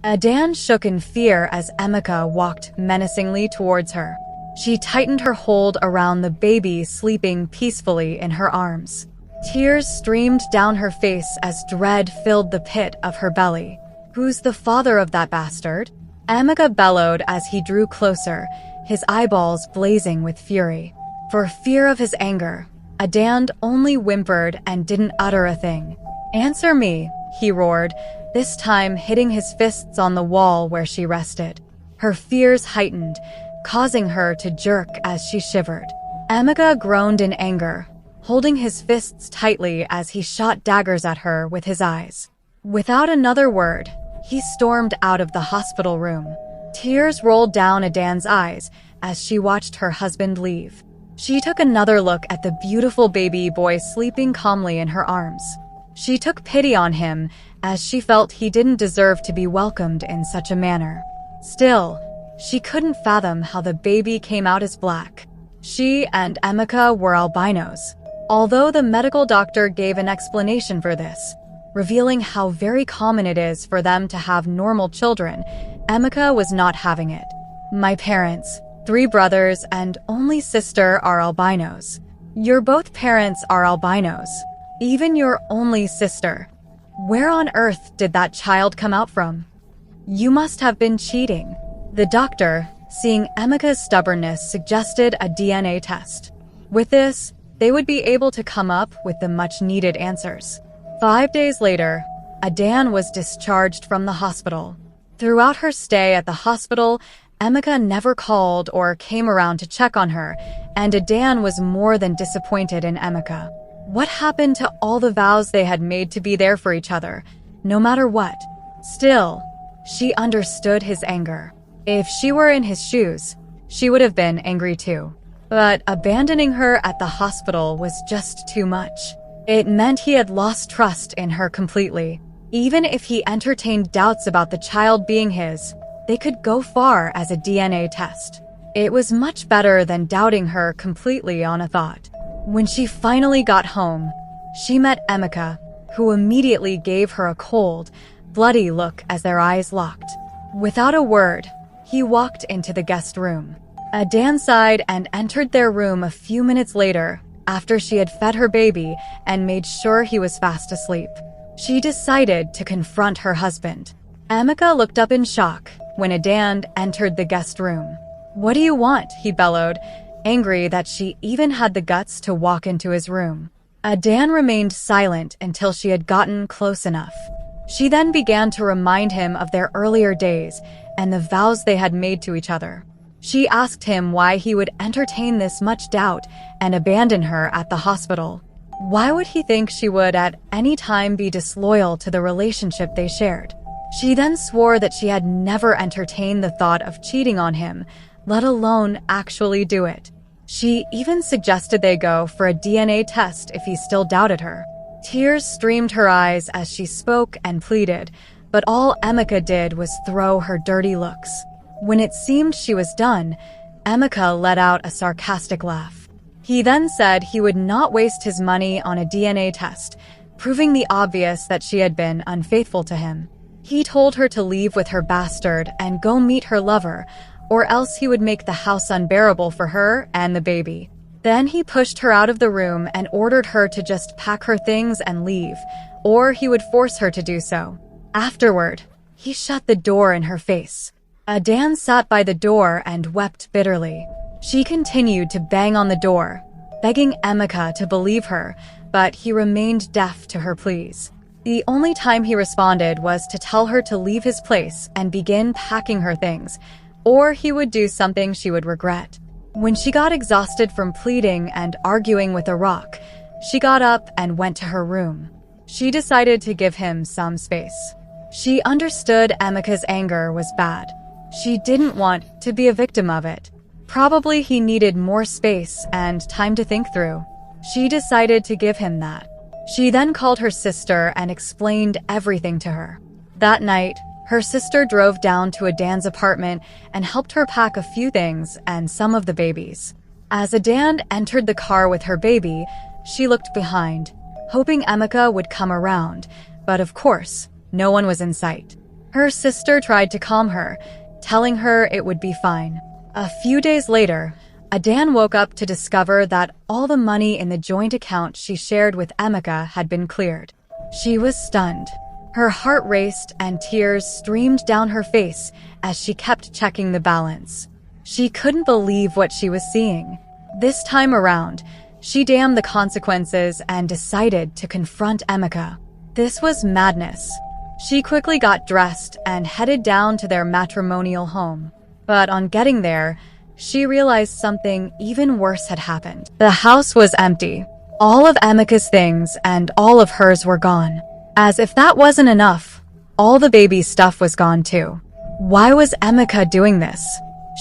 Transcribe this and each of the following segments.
Adan shook in fear as Emeka walked menacingly towards her. She tightened her hold around the baby sleeping peacefully in her arms. Tears streamed down her face as dread filled the pit of her belly. "Who's the father of that bastard?" Emeka bellowed as he drew closer, his eyeballs blazing with fury. For fear of his anger, Adan only whimpered and didn't utter a thing. "Answer me," he roared, this time hitting his fists on the wall where she rested. Her fears heightened, causing her to jerk as she shivered. Emeka groaned in anger, holding his fists tightly as he shot daggers at her with his eyes. Without another word, he stormed out of the hospital room. Tears rolled down Adan's eyes as she watched her husband leave. She took another look at the beautiful baby boy sleeping calmly in her arms. She took pity on him as she felt he didn't deserve to be welcomed in such a manner. Still, she couldn't fathom how the baby came out as black. She and Emeka were albinos, although the medical doctor gave an explanation for this, revealing how very common it is for them to have normal children. Emeka was not having it. "My parents, 3 brothers and only sister are albinos. Your both parents are albinos. Even your only sister. Where on earth did that child come out from? You must have been cheating." The doctor, seeing Emeka's stubbornness, suggested a DNA test. With this, they would be able to come up with the much-needed answers. 5 days later, Adan was discharged from the hospital. Throughout her stay at the hospital, Emeka never called or came around to check on her, and Adan was more than disappointed in Emeka. What happened to all the vows they had made to be there for each other, no matter what? Still, she understood his anger. If she were in his shoes, she would have been angry too. But abandoning her at the hospital was just too much. It meant he had lost trust in her completely. Even if he entertained doubts about the child being his, they could go far as a DNA test. It was much better than doubting her completely on a thought. When she finally got home, she met Emeka, who immediately gave her a cold, bloody look as their eyes locked. Without a word, he walked into the guest room. Adan sighed and entered their room a few minutes later, after she had fed her baby and made sure he was fast asleep. She decided to confront her husband. Emeka looked up in shock when Adan entered the guest room. "What do you want?" he bellowed, angry that she even had the guts to walk into his room. Adan remained silent until she had gotten close enough. She then began to remind him of their earlier days and the vows they had made to each other. She asked him why he would entertain this much doubt and abandon her at the hospital. Why would he think she would at any time be disloyal to the relationship they shared? She then swore that she had never entertained the thought of cheating on him, let alone actually do it. She even suggested they go for a DNA test if he still doubted her. Tears streamed her eyes as she spoke and pleaded, but all Emeka did was throw her dirty looks. When it seemed she was done, Emeka let out a sarcastic laugh. He then said he would not waste his money on a DNA test, proving the obvious that she had been unfaithful to him. He told her to leave with her bastard and go meet her lover, or else he would make the house unbearable for her and the baby. Then he pushed her out of the room and ordered her to just pack her things and leave, or he would force her to do so. Afterward, he shut the door in her face. Adan sat by the door and wept bitterly. She continued to bang on the door, begging Emeka to believe her, but he remained deaf to her pleas. The only time he responded was to tell her to leave his place and begin packing her things, or he would do something she would regret. When she got exhausted from pleading and arguing with a rock, she got up and went to her room. She decided to give him some space. She understood Emeka's anger was bad. She didn't want to be a victim of it. Probably he needed more space and time to think through. She decided to give him that. She then called her sister and explained everything to her. That night, her sister drove down to Adan's apartment and helped her pack a few things and some of the baby's. As Adan entered the car with her baby, she looked behind, hoping Emeka would come around, but of course, no one was in sight. Her sister tried to calm her, telling her it would be fine. A few days later, Adan woke up to discover that all the money in the joint account she shared with Emeka had been cleared. She was stunned. Her heart raced and tears streamed down her face as she kept checking the balance. She couldn't believe what she was seeing. This time around, she damned the consequences and decided to confront Emeka. This was madness. She quickly got dressed and headed down to their matrimonial home. But on getting there, she realized something even worse had happened. The house was empty. All of Emeka's things and all of hers were gone. As if that wasn't enough, all the baby's stuff was gone too. Why was Emeka doing this?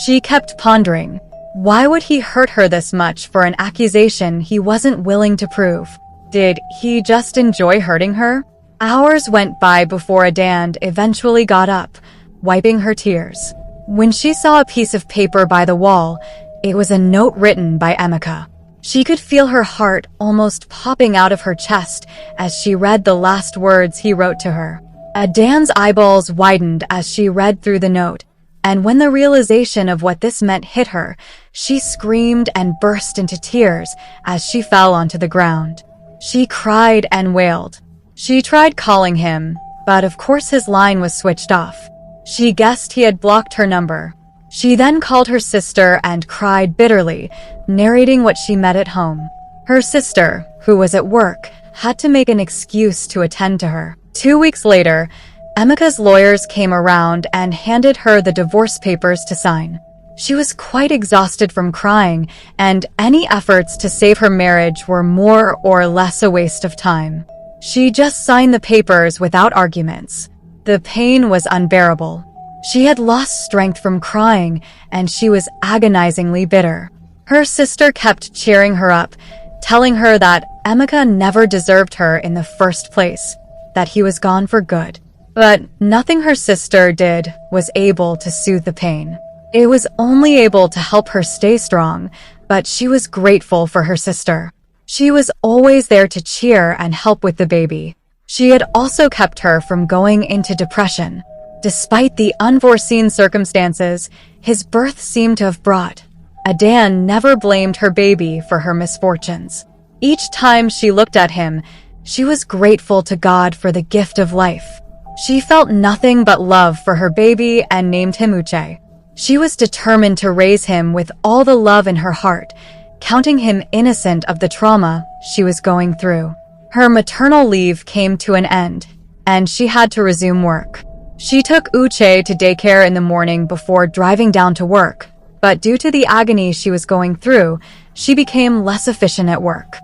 She kept pondering. Why would he hurt her this much for an accusation he wasn't willing to prove? Did he just enjoy hurting her? Hours went by before Adan eventually got up, wiping her tears. When she saw a piece of paper by the wall, it was a note written by Emeka. She could feel her heart almost popping out of her chest as she read the last words he wrote to her. Adan's eyeballs widened as she read through the note, and when the realization of what this meant hit her, she screamed and burst into tears as she fell onto the ground. She cried and wailed. She tried calling him, but of course his line was switched off. She guessed he had blocked her number. She then called her sister and cried bitterly, narrating what she met at home. Her sister, who was at work, had to make an excuse to attend to her. 2 weeks later, Emeka's lawyers came around and handed her the divorce papers to sign. She was quite exhausted from crying, and any efforts to save her marriage were more or less a waste of time. She just signed the papers without arguments. The pain was unbearable. She had lost strength from crying, and she was agonizingly bitter. Her sister kept cheering her up, telling her that Emeka never deserved her in the first place, that he was gone for good. But nothing her sister did was able to soothe the pain. It was only able to help her stay strong, but she was grateful for her sister. She was always there to cheer and help with the baby. She had also kept her from going into depression. Despite the unforeseen circumstances his birth seemed to have brought, Adan never blamed her baby for her misfortunes. Each time she looked at him, she was grateful to God for the gift of life. She felt nothing but love for her baby and named him Uche. She was determined to raise him with all the love in her heart, counting him innocent of the trauma she was going through. Her maternal leave came to an end, and she had to resume work. She took Uche to daycare in the morning before driving down to work, but due to the agony she was going through, she became less efficient at work.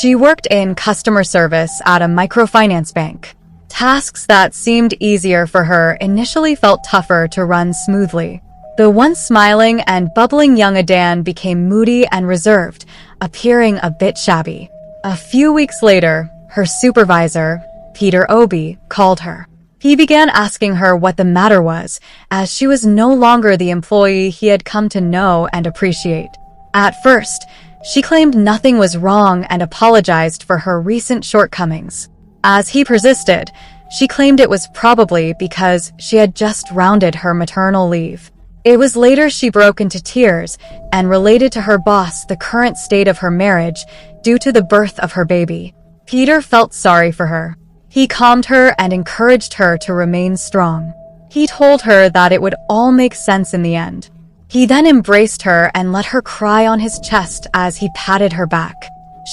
She worked in customer service at a microfinance bank. Tasks that seemed easier for her initially felt tougher to run smoothly. The once smiling and bubbling young Adan became moody and reserved, appearing a bit shabby. A few weeks later, her supervisor, Peter Obi, called her. He began asking her what the matter was, as she was no longer the employee he had come to know and appreciate. At first, she claimed nothing was wrong and apologized for her recent shortcomings. As he persisted, she claimed it was probably because she had just rounded her maternal leave. It was later she broke into tears and related to her boss the current state of her marriage due to the birth of her baby. Peter felt sorry for her. He calmed her and encouraged her to remain strong. He told her that it would all make sense in the end. He then embraced her and let her cry on his chest as he patted her back.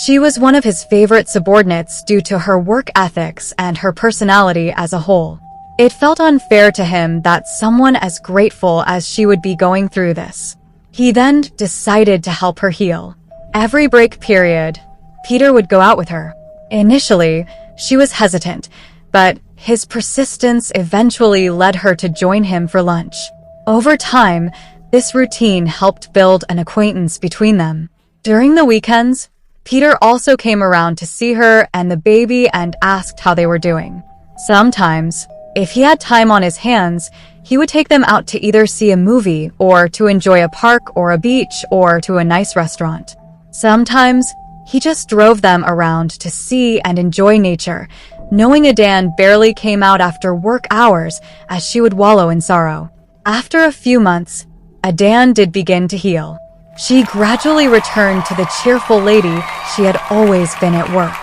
She was one of his favorite subordinates due to her work ethics and her personality as a whole. It felt unfair to him that someone as grateful as she would be going through this. He then decided to help her heal. Every break period, Peter would go out with her. Initially, she was hesitant, but his persistence eventually led her to join him for lunch. Over time, this routine helped build an acquaintance between them. During the weekends, Peter also came around to see her and the baby and asked how they were doing. Sometimes, if he had time on his hands, he would take them out to either see a movie or to enjoy a park or a beach or to a nice restaurant. Sometimes, he just drove them around to see and enjoy nature, knowing Adan barely came out after work hours as she would wallow in sorrow. After a few months, Adan did begin to heal. She gradually returned to the cheerful lady she had always been at work.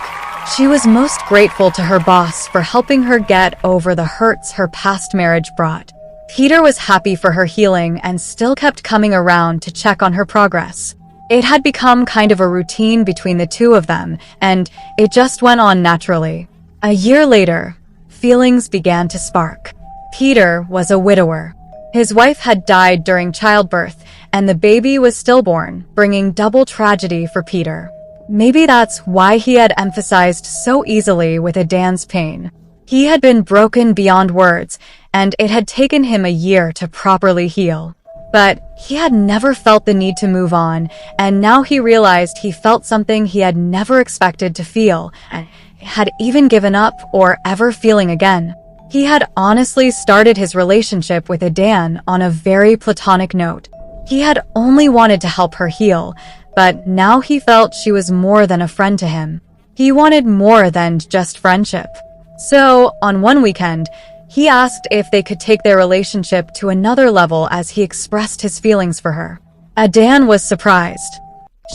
She was most grateful to her boss for helping her get over the hurts her past marriage brought. Peter was happy for her healing and still kept coming around to check on her progress. It had become kind of a routine between the two of them, and it just went on naturally. A year later, feelings began to spark. Peter was a widower. His wife had died during childbirth, and the baby was stillborn, bringing double tragedy for Peter. Maybe that's why he had emphasized so easily with Adan's pain. He had been broken beyond words, and it had taken him a year to properly heal. But he had never felt the need to move on, and now he realized he felt something he had never expected to feel, and had even given up or ever feeling again. He had honestly started his relationship with Adan on a very platonic note. He had only wanted to help her heal, but now he felt she was more than a friend to him. He wanted more than just friendship. So, on one weekend, he asked if they could take their relationship to another level as he expressed his feelings for her. Adan was surprised.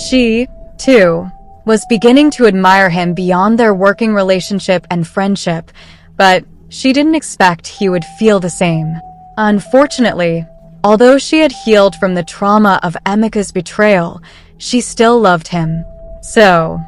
She, too, was beginning to admire him beyond their working relationship and friendship, but she didn't expect he would feel the same. Unfortunately, although she had healed from the trauma of Emeka's betrayal, she still loved him. So,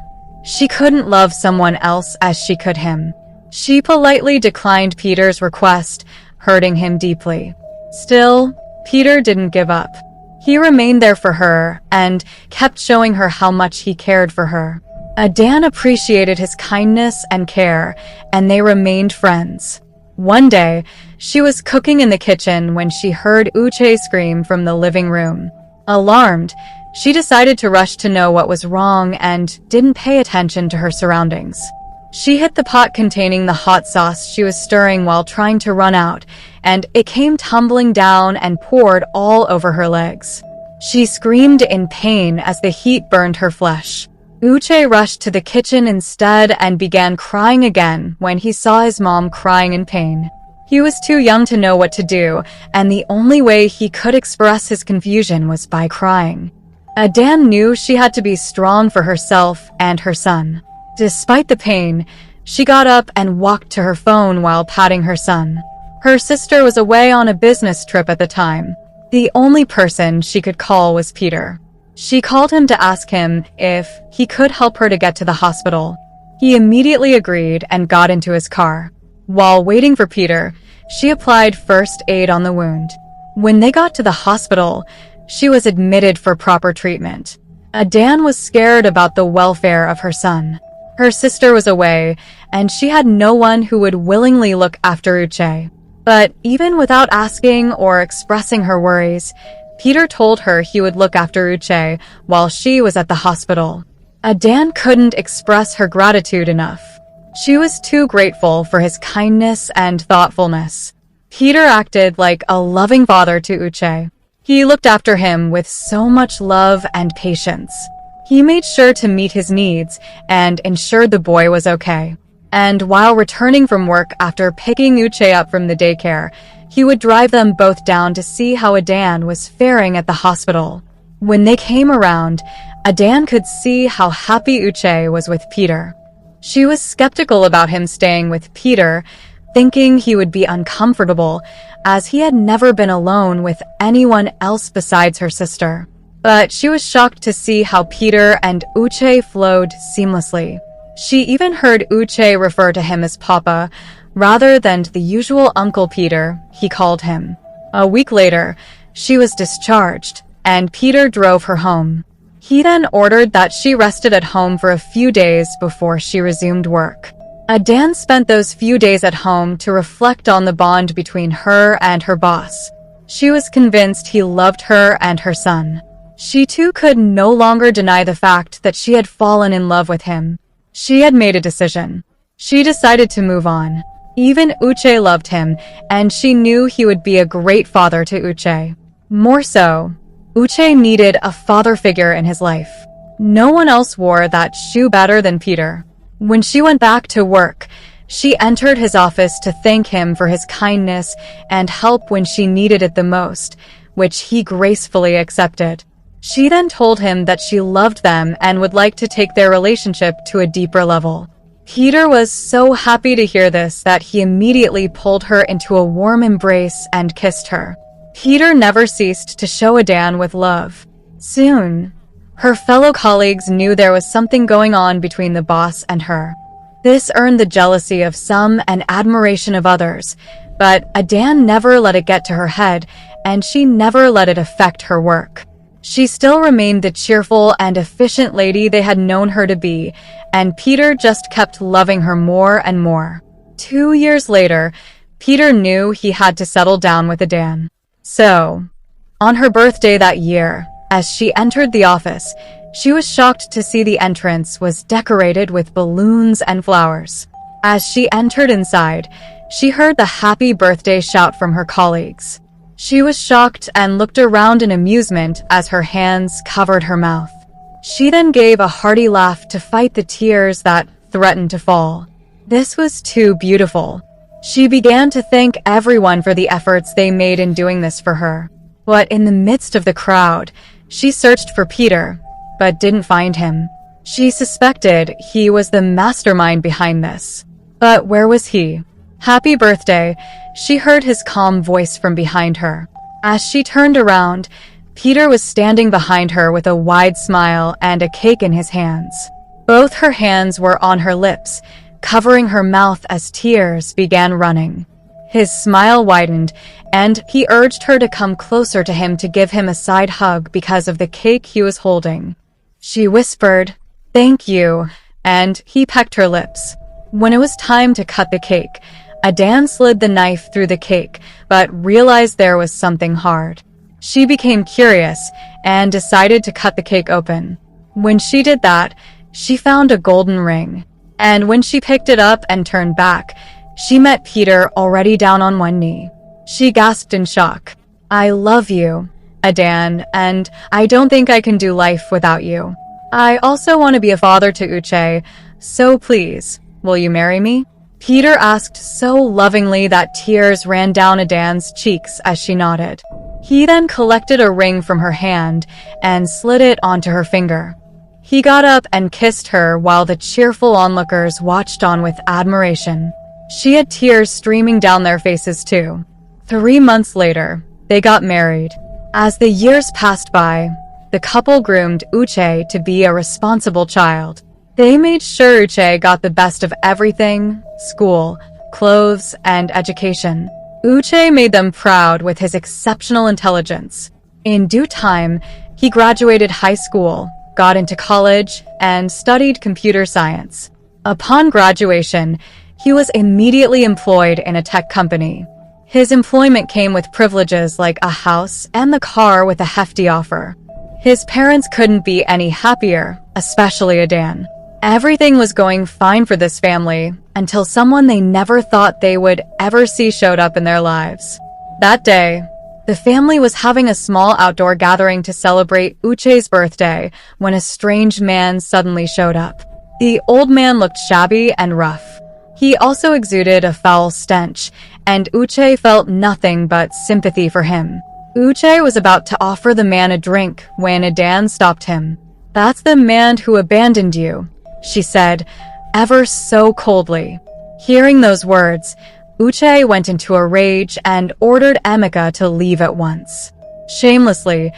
she couldn't love someone else as she could him. She politely declined Peter's request, hurting him deeply. Still, Peter didn't give up. He remained there for her and kept showing her how much he cared for her. Adan appreciated his kindness and care, and they remained friends. One day, she was cooking in the kitchen when she heard Uche scream from the living room. Alarmed, she decided to rush to know what was wrong and didn't pay attention to her surroundings. She hit the pot containing the hot sauce she was stirring while trying to run out, and it came tumbling down and poured all over her legs. She screamed in pain as the heat burned her flesh. Uche rushed to the kitchen instead and began crying again when he saw his mom crying in pain. He was too young to know what to do, and the only way he could express his confusion was by crying. Adan knew she had to be strong for herself and her son. Despite the pain, she got up and walked to her phone while patting her son. Her sister was away on a business trip at the time. The only person she could call was Peter. She called him to ask him if he could help her to get to the hospital. He immediately agreed and got into his car. While waiting for Peter, she applied first aid on the wound. When they got to the hospital, she was admitted for proper treatment. Adan was scared about the welfare of her son. Her sister was away, and she had no one who would willingly look after Uche. But even without asking or expressing her worries, Peter told her he would look after Uche while she was at the hospital. Adan couldn't express her gratitude enough. She was too grateful for his kindness and thoughtfulness. Peter acted like a loving father to Uche. He looked after him with so much love and patience. He made sure to meet his needs and ensured the boy was okay. And while returning from work after picking Uche up from the daycare, he would drive them both down to see how Adan was faring at the hospital. When they came around, Adan could see how happy Uche was with Peter. She was skeptical about him staying with Peter, thinking he would be uncomfortable, as he had never been alone with anyone else besides her sister. But she was shocked to see how Peter and Uche flowed seamlessly. She even heard Uche refer to him as Papa, rather than the usual Uncle Peter he called him. A week later, she was discharged, and Peter drove her home. He then ordered that she rested at home for a few days before she resumed work. Adan spent those few days at home to reflect on the bond between her and her boss. She was convinced he loved her and her son. She too could no longer deny the fact that she had fallen in love with him. She had made a decision. She decided to move on. Even Uche loved him, and she knew he would be a great father to Uche. More so, Uche needed a father figure in his life. No one else wore that shoe better than Peter. When she went back to work, She entered his office to thank him for his kindness and help when she needed it the most, which he gracefully accepted. She then told him that she loved them and would like to take their relationship to a deeper level. Peter was so happy to hear this that he immediately pulled her into a warm embrace and kissed her. Peter never ceased to show Adan with love. Soon, her fellow colleagues knew there was something going on between the boss and her. This earned the jealousy of some and admiration of others, but Adan never let it get to her head, and she never let it affect her work. She still remained the cheerful and efficient lady they had known her to be, and Peter just kept loving her more and more. 2 years later, Peter knew he had to settle down with Adan. So, on her birthday that year, as she entered the office, she was shocked to see the entrance was decorated with balloons and flowers. As she entered inside, she heard the happy birthday shout from her colleagues. She was shocked and looked around in amusement as her hands covered her mouth. She then gave a hearty laugh to fight the tears that threatened to fall. This was too beautiful. She began to thank everyone for the efforts they made in doing this for her. But in the midst of the crowd, she searched for Peter, but didn't find him. She suspected he was the mastermind behind this. But where was he? Happy birthday, she heard his calm voice from behind her. As she turned around, Peter was standing behind her with a wide smile and a cake in his hands. Both her hands were on her lips, covering her mouth as tears began running. His smile widened, and he urged her to come closer to him to give him a side hug because of the cake he was holding. She whispered, "Thank you," and he pecked her lips. When it was time to cut the cake, Adan slid the knife through the cake, but realized there was something hard. She became curious and decided to cut the cake open. When she did that, she found a golden ring. And when she picked it up and turned back, she met Peter already down on one knee. She gasped in shock. "I love you, Adan, and I don't think I can do life without you. I also want to be a father to Uche, so please, will you marry me?" Peter asked so lovingly that tears ran down Adan's cheeks as she nodded. He then collected a ring from her hand and slid it onto her finger. He got up and kissed her while the cheerful onlookers watched on with admiration. She had tears streaming down their faces too. 3 months later, they got married. As the years passed by, the couple groomed Uche to be a responsible child. They made sure Uche got the best of everything: school, clothes, and education. Uche made them proud with his exceptional intelligence. In due time, he graduated high school, got into college, and studied computer science. Upon graduation, he was immediately employed in a tech company. His employment came with privileges like a house and the car with a hefty offer. His parents couldn't be any happier, especially Adan. Everything was going fine for this family until someone they never thought they would ever see showed up in their lives. That day, the family was having a small outdoor gathering to celebrate Uche's birthday when a strange man suddenly showed up. The old man looked shabby and rough. He also exuded a foul stench, and Uche felt nothing but sympathy for him. Uche was about to offer the man a drink when Adan stopped him. "That's the man who abandoned you," she said, ever so coldly. Hearing those words, Uche went into a rage and ordered Emeka to leave at once. Shamelessly,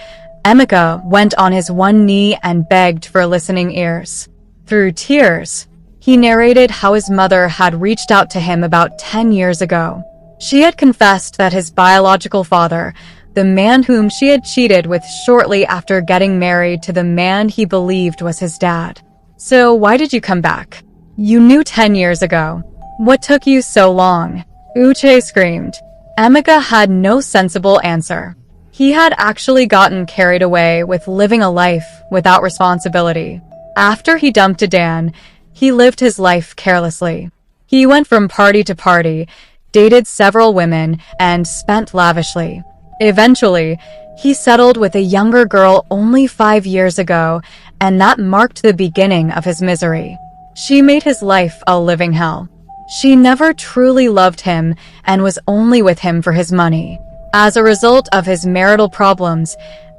Emeka went on his one knee and begged for listening ears. Through tears, he narrated how his mother had reached out to him about 10 years ago. She had confessed that his biological father, the man whom she had cheated with shortly after getting married to the man he believed was his dad. "So why did you come back? You knew 10 years ago. What took you so long?" Uche screamed. Emeka had no sensible answer. He had actually gotten carried away with living a life without responsibility. After he dumped Adan, he lived his life carelessly. He went from party to party, dated several women, and spent lavishly. Eventually, he settled with a younger girl only 5 years ago, and that marked the beginning of his misery. She made his life a living hell. She never truly loved him and was only with him for his money. As a result of his marital problems,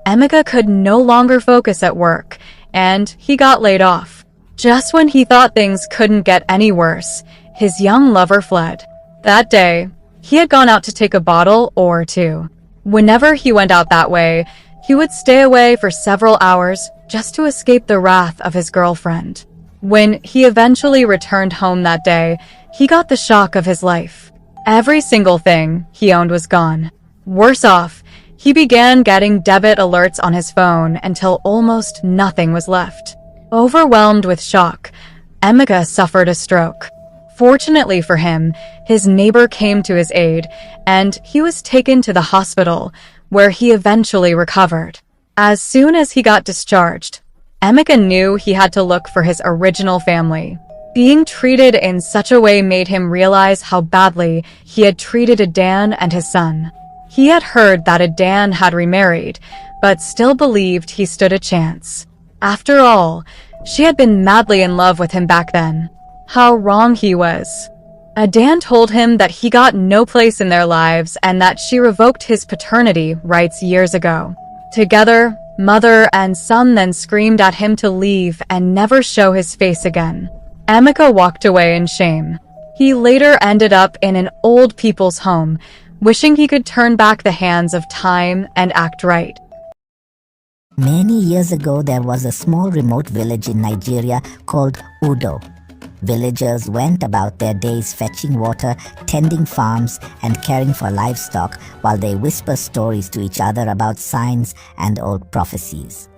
Emeka could no longer focus at work, and he got laid off. Just when he thought things couldn't get any worse, his young lover fled. That day, he had gone out to take a bottle or two. Whenever he went out that way, he would stay away for several hours just to escape the wrath of his girlfriend. When he eventually returned home that day, he got the shock of his life. Every single thing he owned was gone. Worse off, he began getting debit alerts on his phone until almost nothing was left. Overwhelmed with shock, Emeka suffered a stroke. Fortunately for him, his neighbor came to his aid, and he was taken to the hospital, where he eventually recovered. As soon as he got discharged, Emeka knew he had to look for his original family. Being treated in such a way made him realize how badly he had treated Adan and his son. He had heard that Adan had remarried, but still believed he stood a chance. After all, she had been madly in love with him back then. How wrong he was. Adan told him that he got no place in their lives and that she revoked his paternity rights years ago. Together, mother and son then screamed at him to leave and never show his face again. Emeka walked away in shame. He later ended up in an old people's home, wishing he could turn back the hands of time and act right. Many years ago, there was a small remote village in Nigeria called Udo. Villagers went about their days fetching water, tending farms, and caring for livestock while they whisper stories to each other about signs and old prophecies.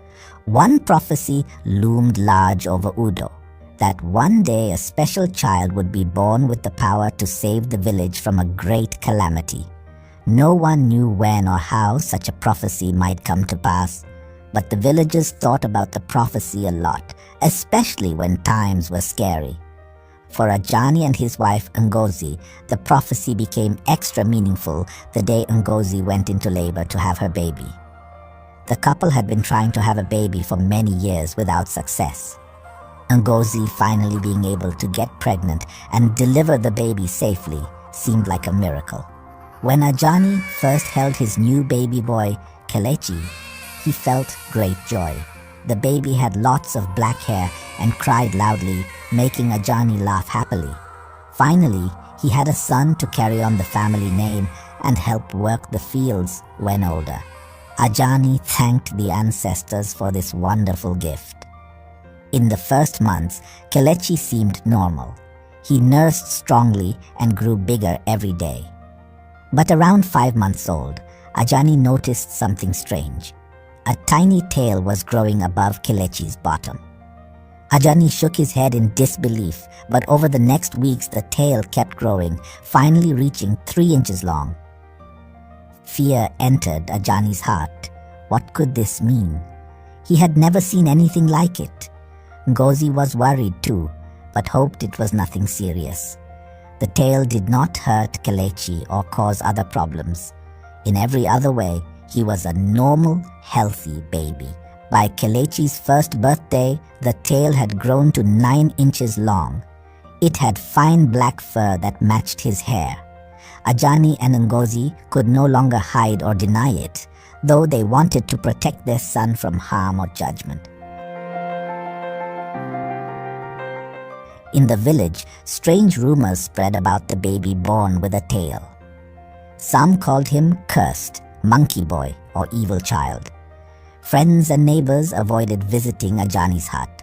One prophecy loomed large over Udo, that one day a special child would be born with the power to save the village from a great calamity. No one knew when or how such a prophecy might come to pass, but the villagers thought about the prophecy a lot, especially when times were scary. For Ajani and his wife Ngozi, the prophecy became extra meaningful the day Ngozi went into labor to have her baby. The couple had been trying to have a baby for many years without success. Ngozi finally being able to get pregnant and deliver the baby safely seemed like a miracle. When Ajani first held his new baby boy, Kelechi, he felt great joy. The baby had lots of black hair and cried loudly, making Ajani laugh happily. Finally, he had a son to carry on the family name and help work the fields when older. Ajani thanked the ancestors for this wonderful gift. In the first months, Kelechi seemed normal. He nursed strongly and grew bigger every day. But around 5 months old, Ajani noticed something strange. A tiny tail was growing above Kelechi's bottom. Ajani shook his head in disbelief, but over the next weeks the tail kept growing, finally reaching 3 inches long. Fear entered Ajani's heart. What could this mean? He had never seen anything like it. Ngozi was worried too, but hoped it was nothing serious. The tail did not hurt Kelechi or cause other problems. In every other way, he was a normal, healthy baby. By Kelechi's first birthday, the tail had grown to 9 inches long. It had fine black fur that matched his hair. Ajani and Ngozi could no longer hide or deny it, though they wanted to protect their son from harm or judgment. In the village, strange rumors spread about the baby born with a tail. Some called him cursed, monkey boy, or evil child. Friends and neighbors avoided visiting Ajani's hut.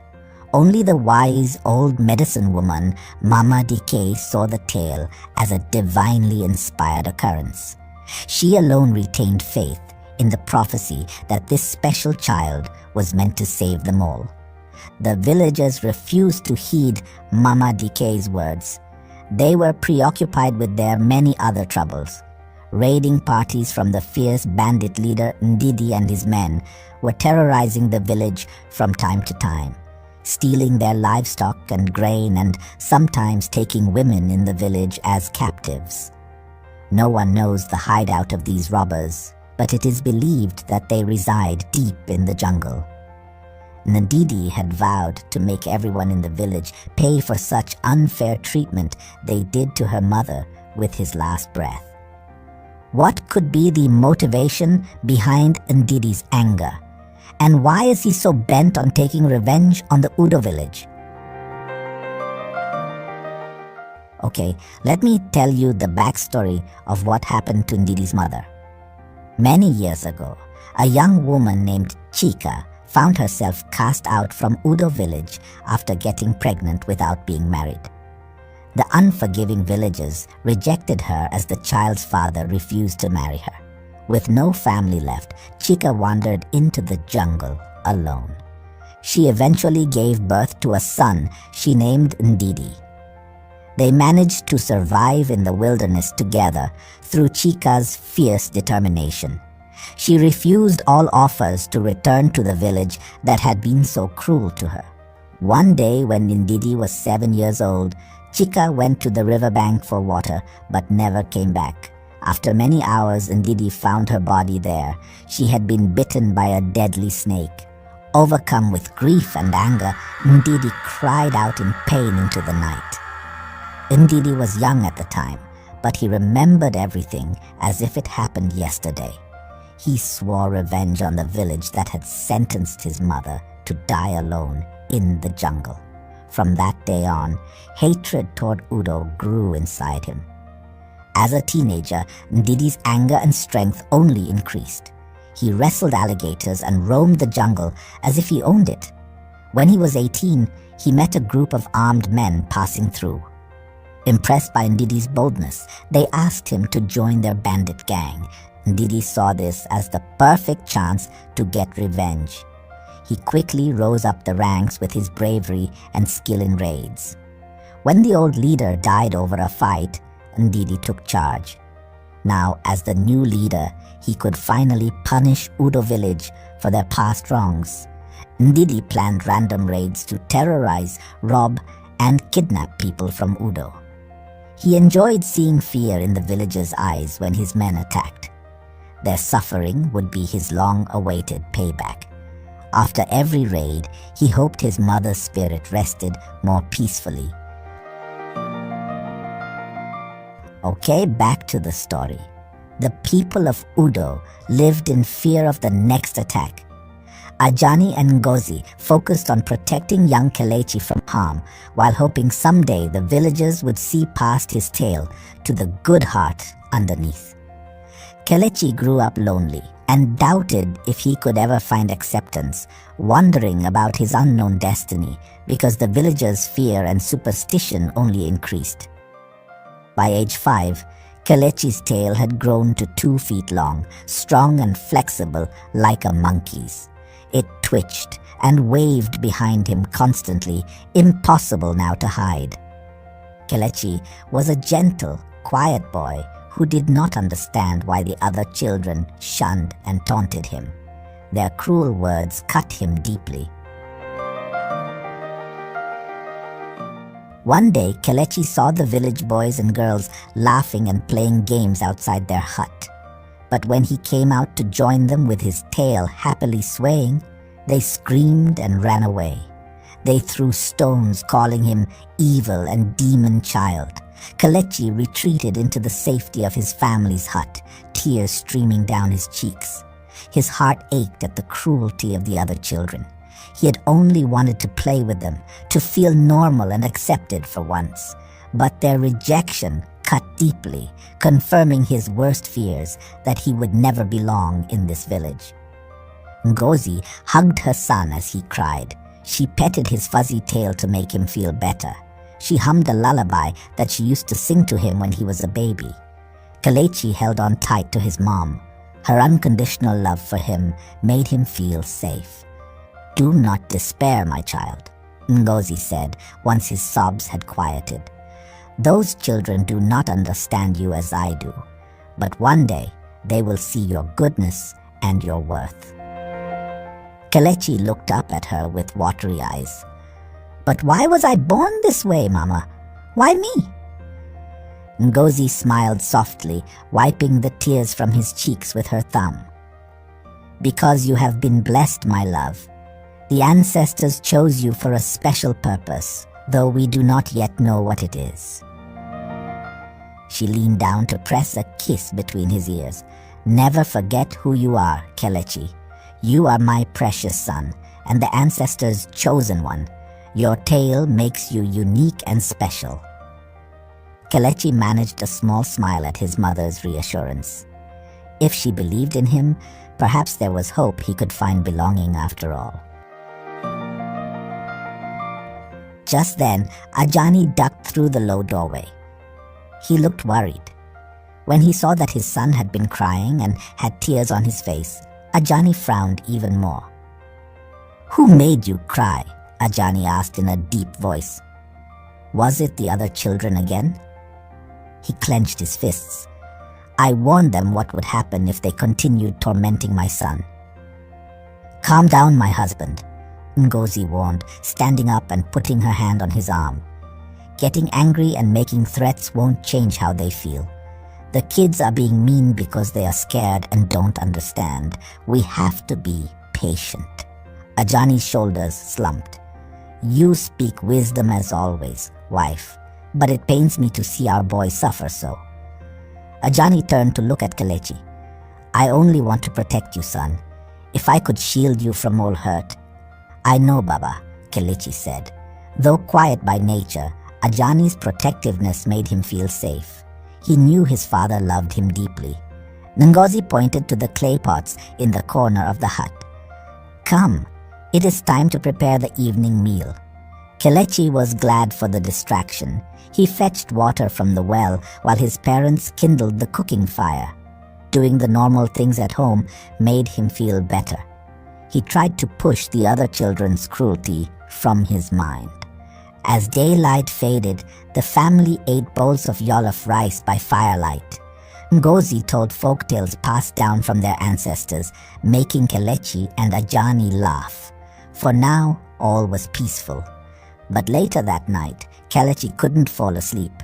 Only the wise old medicine woman, Mama Decay, saw the tale as a divinely inspired occurrence. She alone retained faith in the prophecy that this special child was meant to save them all. The villagers refused to heed Mama Decay's words. They were preoccupied with their many other troubles. Raiding parties from the fierce bandit leader Ndidi and his men were terrorizing the village from time to time, stealing their livestock and grain and sometimes taking women in the village as captives. No one knows the hideout of these robbers, but it is believed that they reside deep in the jungle. Ndidi had vowed to make everyone in the village pay for such unfair treatment they did to her mother with his last breath. What could be the motivation behind Ndidi's anger? And why is he so bent on taking revenge on the Udo village? Okay, let me tell you the backstory of what happened to Ndidi's mother. Many years ago, a young woman named Chika found herself cast out from Udo village after getting pregnant without being married. The unforgiving villagers rejected her as the child's father refused to marry her. With no family left, Chika wandered into the jungle alone. She eventually gave birth to a son she named Ndidi. They managed to survive in the wilderness together through Chika's fierce determination. She refused all offers to return to the village that had been so cruel to her. One day when Ndidi was 7 years old, Chika went to the riverbank for water but never came back. After many hours, Ndidi found her body there. She had been bitten by a deadly snake. Overcome with grief and anger, Ndidi cried out in pain into the night. Ndidi was young at the time, but he remembered everything as if it happened yesterday. He swore revenge on the village that had sentenced his mother to die alone in the jungle. From that day on, hatred toward Udo grew inside him. As a teenager, Ndidi's anger and strength only increased. He wrestled alligators and roamed the jungle as if he owned it. When he was 18, he met a group of armed men passing through. Impressed by Ndidi's boldness, they asked him to join their bandit gang. Ndidi saw this as the perfect chance to get revenge. He quickly rose up the ranks with his bravery and skill in raids. When the old leader died over a fight, Ndidi took charge. Now, as the new leader, he could finally punish Udo village for their past wrongs. Ndidi planned random raids to terrorize, rob, and kidnap people from Udo. He enjoyed seeing fear in the villagers' eyes when his men attacked. Their suffering would be his long-awaited payback. After every raid, he hoped his mother's spirit rested more peacefully. Okay, back to the story. The people of Udo lived in fear of the next attack. Ajani and Ngozi focused on protecting young Kelechi from harm, while hoping someday the villagers would see past his tale to the good heart underneath. Kelechi grew up lonely and doubted if he could ever find acceptance, wondering about his unknown destiny because the villagers' fear and superstition only increased. By age 5, Kelechi's tail had grown to 2 feet long, strong and flexible like a monkey's. It twitched and waved behind him constantly, impossible now to hide. Kelechi was a gentle, quiet boy who did not understand why the other children shunned and taunted him. Their cruel words cut him deeply. One day, Kelechi saw the village boys and girls laughing and playing games outside their hut. But when he came out to join them with his tail happily swaying, they screamed and ran away. They threw stones, calling him evil and demon child. Kelechi retreated into the safety of his family's hut, tears streaming down his cheeks. His heart ached at the cruelty of the other children. He had only wanted to play with them, to feel normal and accepted for once. But their rejection cut deeply, confirming his worst fears that he would never belong in this village. Ngozi hugged her son as he cried. She petted his fuzzy tail to make him feel better. She hummed a lullaby that she used to sing to him when he was a baby. Kelechi held on tight to his mom. Her unconditional love for him made him feel safe. "Do not despair, my child," Ngozi said once his sobs had quieted. "Those children do not understand you as I do, but one day they will see your goodness and your worth." Kelechi looked up at her with watery eyes. "But why was I born this way, Mama? Why me?" Ngozi smiled softly, wiping the tears from his cheeks with her thumb. "Because you have been blessed, my love. The ancestors chose you for a special purpose, though we do not yet know what it is. She leaned down to press a kiss between his ears. Never forget who you are, Kelechi. You are my precious son, and the ancestors' chosen one. Your tale makes you unique and special. Kelechi managed a small smile at his mother's reassurance. If she believed in him, perhaps there was hope he could find belonging after all. Just then, Ajani ducked through the low doorway. He looked worried. When he saw that his son had been crying and had tears on his face, Ajani frowned even more. "Who made you cry?" Ajani asked in a deep voice. "Was it the other children again?" He clenched his fists. "I warned them what would happen if they continued tormenting my son." "Calm down, my husband," Ngozi warned, standing up and putting her hand on his arm. "Getting angry and making threats won't change how they feel. The kids are being mean because they are scared and don't understand. We have to be patient." Ajani's shoulders slumped. "You speak wisdom as always, wife, but it pains me to see our boy suffer so." Ajani turned to look at Kelechi. "I only want to protect you, son. If I could shield you from all hurt." "I know, Baba," Kelechi said. Though quiet by nature, Ajani's protectiveness made him feel safe. He knew his father loved him deeply. Ngozi pointed to the clay pots in the corner of the hut. "Come, it is time to prepare the evening meal." Kelechi was glad for the distraction. He fetched water from the well while his parents kindled the cooking fire. Doing the normal things at home made him feel better. He tried to push the other children's cruelty from his mind. As daylight faded, the family ate bowls of jollof rice by firelight. Ngozi told folk tales passed down from their ancestors, making Kelechi and Ajani laugh. For now, all was peaceful. But later that night, Kelechi couldn't fall asleep.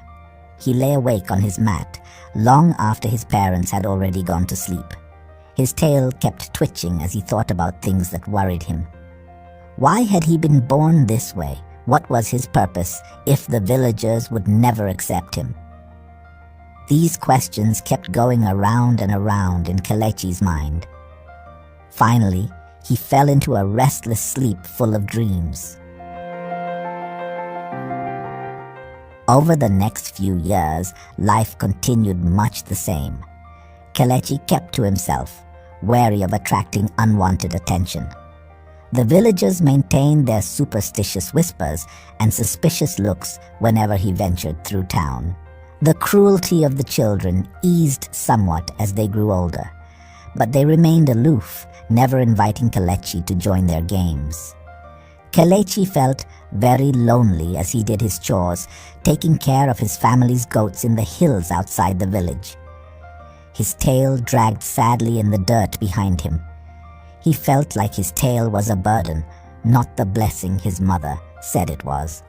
He lay awake on his mat, long after his parents had already gone to sleep. His tail kept twitching as he thought about things that worried him. Why had he been born this way? What was his purpose if the villagers would never accept him? These questions kept going around and around in Kelechi's mind. Finally, he fell into a restless sleep full of dreams. Over the next few years, life continued much the same. Kelechi kept to himself, wary of attracting unwanted attention. The villagers maintained their superstitious whispers and suspicious looks whenever he ventured through town. The cruelty of the children eased somewhat as they grew older, but they remained aloof, never inviting Kelechi to join their games. Kelechi felt very lonely as he did his chores, taking care of his family's goats in the hills outside the village. His tail dragged sadly in the dirt behind him. He felt like his tail was a burden, not the blessing his mother said it was.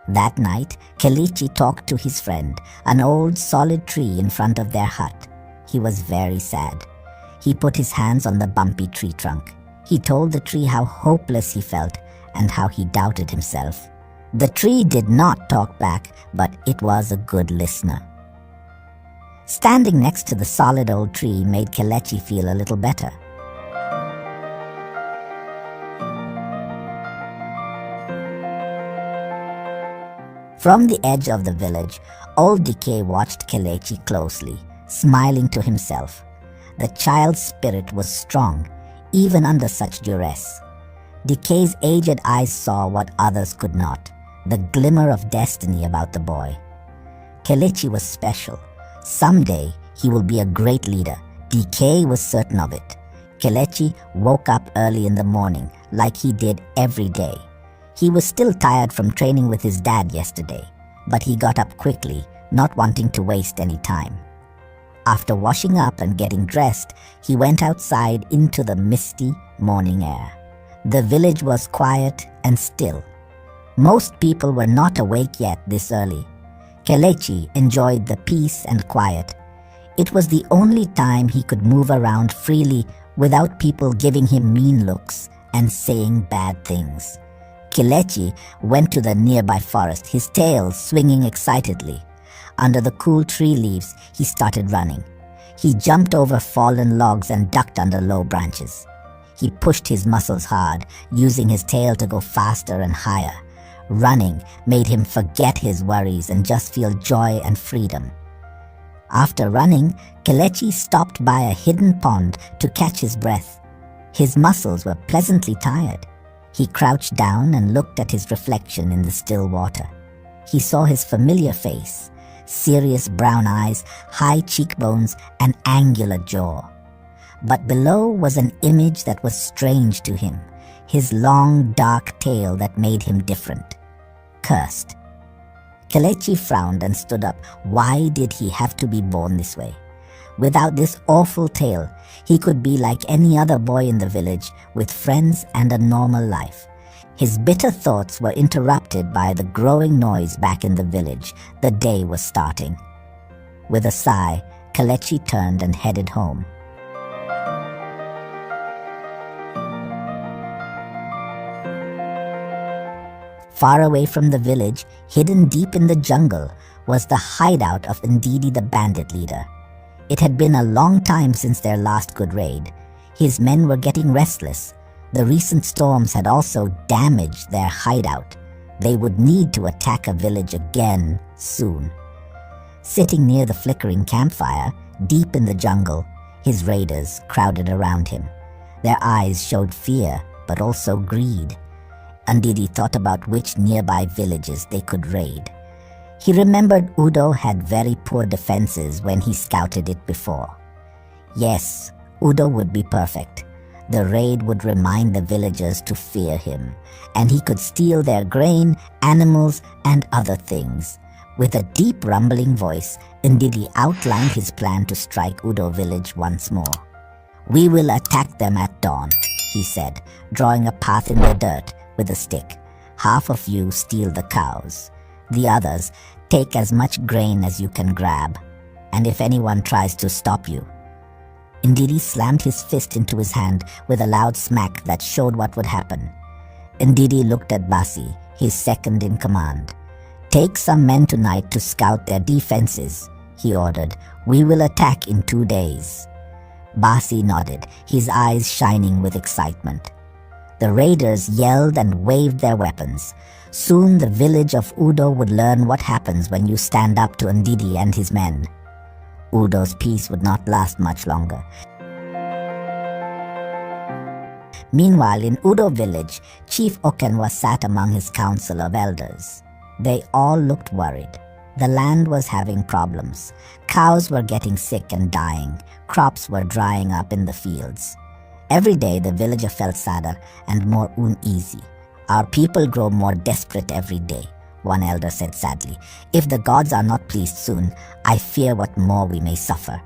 That night, Kelechi talked to his friend, an old solid tree in front of their hut. He was very sad. He put his hands on the bumpy tree trunk. He told the tree how hopeless he felt and how he doubted himself. The tree did not talk back, but it was a good listener. Standing next to the solid old tree made Kelechi feel a little better. From the edge of the village, old Decay watched Kelechi closely, smiling to himself. The child's spirit was strong, even under such duress. Decay's aged eyes saw what others could not, the glimmer of destiny about the boy. Kelechi was special. Someday he will be a great leader. Decay was certain of it. Kelechi woke up early in the morning, like he did every day. He was still tired from training with his dad yesterday, but he got up quickly, not wanting to waste any time. After washing up and getting dressed, he went outside into the misty morning air. The village was quiet and still. Most people were not awake yet this early. Kelechi enjoyed the peace and quiet. It was the only time he could move around freely without people giving him mean looks and saying bad things. Kelechi went to the nearby forest, his tail swinging excitedly. Under the cool tree leaves, he started running. He jumped over fallen logs and ducked under low branches. He pushed his muscles hard, using his tail to go faster and higher. Running made him forget his worries and just feel joy and freedom. After running, Kelechi stopped by a hidden pond to catch his breath. His muscles were pleasantly tired. He crouched down and looked at his reflection in the still water. He saw his familiar face, serious brown eyes, high cheekbones, and angular jaw. But below was an image that was strange to him, his long, dark tail that made him different. Cursed. Kelechi frowned and stood up. Why did he have to be born this way? Without this awful tail, he could be like any other boy in the village, with friends and a normal life. His bitter thoughts were interrupted by the growing noise back in the village. The day was starting. With a sigh, Kelechi turned and headed home. Far away from the village, hidden deep in the jungle, was the hideout of Ndidi the bandit leader. It had been a long time since their last good raid. His men were getting restless. The recent storms had also damaged their hideout. They would need to attack a village again soon. Sitting near the flickering campfire, deep in the jungle, his raiders crowded around him. Their eyes showed fear, but also greed. Ndidi thought about which nearby villages they could raid. He remembered Udo had very poor defenses when he scouted it before. Yes, Udo would be perfect. The raid would remind the villagers to fear him, and he could steal their grain, animals, and other things. With a deep rumbling voice, Ndidi outlined his plan to strike Udo village once more. "We will attack them at dawn," he said, drawing a path in the dirt with a stick. "Half of you steal the cows. The others take as much grain as you can grab. And if anyone tries to stop you..." Ndidi slammed his fist into his hand with a loud smack that showed what would happen. Ndidi looked at Basi, his second in command. "Take some men tonight to scout their defenses," he ordered. "We will attack in 2 days." Basi nodded, his eyes shining with excitement. The raiders yelled and waved their weapons. Soon the village of Udo would learn what happens when you stand up to Ndidi and his men. Udo's peace would not last much longer. Meanwhile, in Udo village, Chief Okenwa sat among his council of elders. They all looked worried. The land was having problems. Cows were getting sick and dying. Crops were drying up in the fields. Every day the villager felt sadder and more uneasy. "Our people grow more desperate every day," one elder said sadly. "If the gods are not pleased soon, I fear what more we may suffer."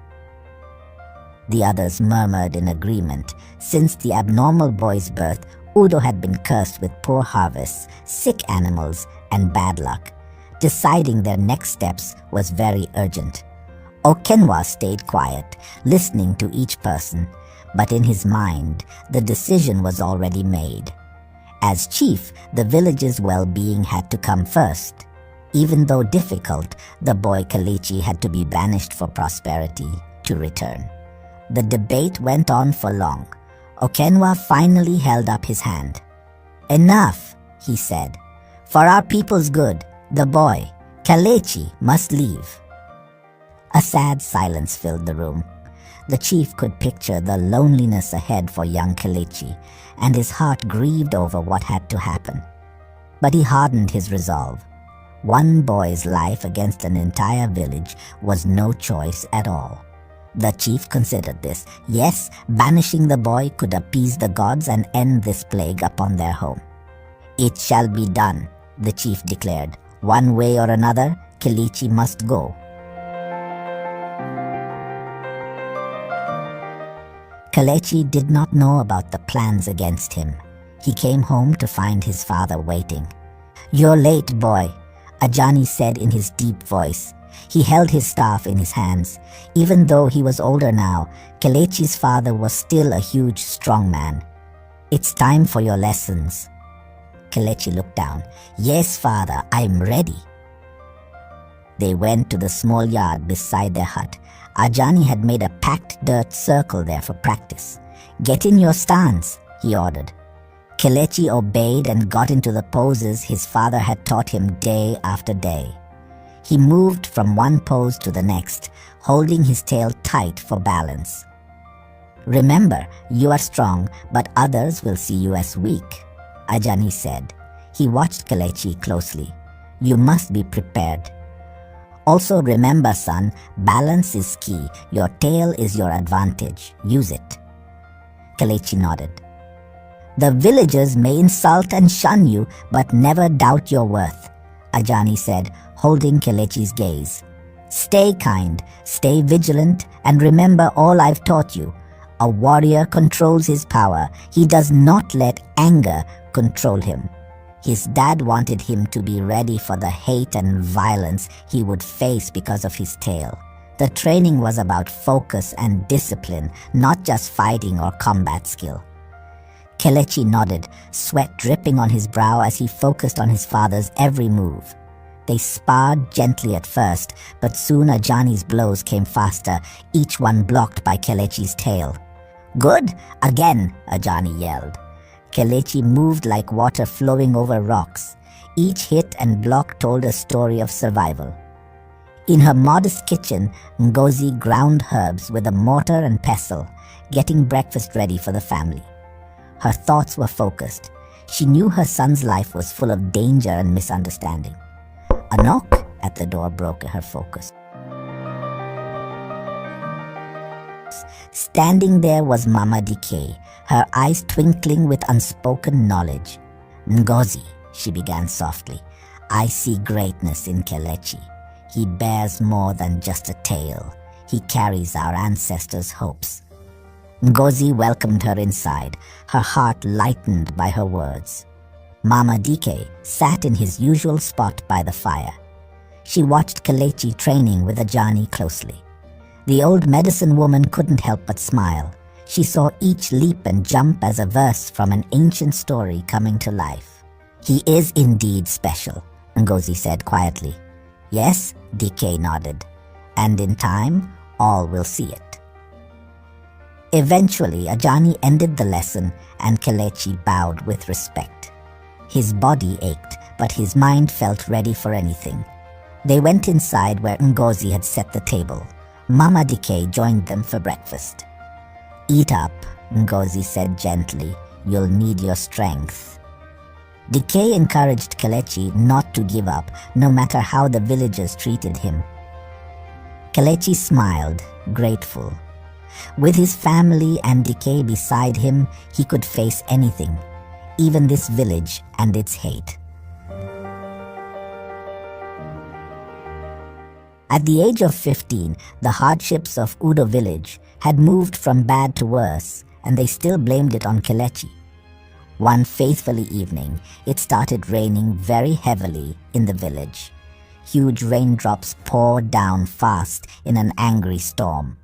The others murmured in agreement. Since the abnormal boy's birth, Udo had been cursed with poor harvests, sick animals, and bad luck. Deciding their next steps was very urgent. Okenwa stayed quiet, listening to each person, but in his mind, the decision was already made. As chief, the village's well-being had to come first. Even though difficult, the boy Kelechi had to be banished for prosperity to return. The debate went on for long. Okenwa finally held up his hand. "Enough," he said. "For our people's good, the boy, Kelechi, must leave." A sad silence filled the room. The chief could picture the loneliness ahead for young Kelechi, and his heart grieved over what had to happen. But he hardened his resolve. One boy's life against an entire village was no choice at all. The chief considered this. Yes, banishing the boy could appease the gods and end this plague upon their home. "It shall be done," the chief declared. "One way or another, Kelechi must go." Kelechi did not know about the plans against him. He came home to find his father waiting. "You're late, boy," Ajani said in his deep voice. He held his staff in his hands. Even though he was older now, Kelechi's father was still a huge, strong man. It's time for your lessons. Kelechi looked down. Yes, father, I'm ready. They went to the small yard beside their hut. Ajani had made a packed dirt circle there for practice. Get in your stance, he ordered. Kelechi obeyed and got into the poses his father had taught him day after day. He moved from one pose to the next, holding his tail tight for balance. Remember, you are strong, but others will see you as weak, Ajani said. He watched Kelechi closely. You must be prepared. Also remember, son, balance is key. Your tail is your advantage. Use it. Kelechi nodded. The villagers may insult and shun you, but never doubt your worth, Ajani said, holding Kelechi's gaze. Stay kind, stay vigilant, and remember all I've taught you. A warrior controls his power. He does not let anger control him. His dad wanted him to be ready for the hate and violence he would face because of his tail. The training was about focus and discipline, not just fighting or combat skill. Kelechi nodded, sweat dripping on his brow as he focused on his father's every move. They sparred gently at first, but soon Ajani's blows came faster, each one blocked by Kelechi's tail. Good! Again, Ajani yelled. Kelechi moved like water flowing over rocks. Each hit and block told a story of survival. In her modest kitchen, Ngozi ground herbs with a mortar and pestle, getting breakfast ready for the family. Her thoughts were focused. She knew her son's life was full of danger and misunderstanding. A knock at the door broke her focus. Standing there was Mama Decay, her eyes twinkling with unspoken knowledge. Ngozi, she began softly, I see greatness in Kelechi. He bears more than just a tale. He carries our ancestors' hopes. Ngozi welcomed her inside, her heart lightened by her words. Mama Dike sat in his usual spot by the fire. She watched Kelechi training with Ajani closely. The old medicine woman couldn't help but smile. She saw each leap and jump as a verse from an ancient story coming to life. He is indeed special, Ngozi said quietly. Yes, Dike nodded. And in time, all will see it. Eventually, Ajani ended the lesson and Kelechi bowed with respect. His body ached, but his mind felt ready for anything. They went inside where Ngozi had set the table. Mama Dike joined them for breakfast. Eat up, Ngozi said gently. You'll need your strength. Dike encouraged Kelechi not to give up, no matter how the villagers treated him. Kelechi smiled, grateful. With his family and Dike beside him, he could face anything, even this village and its hate. At the age of 15, the hardships of Udo village had moved from bad to worse, and they still blamed it on Kelechi. One faithful evening, it started raining very heavily in the village. Huge raindrops poured down fast in an angry storm.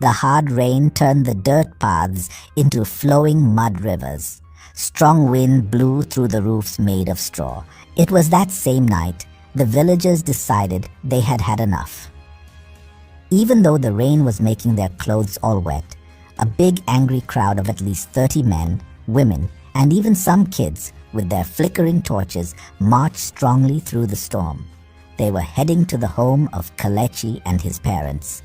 The hard rain turned the dirt paths into flowing mud rivers. Strong wind blew through the roofs made of straw. It was that same night the villagers decided they had had enough. Even though the rain was making their clothes all wet, a big angry crowd of at least 30 men, women, and even some kids with their flickering torches marched strongly through the storm. They were heading to the home of Kelechi and his parents.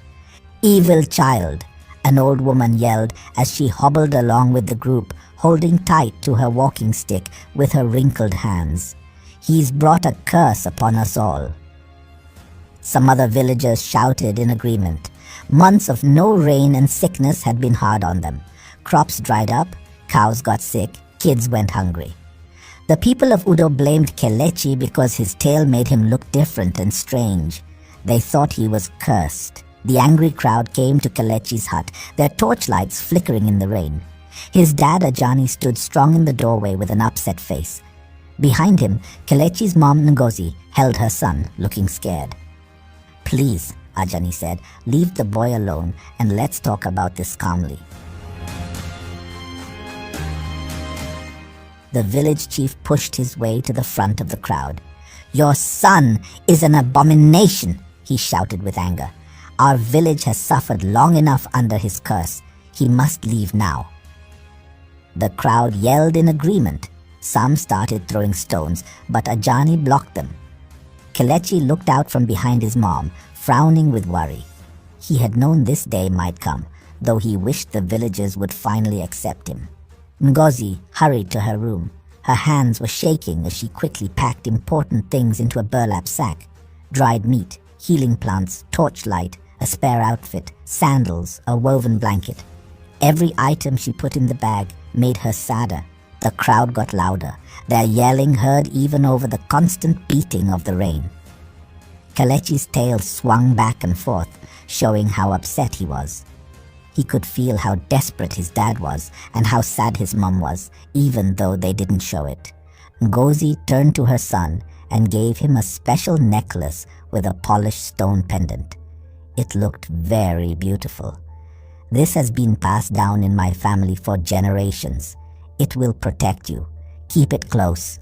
Evil child, an old woman yelled as she hobbled along with the group, holding tight to her walking stick with her wrinkled hands. He's brought a curse upon us all. Some other villagers shouted in agreement. Months of no rain and sickness had been hard on them. Crops dried up, cows got sick, kids went hungry. The people of Udo blamed Kelechi because his tail made him look different and strange. They thought he was cursed. The angry crowd came to Kelechi's hut, their torchlights flickering in the rain. His dad Ajani stood strong in the doorway with an upset face. Behind him, Kelechi's mom Ngozi held her son, looking scared. Please, Ajani said, leave the boy alone and let's talk about this calmly. The village chief pushed his way to the front of the crowd. "Your son is an abomination," he shouted with anger. "Our village has suffered long enough under his curse. He must leave now." The crowd yelled in agreement. Some started throwing stones, but Ajani blocked them. Kelechi looked out from behind his mom, frowning with worry. He had known this day might come, though he wished the villagers would finally accept him. Ngozi hurried to her room. Her hands were shaking as she quickly packed important things into a burlap sack. Dried meat, healing plants, torchlight, a spare outfit, sandals, a woven blanket. Every item she put in the bag made her sadder. The crowd got louder, their yelling heard even over the constant beating of the rain. Kelechi's tail swung back and forth, showing how upset he was. He could feel how desperate his dad was and how sad his mom was, even though they didn't show it. Ngozi turned to her son and gave him a special necklace with a polished stone pendant. It looked very beautiful. "This has been passed down in my family for generations. It will protect you. Keep it close."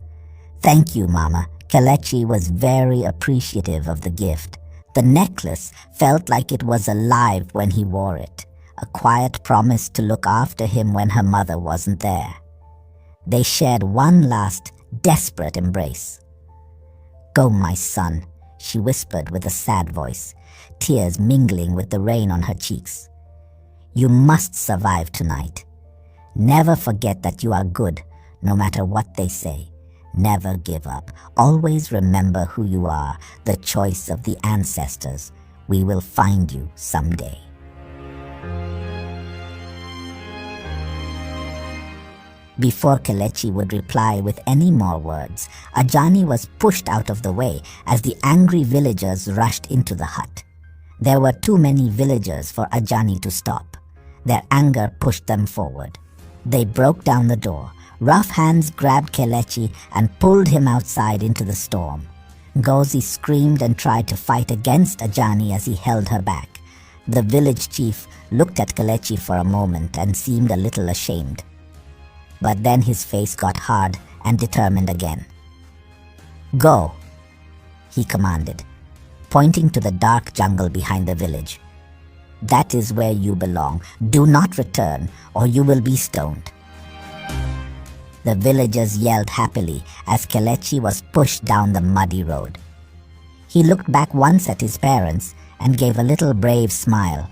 "Thank you, Mama." Kelechi was very appreciative of the gift. The necklace felt like it was alive when he wore it, a quiet promise to look after him when her mother wasn't there. They shared one last, desperate embrace. "Go, my son," she whispered with a sad voice, tears mingling with the rain on her cheeks. "You must survive tonight. Never forget that you are good, no matter what they say. Never give up. Always remember who you are, the choice of the ancestors. We will find you someday." Before Kelechi would reply with any more words, Ajani was pushed out of the way as the angry villagers rushed into the hut. There were too many villagers for Ajani to stop. Their anger pushed them forward. They broke down the door. Rough hands grabbed Kelechi and pulled him outside into the storm. Ngozi screamed and tried to fight against Ajani as he held her back. The village chief looked at Kelechi for a moment and seemed a little ashamed. But then his face got hard and determined again. "Go," he commanded, pointing to the dark jungle behind the village. "That is where you belong. Do not return, or you will be stoned." The villagers yelled happily as Kelechi was pushed down the muddy road. He looked back once at his parents and gave a little brave smile.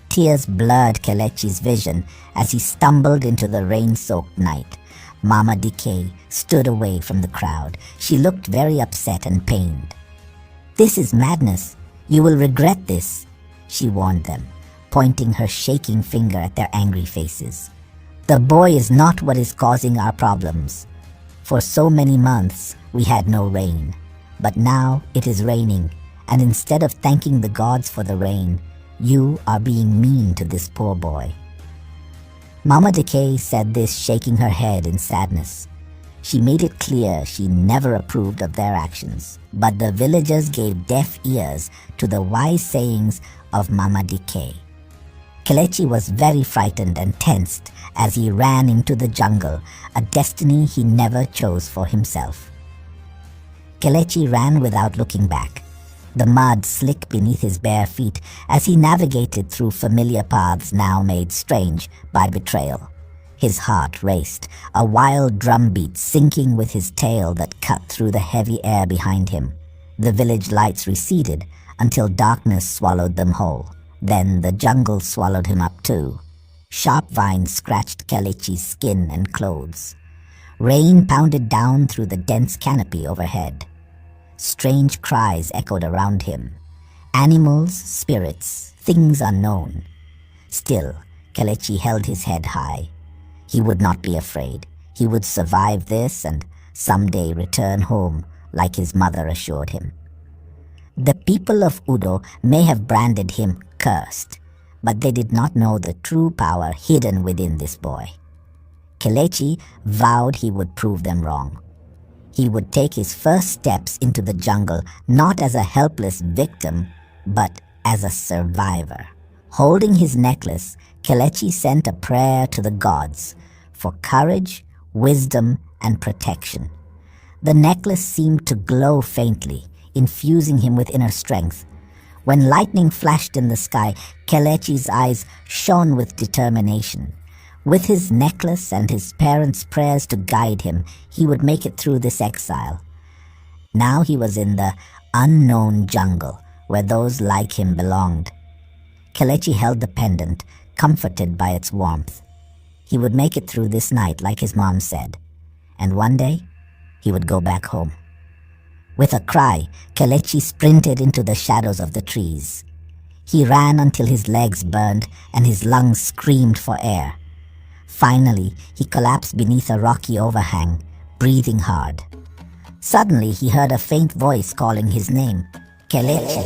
Tears blurred Kelechi's vision as he stumbled into the rain-soaked night. Mama Decay stood away from the crowd. She looked very upset and pained. "This is madness. You will regret this," she warned them, pointing her shaking finger at their angry faces. "The boy is not what is causing our problems. For so many months, we had no rain. But now it is raining, and instead of thanking the gods for the rain, you are being mean to this poor boy." Mama Decay said this shaking her head in sadness. She made it clear she never approved of their actions, but the villagers gave deaf ears to the wise sayings of Mama Decay. Kelechi was very frightened and tensed as he ran into the jungle, a destiny he never chose for himself. Kelechi ran without looking back. The mud slick beneath his bare feet as he navigated through familiar paths now made strange by betrayal. His heart raced, a wild drumbeat syncing with his tail that cut through the heavy air behind him. The village lights receded until darkness swallowed them whole. Then the jungle swallowed him up too. Sharp vines scratched Kelechi's skin and clothes. Rain pounded down through the dense canopy overhead. Strange cries echoed around him. Animals, spirits, things unknown. Still, Kelechi held his head high. He would not be afraid. He would survive this and someday return home, like his mother assured him. The people of Udo may have branded him cursed, but they did not know the true power hidden within this boy. Kelechi vowed he would prove them wrong. He would take his first steps into the jungle not as a helpless victim, but as a survivor. Holding his necklace, Kelechi sent a prayer to the gods for courage, wisdom, and protection. The necklace seemed to glow faintly, infusing him with inner strength. When lightning flashed in the sky, Kelechi's eyes shone with determination. With his necklace and his parents' prayers to guide him, he would make it through this exile. Now he was in the unknown jungle, where those like him belonged. Kelechi held the pendant, comforted by its warmth. He would make it through this night, like his mom said, and one day he would go back home. With a cry, Kelechi sprinted into the shadows of the trees. He ran until his legs burned and his lungs screamed for air. Finally, he collapsed beneath a rocky overhang, breathing hard. Suddenly, he heard a faint voice calling his name. Kelechi,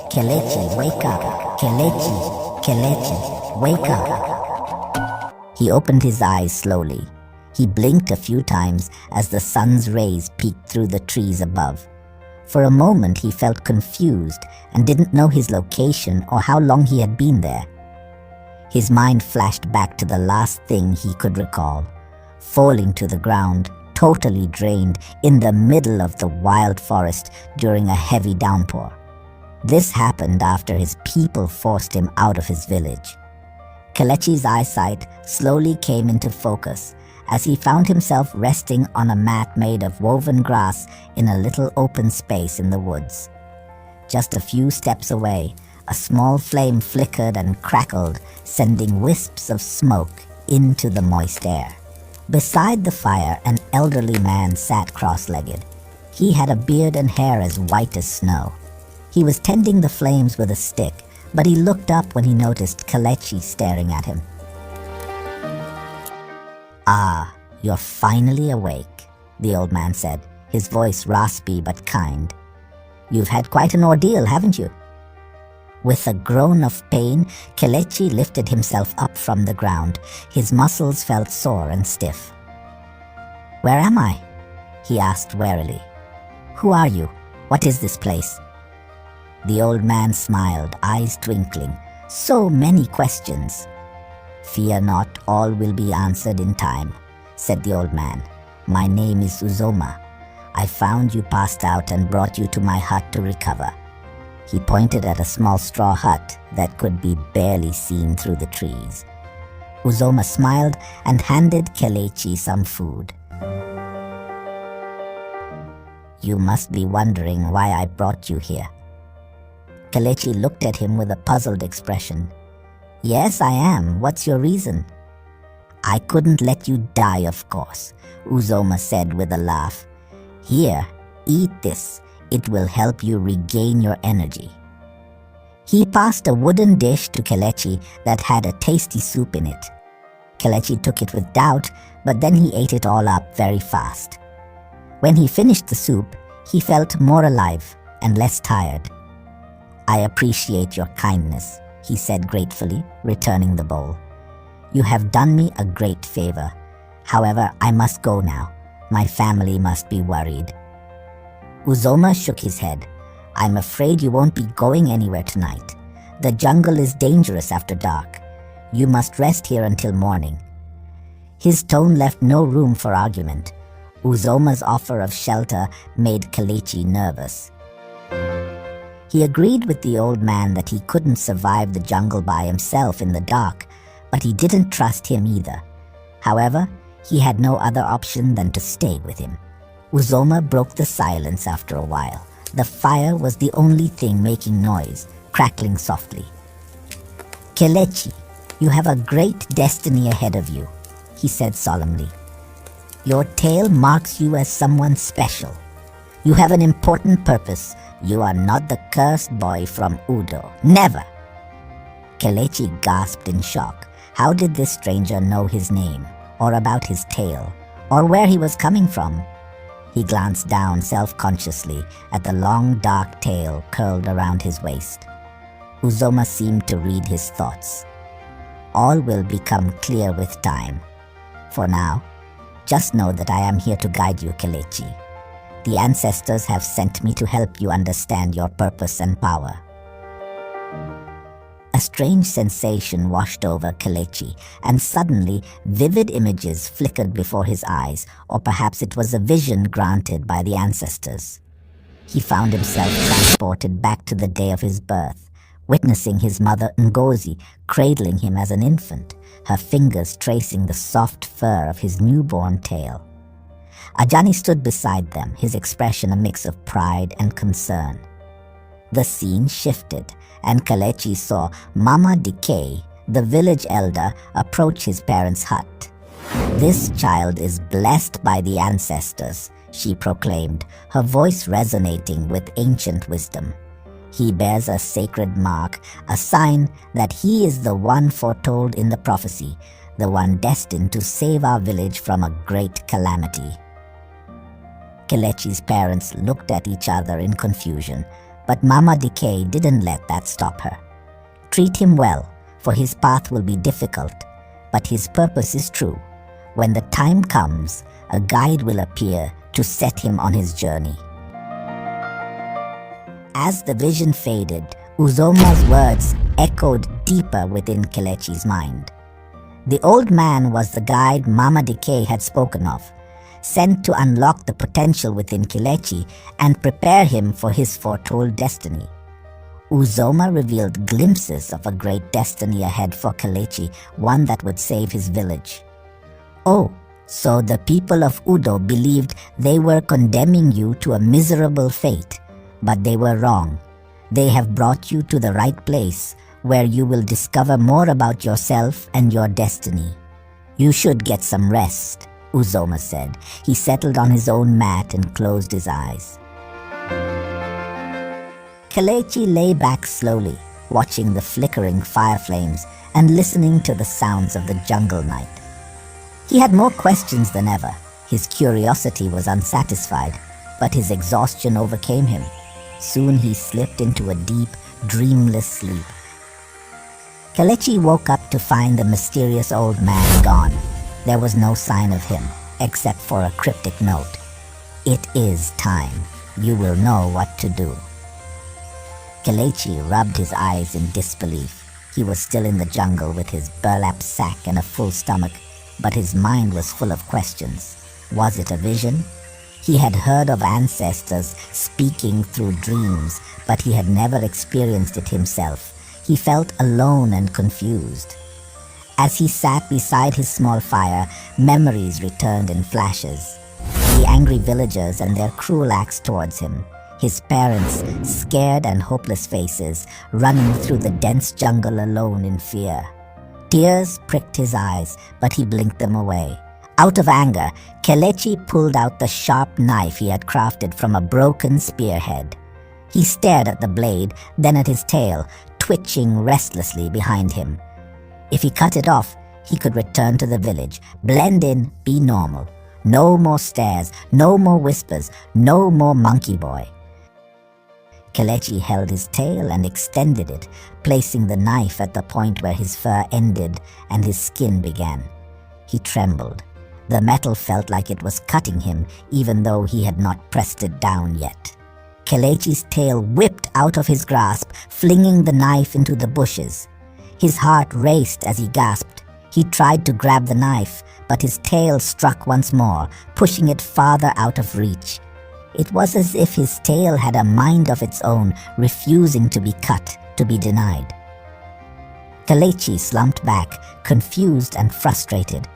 Kelechi, wake up. Kelechi, Kelechi, wake up. He opened his eyes slowly. He blinked a few times as the sun's rays peeked through the trees above. For a moment, he felt confused and didn't know his location or how long he had been there. His mind flashed back to the last thing he could recall, falling to the ground, totally drained, in the middle of the wild forest during a heavy downpour. This happened after his people forced him out of his village. Kelechi's eyesight slowly came into focus as he found himself resting on a mat made of woven grass in a little open space in the woods. Just a few steps away, a small flame flickered and crackled, sending wisps of smoke into the moist air. Beside the fire, an elderly man sat cross-legged. He had a beard and hair as white as snow. He was tending the flames with a stick, but he looked up when he noticed Kelechi staring at him. "Ah, you're finally awake," the old man said, his voice raspy but kind. "You've had quite an ordeal, haven't you?" With a groan of pain, Kelechi lifted himself up from the ground. His muscles felt sore and stiff. "Where am I?" he asked warily. "Who are you? What is this place?" The old man smiled, eyes twinkling. So many questions. "Fear not, all will be answered in time," said the old man. "My name is Uzoma. I found you passed out and brought you to my hut to recover." He pointed at a small straw hut that could be barely seen through the trees. Uzoma smiled and handed Kelechi some food. "You must be wondering why I brought you here." Kelechi looked at him with a puzzled expression. "Yes, I am. What's your reason?" "I couldn't let you die, of course," Uzoma said with a laugh. "Here, eat this. It will help you regain your energy." He passed a wooden dish to Kelechi that had a tasty soup in it. Kelechi took it with doubt, but then he ate it all up very fast. When he finished the soup, he felt more alive and less tired. "I appreciate your kindness," he said gratefully, returning the bowl. "You have done me a great favor. However, I must go now. My family must be worried." Uzoma shook his head. "I'm afraid you won't be going anywhere tonight. The jungle is dangerous after dark. You must rest here until morning." His tone left no room for argument. Uzoma's offer of shelter made Kelechi nervous. He agreed with the old man that he couldn't survive the jungle by himself in the dark, but he didn't trust him either. However, he had no other option than to stay with him. Uzoma broke the silence after a while. The fire was the only thing making noise, crackling softly. "Kelechi, you have a great destiny ahead of you," he said solemnly. "Your tale marks you as someone special. You have an important purpose. You are not the cursed boy from Udo. Never!" Kelechi gasped in shock. How did this stranger know his name, or about his tale, or where he was coming from? He glanced down self-consciously at the long dark tail curled around his waist. Uzoma seemed to read his thoughts. "All will become clear with time. For now, just know that I am here to guide you, Kelechi. The ancestors have sent me to help you understand your purpose and power." A strange sensation washed over Kelechi, and suddenly vivid images flickered before his eyes, or perhaps it was a vision granted by the ancestors. He found himself transported back to the day of his birth, witnessing his mother Ngozi cradling him as an infant, her fingers tracing the soft fur of his newborn tail. Ajani stood beside them, his expression a mix of pride and concern. The scene shifted, and Kelechi saw Mama Decay, the village elder, approach his parents' hut. "This child is blessed by the ancestors," she proclaimed, her voice resonating with ancient wisdom. "He bears a sacred mark, a sign that he is the one foretold in the prophecy, the one destined to save our village from a great calamity." Kelechi's parents looked at each other in confusion, but Mama Decay didn't let that stop her. "Treat him well, for his path will be difficult, but his purpose is true. When the time comes, a guide will appear to set him on his journey." As the vision faded, Uzoma's words echoed deeper within Kelechi's mind. The old man was the guide Mama Decay had spoken of, sent to unlock the potential within Kelechi and prepare him for his foretold destiny. Uzoma revealed glimpses of a great destiny ahead for Kelechi, one that would save his village. "Oh, so the people of Udo believed they were condemning you to a miserable fate, but they were wrong. They have brought you to the right place, where you will discover more about yourself and your destiny. You should get some rest," Uzoma said. He settled on his own mat and closed his eyes. Kelechi lay back slowly, watching the flickering fire flames and listening to the sounds of the jungle night. He had more questions than ever. His curiosity was unsatisfied, but his exhaustion overcame him. Soon he slipped into a deep, dreamless sleep. Kelechi woke up to find the mysterious old man gone. There was no sign of him, except for a cryptic note. "It is time. You will know what to do." Kelechi rubbed his eyes in disbelief. He was still in the jungle with his burlap sack and a full stomach, but his mind was full of questions. Was it a vision? He had heard of ancestors speaking through dreams, but he had never experienced it himself. He felt alone and confused. As he sat beside his small fire, memories returned in flashes. The angry villagers and their cruel acts towards him. His parents' scared and hopeless faces, running through the dense jungle alone in fear. Tears pricked his eyes, but he blinked them away. Out of anger, Kelechi pulled out the sharp knife he had crafted from a broken spearhead. He stared at the blade, then at his tail, twitching restlessly behind him. If he cut it off, he could return to the village, blend in, be normal. No more stares, no more whispers, no more monkey boy. Kelechi held his tail and extended it, placing the knife at the point where his fur ended and his skin began. He trembled. The metal felt like it was cutting him, even though he had not pressed it down yet. Kelechi's tail whipped out of his grasp, flinging the knife into the bushes. His heart raced as he gasped. He tried to grab the knife, but his tail struck once more, pushing it farther out of reach. It was as if his tail had a mind of its own, refusing to be cut, to be denied. Kelechi slumped back, confused and frustrated.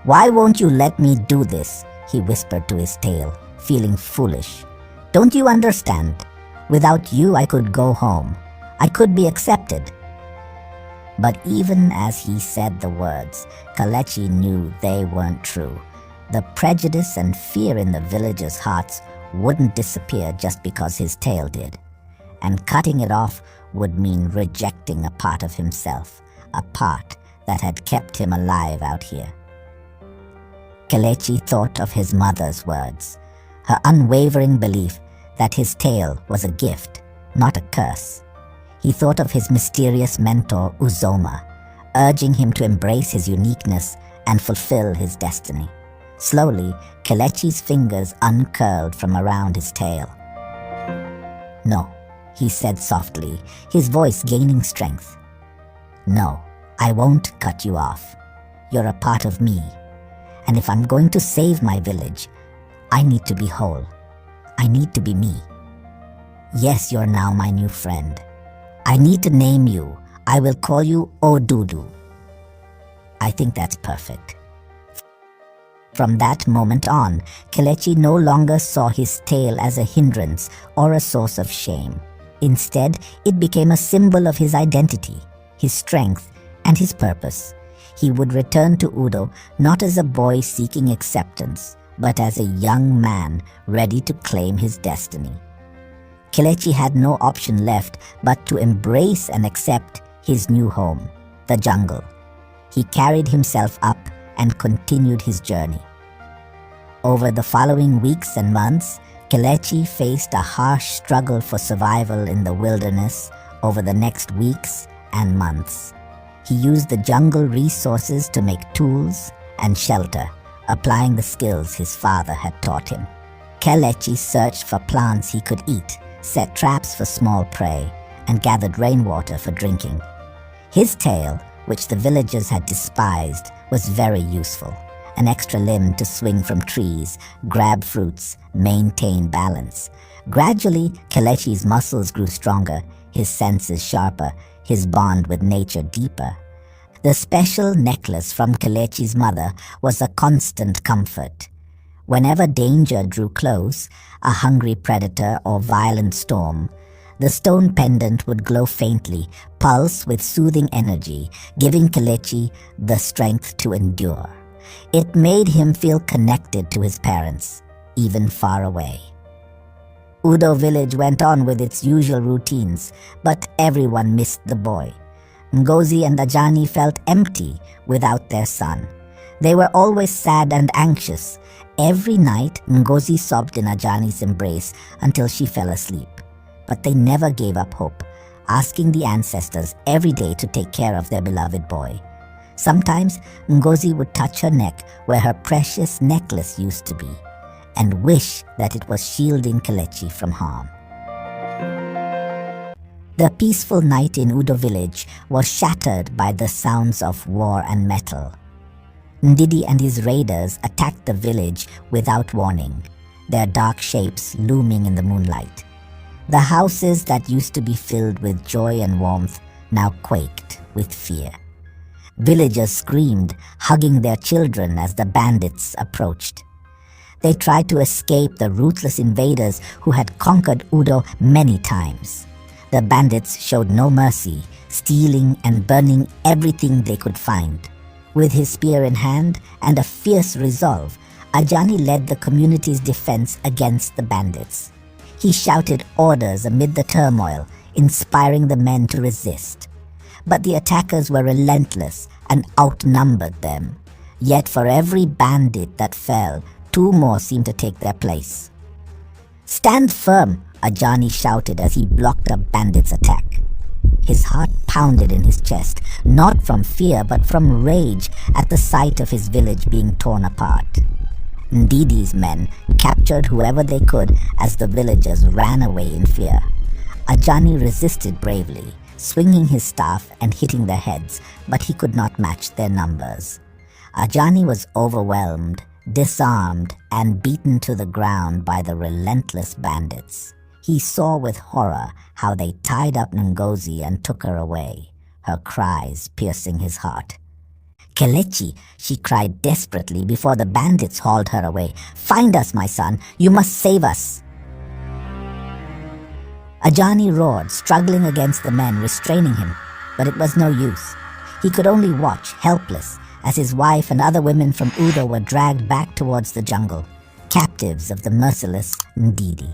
"Why won't you let me do this?" he whispered to his tail, feeling foolish. "Don't you understand? Without you, I could go home. I could be accepted." But even as he said the words, Kelechi knew they weren't true. The prejudice and fear in the villagers' hearts wouldn't disappear just because his tail did. And cutting it off would mean rejecting a part of himself, a part that had kept him alive out here. Kelechi thought of his mother's words, her unwavering belief that his tail was a gift, not a curse. He thought of his mysterious mentor, Uzoma, urging him to embrace his uniqueness and fulfill his destiny. Slowly, Kelechi's fingers uncurled from around his tail. No, he said softly, his voice gaining strength. "No, I won't cut you off. You're a part of me. And if I'm going to save my village, I need to be whole. I need to be me. Yes, you're now my new friend. I need to name you. I will call you Odudu." I think that's perfect. From that moment on, Kelechi no longer saw his tail as a hindrance or a source of shame. Instead, it became a symbol of his identity, his strength, and his purpose. He would return to Udo not as a boy seeking acceptance, but as a young man ready to claim his destiny. Kelechi had no option left but to embrace and accept his new home, the jungle. He carried himself up and continued his journey. Over the following weeks and months, Kelechi faced a harsh struggle for survival in the wilderness over the next weeks and months. He used the jungle resources to make tools and shelter, applying the skills his father had taught him. Kelechi searched for plants he could eat, set traps for small prey, and gathered rainwater for drinking. His tail, which the villagers had despised, was very useful. An extra limb to swing from trees, grab fruits, maintain balance. Gradually, Kelechi's muscles grew stronger, his senses sharper, his bond with nature deeper. The special necklace from Kelechi's mother was a constant comfort. Whenever danger drew close, a hungry predator or violent storm, the stone pendant would glow faintly, pulse with soothing energy, giving Kelechi the strength to endure. It made him feel connected to his parents, even far away. Udo village went on with its usual routines, but everyone missed the boy. Ngozi and Ajani felt empty without their son. They were always sad and anxious. Every night, Ngozi sobbed in Ajani's embrace until she fell asleep. But they never gave up hope, asking the ancestors every day to take care of their beloved boy. Sometimes, Ngozi would touch her neck where her precious necklace used to be, and wish that it was shielding Kelechi from harm. The peaceful night in Udo village was shattered by the sounds of war and metal. Ndidi and his raiders attacked the village without warning, their dark shapes looming in the moonlight. The houses that used to be filled with joy and warmth now quaked with fear. Villagers screamed, hugging their children as the bandits approached. They tried to escape the ruthless invaders who had conquered Udo many times. The bandits showed no mercy, stealing and burning everything they could find. With his spear in hand and a fierce resolve, Ajani led the community's defense against the bandits. He shouted orders amid the turmoil, inspiring the men to resist. But the attackers were relentless and outnumbered them. Yet for every bandit that fell, 2 more seemed to take their place. "Stand firm!" Ajani shouted as he blocked a bandit's attack. His heart pounded in his chest, not from fear but from rage at the sight of his village being torn apart. Ndidi's men captured whoever they could as the villagers ran away in fear. Ajani resisted bravely, swinging his staff and hitting their heads, but he could not match their numbers. Ajani was overwhelmed, disarmed, and beaten to the ground by the relentless bandits. He saw with horror how they tied up Ngozi and took her away, her cries piercing his heart. "Kelechi," she cried desperately before the bandits hauled her away. "Find us, my son. You must save us." Ajani roared, struggling against the men restraining him, but it was no use. He could only watch, helpless, as his wife and other women from Udo were dragged back towards the jungle, captives of the merciless Ndidi.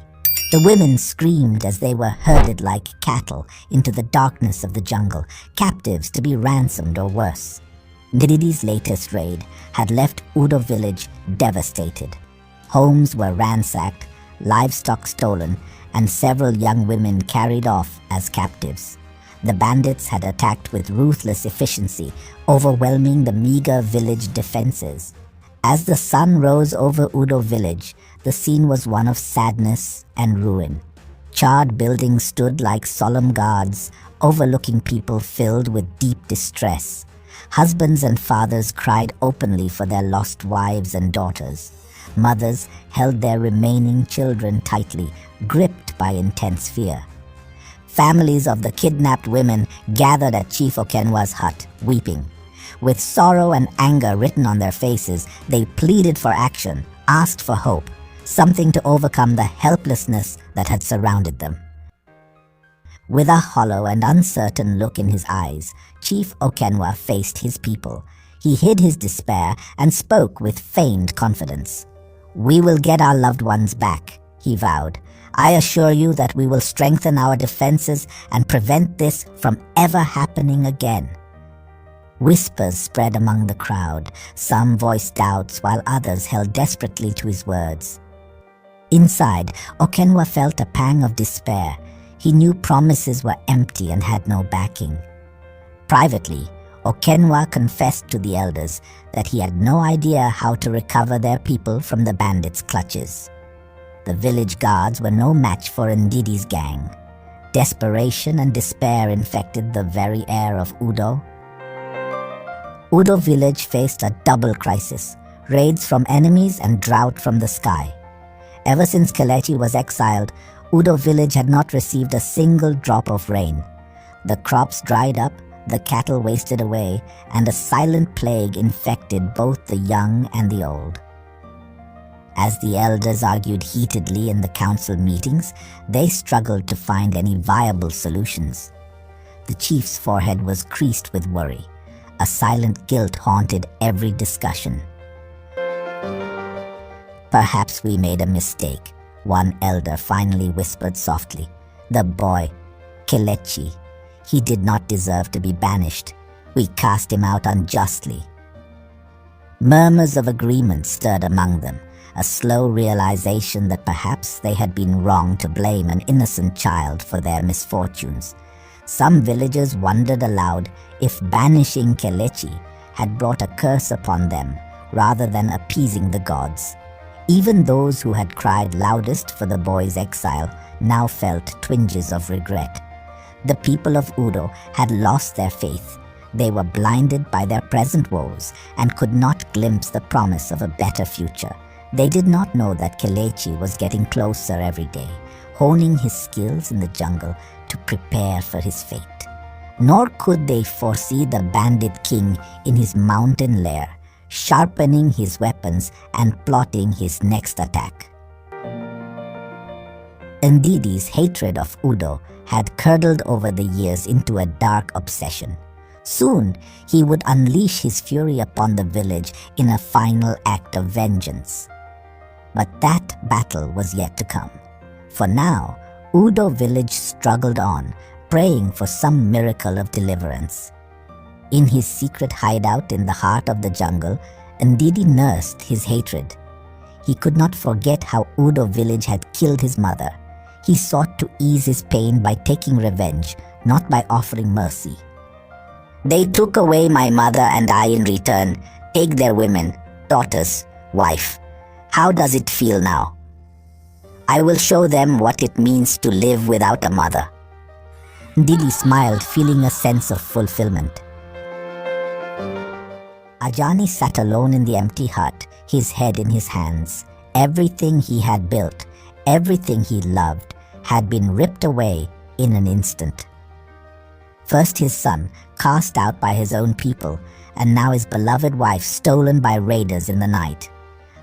The women screamed as they were herded like cattle into the darkness of the jungle, captives to be ransomed or worse. Ndidi's latest raid had left Udo village devastated. Homes were ransacked, livestock stolen, and several young women carried off as captives. The bandits had attacked with ruthless efficiency, overwhelming the meager village defenses. As the sun rose over Udo village, the scene was one of sadness and ruin. Charred buildings stood like solemn guards, overlooking people filled with deep distress. Husbands and fathers cried openly for their lost wives and daughters. Mothers held their remaining children tightly, gripped by intense fear. Families of the kidnapped women gathered at Chief Okenwa's hut, weeping. With sorrow and anger written on their faces, they pleaded for action, asked for hope, something to overcome the helplessness that had surrounded them. With a hollow and uncertain look in his eyes, Chief Okenwa faced his people. He hid his despair and spoke with feigned confidence. "We will get our loved ones back," he vowed. "I assure you that we will strengthen our defenses and prevent this from ever happening again." Whispers spread among the crowd. Some voiced doubts while others held desperately to his words. Inside, Okenwa felt a pang of despair. He knew promises were empty and had no backing. Privately, Okenwa confessed to the elders that he had no idea how to recover their people from the bandits' clutches. The village guards were no match for Ndidi's gang. Desperation and despair infected the very air of Udo. Udo village faced a double crisis: raids from enemies and drought from the sky. Ever since Kelechi was exiled, Udo village had not received a single drop of rain. The crops dried up, the cattle wasted away, and a silent plague infected both the young and the old. As the elders argued heatedly in the council meetings, they struggled to find any viable solutions. The chief's forehead was creased with worry. A silent guilt haunted every discussion. "Perhaps we made a mistake," one elder finally whispered softly. "The boy, Kelechi, he did not deserve to be banished. We cast him out unjustly." Murmurs of agreement stirred among them, a slow realization that perhaps they had been wrong to blame an innocent child for their misfortunes. Some villagers wondered aloud if banishing Kelechi had brought a curse upon them rather than appeasing the gods. Even those who had cried loudest for the boy's exile now felt twinges of regret. The people of Udo had lost their faith. They were blinded by their present woes and could not glimpse the promise of a better future. They did not know that Kelechi was getting closer every day, honing his skills in the jungle to prepare for his fate. Nor could they foresee the bandit king in his mountain lair, sharpening his weapons and plotting his next attack. Ndidi's hatred of Udo had curdled over the years into a dark obsession. Soon, he would unleash his fury upon the village in a final act of vengeance. But that battle was yet to come. For now, Udo village struggled on, praying for some miracle of deliverance. In his secret hideout in the heart of the jungle, Ndidi nursed his hatred. He could not forget how Udo village had killed his mother. He sought to ease his pain by taking revenge, not by offering mercy. "They took away my mother and I in return. Take their women, daughters, wife. How does it feel now? I will show them what it means to live without a mother." Ndidi smiled, feeling a sense of fulfillment. Ajani sat alone in the empty hut, his head in his hands. Everything he had built, everything he loved, had been ripped away in an instant. First his son, cast out by his own people, and now his beloved wife stolen by raiders in the night.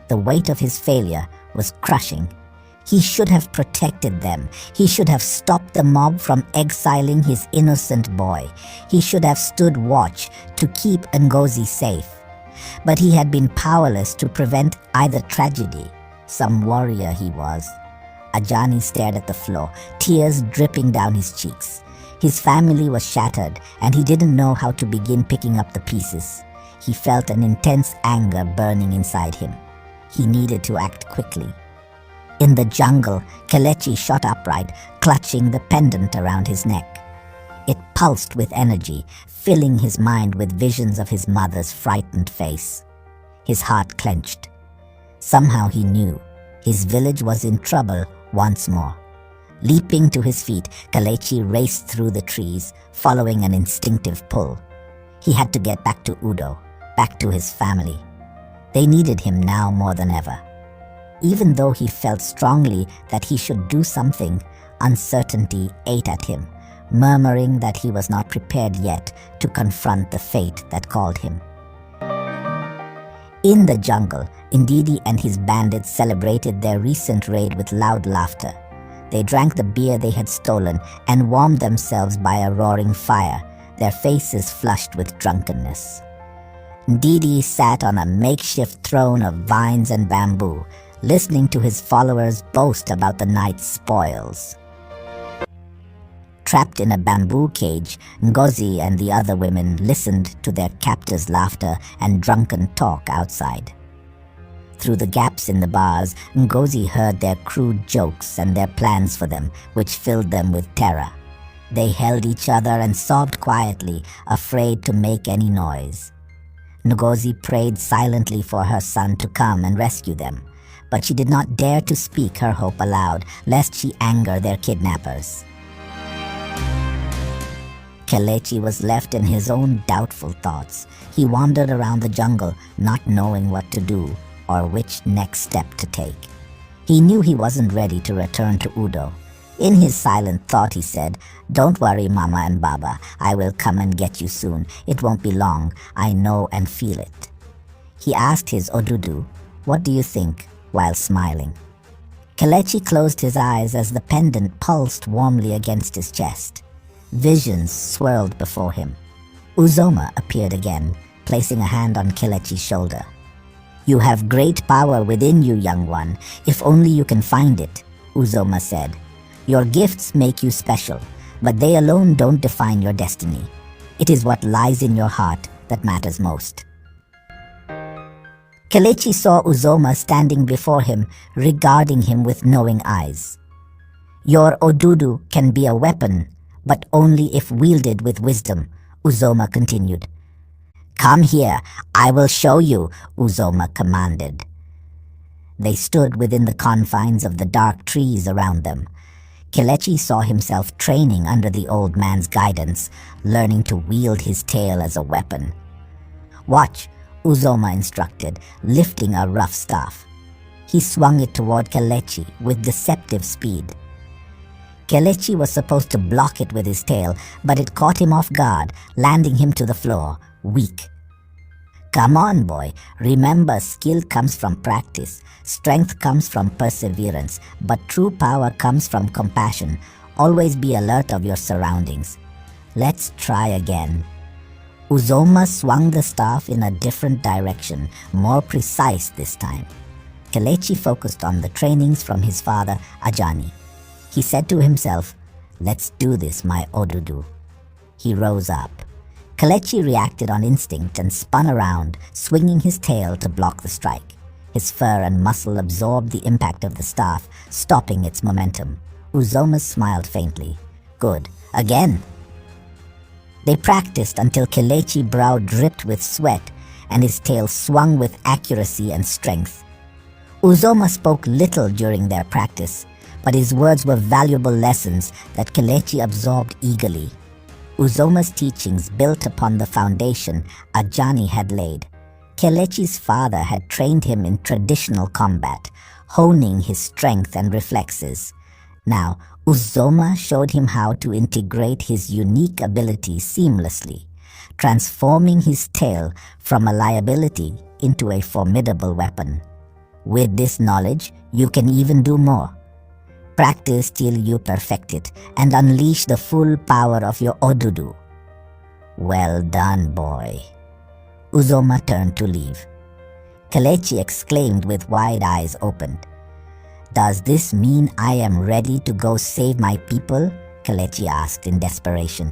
The weight of his failure was crushing. He should have protected them. He should have stopped the mob from exiling his innocent boy. He should have stood watch to keep Ngozi safe. But he had been powerless to prevent either tragedy. Some warrior he was. Ajani stared at the floor, tears dripping down his cheeks. His family was shattered, and he didn't know how to begin picking up the pieces. He felt an intense anger burning inside him. He needed to act quickly. In the jungle, Kelechi shot upright, clutching the pendant around his neck. It pulsed with energy, filling his mind with visions of his mother's frightened face. His heart clenched. Somehow he knew his village was in trouble once more. Leaping to his feet, Kelechi raced through the trees, following an instinctive pull. He had to get back to Udo, back to his family. They needed him now more than ever. Even though he felt strongly that he should do something, uncertainty ate at him, murmuring that he was not prepared yet to confront the fate that called him. In the jungle, Ndidi and his bandits celebrated their recent raid with loud laughter. They drank the beer they had stolen and warmed themselves by a roaring fire, their faces flushed with drunkenness. Ndidi sat on a makeshift throne of vines and bamboo, listening to his followers boast about the night's spoils. Trapped in a bamboo cage, Ngozi and the other women listened to their captors' laughter and drunken talk outside. Through the gaps in the bars, Ngozi heard their crude jokes and their plans for them, which filled them with terror. They held each other and sobbed quietly, afraid to make any noise. Ngozi prayed silently for her son to come and rescue them, but she did not dare to speak her hope aloud, lest she anger their kidnappers. Kelechi was left in his own doubtful thoughts. He wandered around the jungle, not knowing what to do or which next step to take. He knew he wasn't ready to return to Udo. In his silent thought, he said, "Don't worry, Mama and Baba. I will come and get you soon. It won't be long. I know and feel it." He asked his Odudu, "What do you think?" while smiling. Kelechi closed his eyes as the pendant pulsed warmly against his chest. Visions swirled before him. Uzoma appeared again, placing a hand on Kelechi's shoulder. "You have great power within you, young one, if only you can find it," Uzoma said. "Your gifts make you special, but they alone don't define your destiny. It is what lies in your heart that matters most." Kelechi saw Uzoma standing before him, regarding him with knowing eyes. "Your Odudu can be a weapon, but only if wielded with wisdom," Uzoma continued. "Come here, I will show you," Uzoma commanded. They stood within the confines of the dark trees around them. Kelechi saw himself training under the old man's guidance, learning to wield his tail as a weapon. "Watch," Uzoma instructed, lifting a rough staff. He swung it toward Kelechi with deceptive speed. Kelechi was supposed to block it with his tail, but it caught him off guard, landing him to the floor, weak. "Come on, boy. Remember, skill comes from practice. Strength comes from perseverance, but true power comes from compassion. Always be alert of your surroundings. Let's try again." Uzoma swung the staff in a different direction, more precise this time. Kelechi focused on the trainings from his father, Ajani. He said to himself, "Let's do this, my Odudu." He rose up. Kelechi reacted on instinct and spun around, swinging his tail to block the strike. His fur and muscle absorbed the impact of the staff, stopping its momentum. Uzoma smiled faintly. "Good. Again." They practiced until Kelechi's brow dripped with sweat and his tail swung with accuracy and strength. Uzoma spoke little during their practice, but his words were valuable lessons that Kelechi absorbed eagerly. Uzoma's teachings built upon the foundation Ajani had laid. Kelechi's father had trained him in traditional combat, honing his strength and reflexes. Now, Uzoma showed him how to integrate his unique abilities seamlessly, transforming his tail from a liability into a formidable weapon. With this knowledge, you can even do more. Practice till you perfect it and unleash the full power of your Odudu. "Well done, boy." Uzoma turned to leave. Kelechi exclaimed with wide eyes opened. "Does this mean I am ready to go save my people?" Kelechi asked in desperation.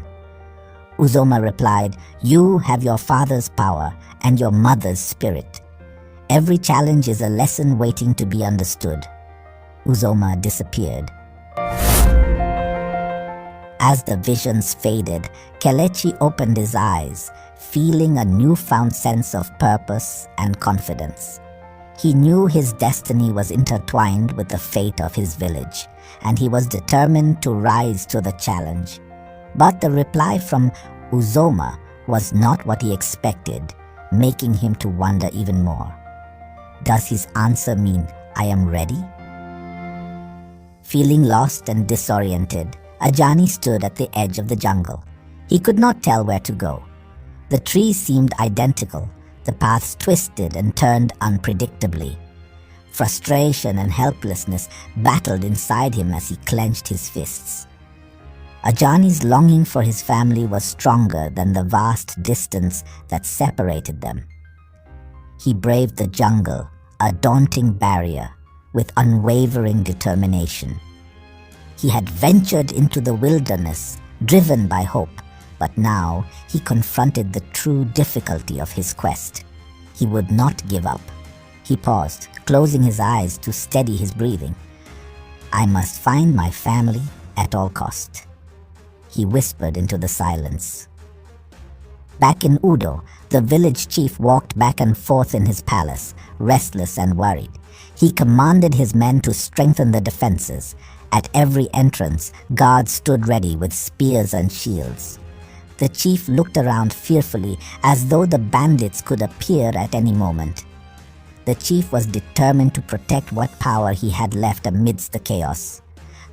Uzoma replied, "You have your father's power and your mother's spirit. Every challenge is a lesson waiting to be understood." Uzoma disappeared. As the visions faded, Kelechi opened his eyes, feeling a newfound sense of purpose and confidence. He knew his destiny was intertwined with the fate of his village, and he was determined to rise to the challenge. But the reply from Uzoma was not what he expected, making him to wonder even more. Does his answer mean, "I am ready"? Feeling lost and disoriented, Ajani stood at the edge of the jungle. He could not tell where to go. The trees seemed identical, the paths twisted and turned unpredictably. Frustration and helplessness battled inside him as he clenched his fists. Ajani's longing for his family was stronger than the vast distance that separated them. He braved the jungle, a daunting barrier, with unwavering determination. He had ventured into the wilderness, driven by hope, but now he confronted the true difficulty of his quest. He would not give up. He paused, closing his eyes to steady his breathing. "I must find my family at all cost," he whispered into the silence. Back in Udo, the village chief walked back and forth in his palace, restless and worried. He commanded his men to strengthen the defenses. At every entrance, guards stood ready with spears and shields. The chief looked around fearfully, as though the bandits could appear at any moment. The chief was determined to protect what power he had left amidst the chaos.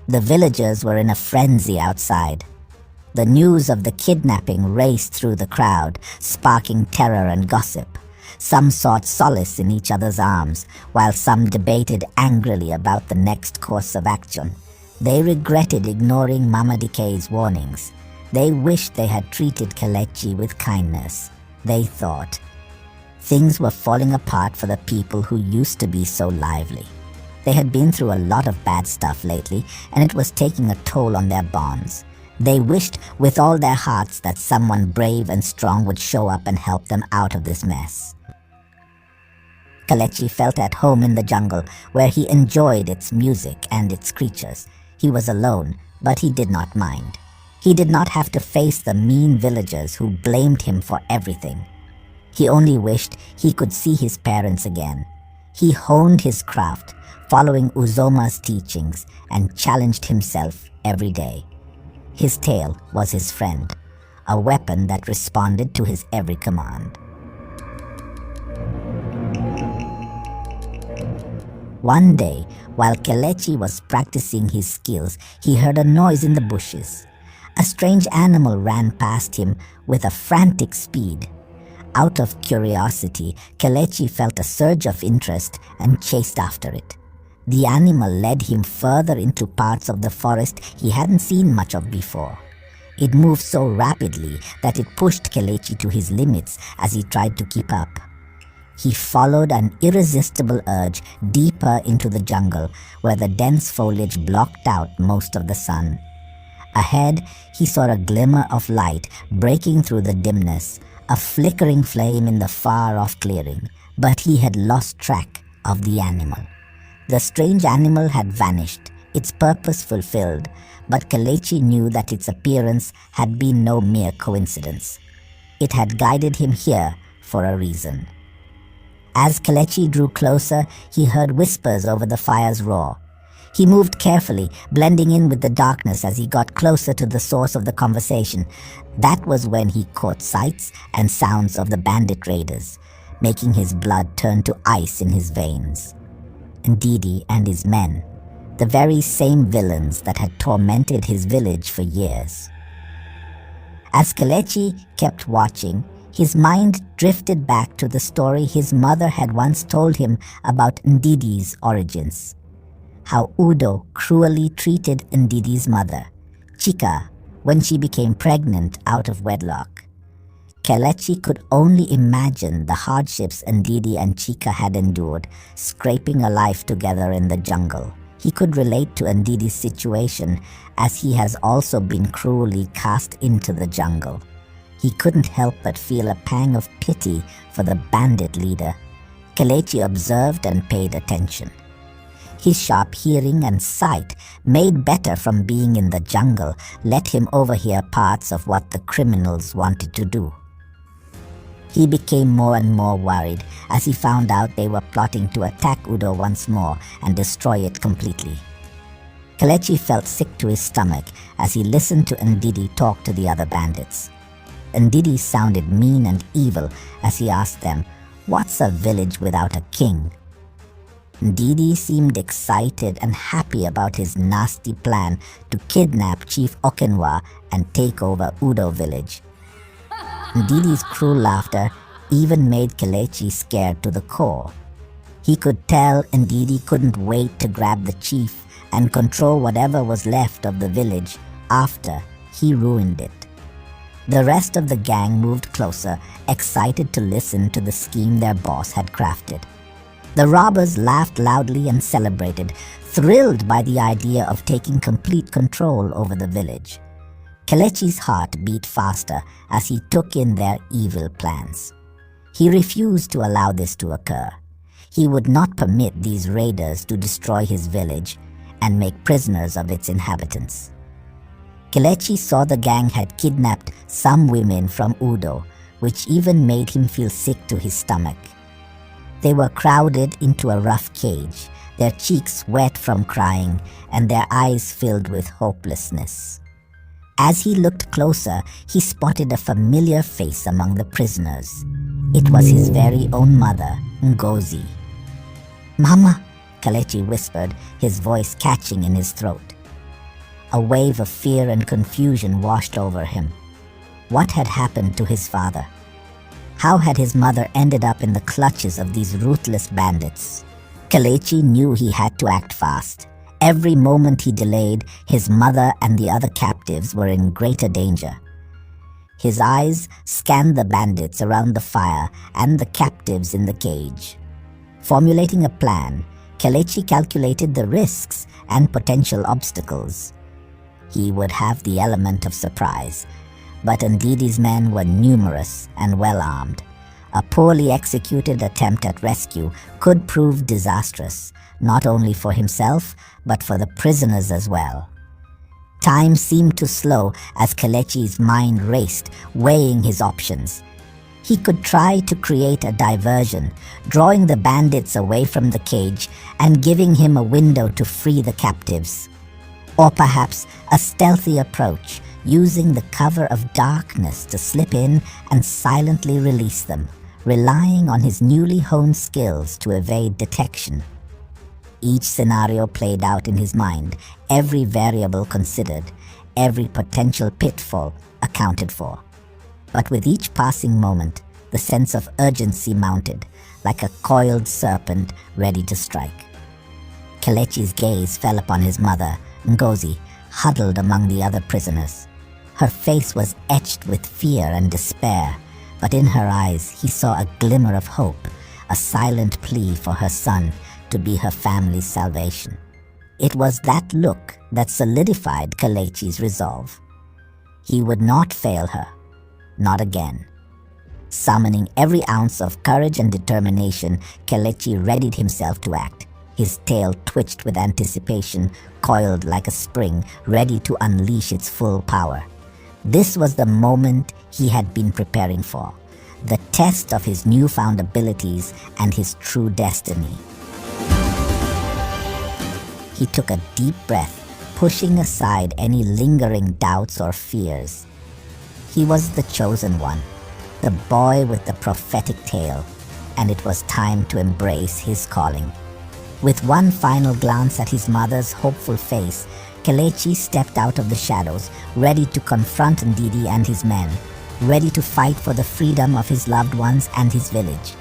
The villagers were in a frenzy outside. The news of the kidnapping raced through the crowd, sparking terror and gossip. Some sought solace in each other's arms, while some debated angrily about the next course of action. They regretted ignoring Mama Decay's warnings. They wished they had treated Kelechi with kindness. They thought things were falling apart for the people who used to be so lively. They had been through a lot of bad stuff lately, and it was taking a toll on their bonds. They wished with all their hearts that someone brave and strong would show up and help them out of this mess. Kelechi felt at home in the jungle, where he enjoyed its music and its creatures. He was alone, but he did not mind. He did not have to face the mean villagers who blamed him for everything. He only wished he could see his parents again. He honed his craft, following Uzoma's teachings, and challenged himself every day. His tail was his friend, a weapon that responded to his every command. One day, while Kelechi was practicing his skills, he heard a noise in the bushes. A strange animal ran past him with a frantic speed. Out of curiosity, Kelechi felt a surge of interest and chased after it. The animal led him further into parts of the forest he hadn't seen much of before. It moved so rapidly that it pushed Kelechi to his limits as he tried to keep up. He followed an irresistible urge deeper into the jungle, where the dense foliage blocked out most of the sun. Ahead, he saw a glimmer of light breaking through the dimness, a flickering flame in the far-off clearing, but he had lost track of the animal. The strange animal had vanished, its purpose fulfilled, but Kelechi knew that its appearance had been no mere coincidence. It had guided him here for a reason. As Kelechi drew closer, he heard whispers over the fire's roar. He moved carefully, blending in with the darkness as he got closer to the source of the conversation. That was when he caught sights and sounds of the bandit raiders, making his blood turn to ice in his veins. Ndidi and his men, the very same villains that had tormented his village for years. As Kelechi kept watching, his mind drifted back to the story his mother had once told him about Ndidi's origins. How Udo cruelly treated Ndidi's mother, Chika, when she became pregnant out of wedlock. Kelechi could only imagine the hardships Ndidi and Chika had endured, scraping a life together in the jungle. He could relate to Ndidi's situation, as he has also been cruelly cast into the jungle. He couldn't help but feel a pang of pity for the bandit leader. Kelechi observed and paid attention. His sharp hearing and sight, made better from being in the jungle, let him overhear parts of what the criminals wanted to do. He became more and more worried as he found out they were plotting to attack Udo once more and destroy it completely. Kelechi felt sick to his stomach as he listened to Ndidi talk to the other bandits. Ndidi sounded mean and evil as he asked them, "What's a village without a king?" Ndidi seemed excited and happy about his nasty plan to kidnap Chief Okenwa and take over Udo village. Ndidi's cruel laughter even made Kelechi scared to the core. He could tell Ndidi couldn't wait to grab the chief and control whatever was left of the village after he ruined it. The rest of the gang moved closer, excited to listen to the scheme their boss had crafted. The robbers laughed loudly and celebrated, thrilled by the idea of taking complete control over the village. Kelechi's heart beat faster as he took in their evil plans. He refused to allow this to occur. He would not permit these raiders to destroy his village and make prisoners of its inhabitants. Kelechi saw the gang had kidnapped some women from Udo, which even made him feel sick to his stomach. They were crowded into a rough cage, their cheeks wet from crying and their eyes filled with hopelessness. As he looked closer, he spotted a familiar face among the prisoners. It was his very own mother, Ngozi. "Mama," Kelechi whispered, his voice catching in his throat. A wave of fear and confusion washed over him. What had happened to his father? How had his mother ended up in the clutches of these ruthless bandits? Kelechi knew he had to act fast. Every moment he delayed, his mother and the other captives were in greater danger. His eyes scanned the bandits around the fire and the captives in the cage. Formulating a plan, Kelechi calculated the risks and potential obstacles. He would have the element of surprise, but Ndidi's men were numerous and well-armed. A poorly executed attempt at rescue could prove disastrous, not only for himself, but for the prisoners as well. Time seemed to slow as Kelechi's mind raced, weighing his options. He could try to create a diversion, drawing the bandits away from the cage and giving him a window to free the captives. Or perhaps a stealthy approach, using the cover of darkness to slip in and silently release them, relying on his newly honed skills to evade detection. Each scenario played out in his mind, every variable considered, every potential pitfall accounted for. But with each passing moment, the sense of urgency mounted, like a coiled serpent ready to strike. Kelechi's gaze fell upon his mother, Ngozi, huddled among the other prisoners. Her face was etched with fear and despair, but in her eyes he saw a glimmer of hope, a silent plea for her son to be her family's salvation. It was that look that solidified Kelechi's resolve. He would not fail her, not again. Summoning every ounce of courage and determination, Kelechi readied himself to act. His tail twitched with anticipation, coiled like a spring, ready to unleash its full power. This was the moment he had been preparing for, the test of his newfound abilities and his true destiny. He took a deep breath, pushing aside any lingering doubts or fears. He was the chosen one, the boy with the prophetic tale, and it was time to embrace his calling. With one final glance at his mother's hopeful face, Kelechi stepped out of the shadows, ready to confront Ndidi and his men, ready to fight for the freedom of his loved ones and his village.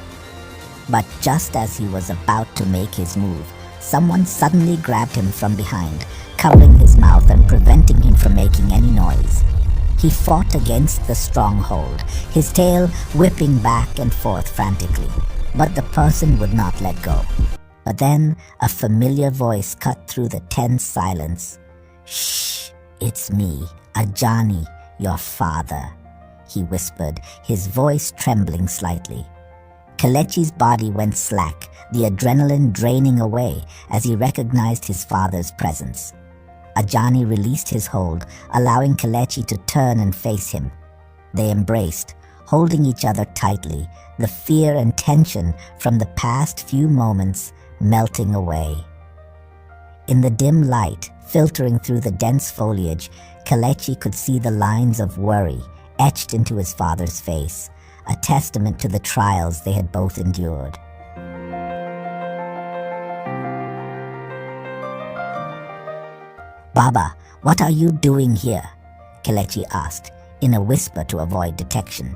But just as he was about to make his move, someone suddenly grabbed him from behind, covering his mouth and preventing him from making any noise. He fought against the stronghold, his tail whipping back and forth frantically, but the person would not let go. But then a familiar voice cut through the tense silence. "Shh, it's me, Ajani, your father," he whispered, his voice trembling slightly. Kelechi's body went slack, the adrenaline draining away as he recognized his father's presence. Ajani released his hold, allowing Kelechi to turn and face him. They embraced, holding each other tightly, the fear and tension from the past few moments melting away. In the dim light, filtering through the dense foliage, Kelechi could see the lines of worry etched into his father's face, a testament to the trials they had both endured. "Baba, what are you doing here?" Kelechi asked, in a whisper to avoid detection.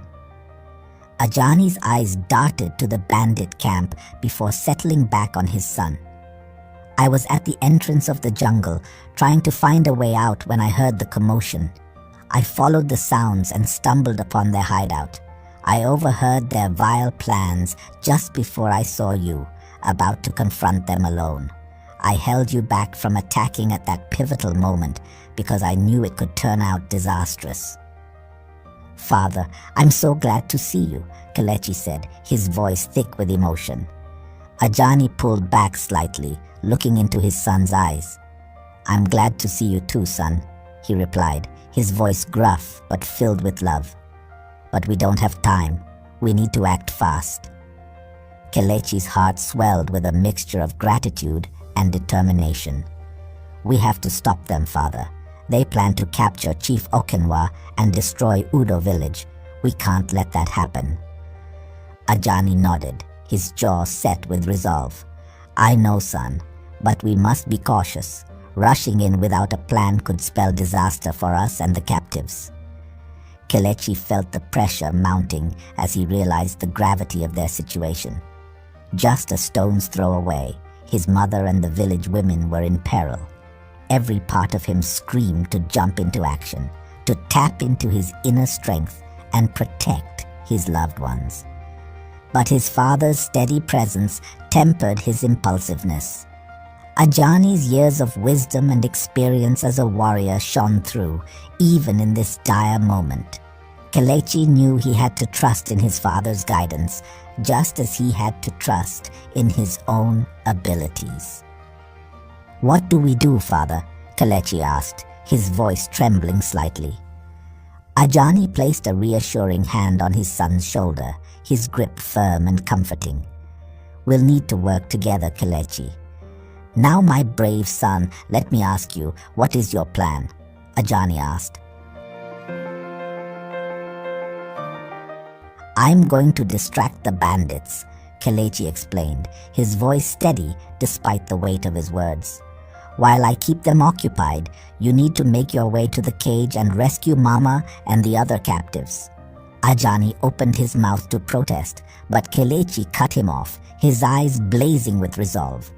Ajani's eyes darted to the bandit camp before settling back on his son. "I was at the entrance of the jungle, trying to find a way out when I heard the commotion. I followed the sounds and stumbled upon their hideout. I overheard their vile plans just before I saw you, about to confront them alone. I held you back from attacking at that pivotal moment because I knew it could turn out disastrous." "Father, I'm so glad to see you," Kelechi said, his voice thick with emotion. Ajani pulled back slightly, looking into his son's eyes. "I'm glad to see you too, son," he replied, his voice gruff but filled with love. "But we don't have time. We need to act fast." Kelechi's heart swelled with a mixture of gratitude and determination. "We have to stop them, father. They plan to capture Chief Okenwa and destroy Udo village. We can't let that happen." Ajani nodded, his jaw set with resolve. "I know, son, but we must be cautious. Rushing in without a plan could spell disaster for us and the captives." Kelechi felt the pressure mounting as he realized the gravity of their situation. Just a stone's throw away, his mother and the village women were in peril. Every part of him screamed to jump into action, to tap into his inner strength and protect his loved ones. But his father's steady presence tempered his impulsiveness. Ajani's years of wisdom and experience as a warrior shone through, even in this dire moment. Kelechi knew he had to trust in his father's guidance, just as he had to trust in his own abilities. "What do we do, father?" Kelechi asked, his voice trembling slightly. Ajani placed a reassuring hand on his son's shoulder, his grip firm and comforting. "We'll need to work together, Kelechi. Now, my brave son, let me ask you, what is your plan?" Ajani asked. "I'm going to distract the bandits," Kelechi explained, his voice steady despite the weight of his words. "While I keep them occupied, you need to make your way to the cage and rescue Mama and the other captives." Ajani opened his mouth to protest, but Kelechi cut him off, his eyes blazing with resolve.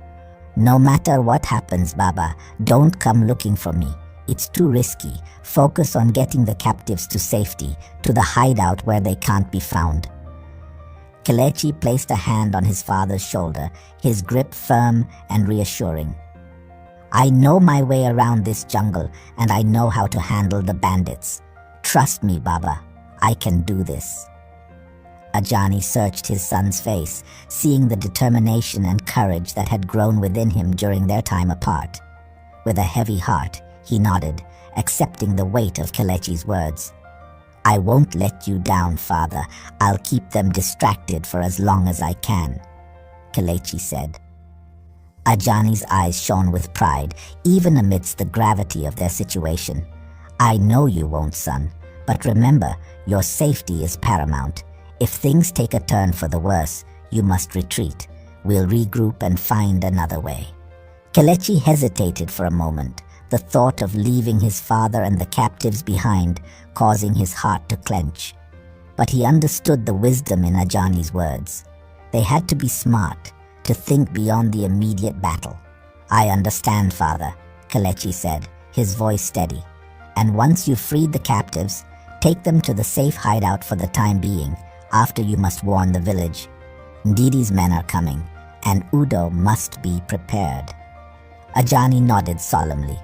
"No matter what happens, Baba, don't come looking for me. It's too risky. Focus on getting the captives to safety, to the hideout where they can't be found." Kelechi placed a hand on his father's shoulder, his grip firm and reassuring. "I know my way around this jungle, and I know how to handle the bandits. Trust me, Baba. I can do this." Ajani searched his son's face, seeing the determination and courage that had grown within him during their time apart. With a heavy heart, he nodded, accepting the weight of Kelechi's words. "I won't let you down, father. I'll keep them distracted for as long as I can," Kelechi said. Ajani's eyes shone with pride, even amidst the gravity of their situation. "I know you won't, son, but remember, your safety is paramount. If things take a turn for the worse, you must retreat. We'll regroup and find another way." Kelechi hesitated for a moment, the thought of leaving his father and the captives behind causing his heart to clench. But he understood the wisdom in Ajani's words. They had to be smart, to think beyond the immediate battle. "I understand, father," Kelechi said, his voice steady. "And once you've freed the captives, take them to the safe hideout for the time being. After, you must warn the village. Ndidi's men are coming, and Udo must be prepared." Ajani nodded solemnly.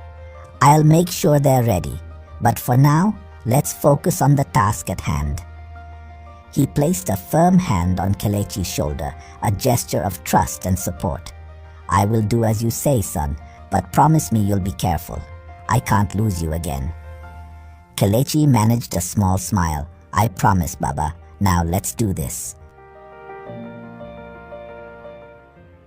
"I'll make sure they're ready, but for now, let's focus on the task at hand." He placed a firm hand on Kelechi's shoulder, a gesture of trust and support. "I will do as you say, son, but promise me you'll be careful. I can't lose you again." Kelechi managed a small smile. "I promise, Baba. Now let's do this."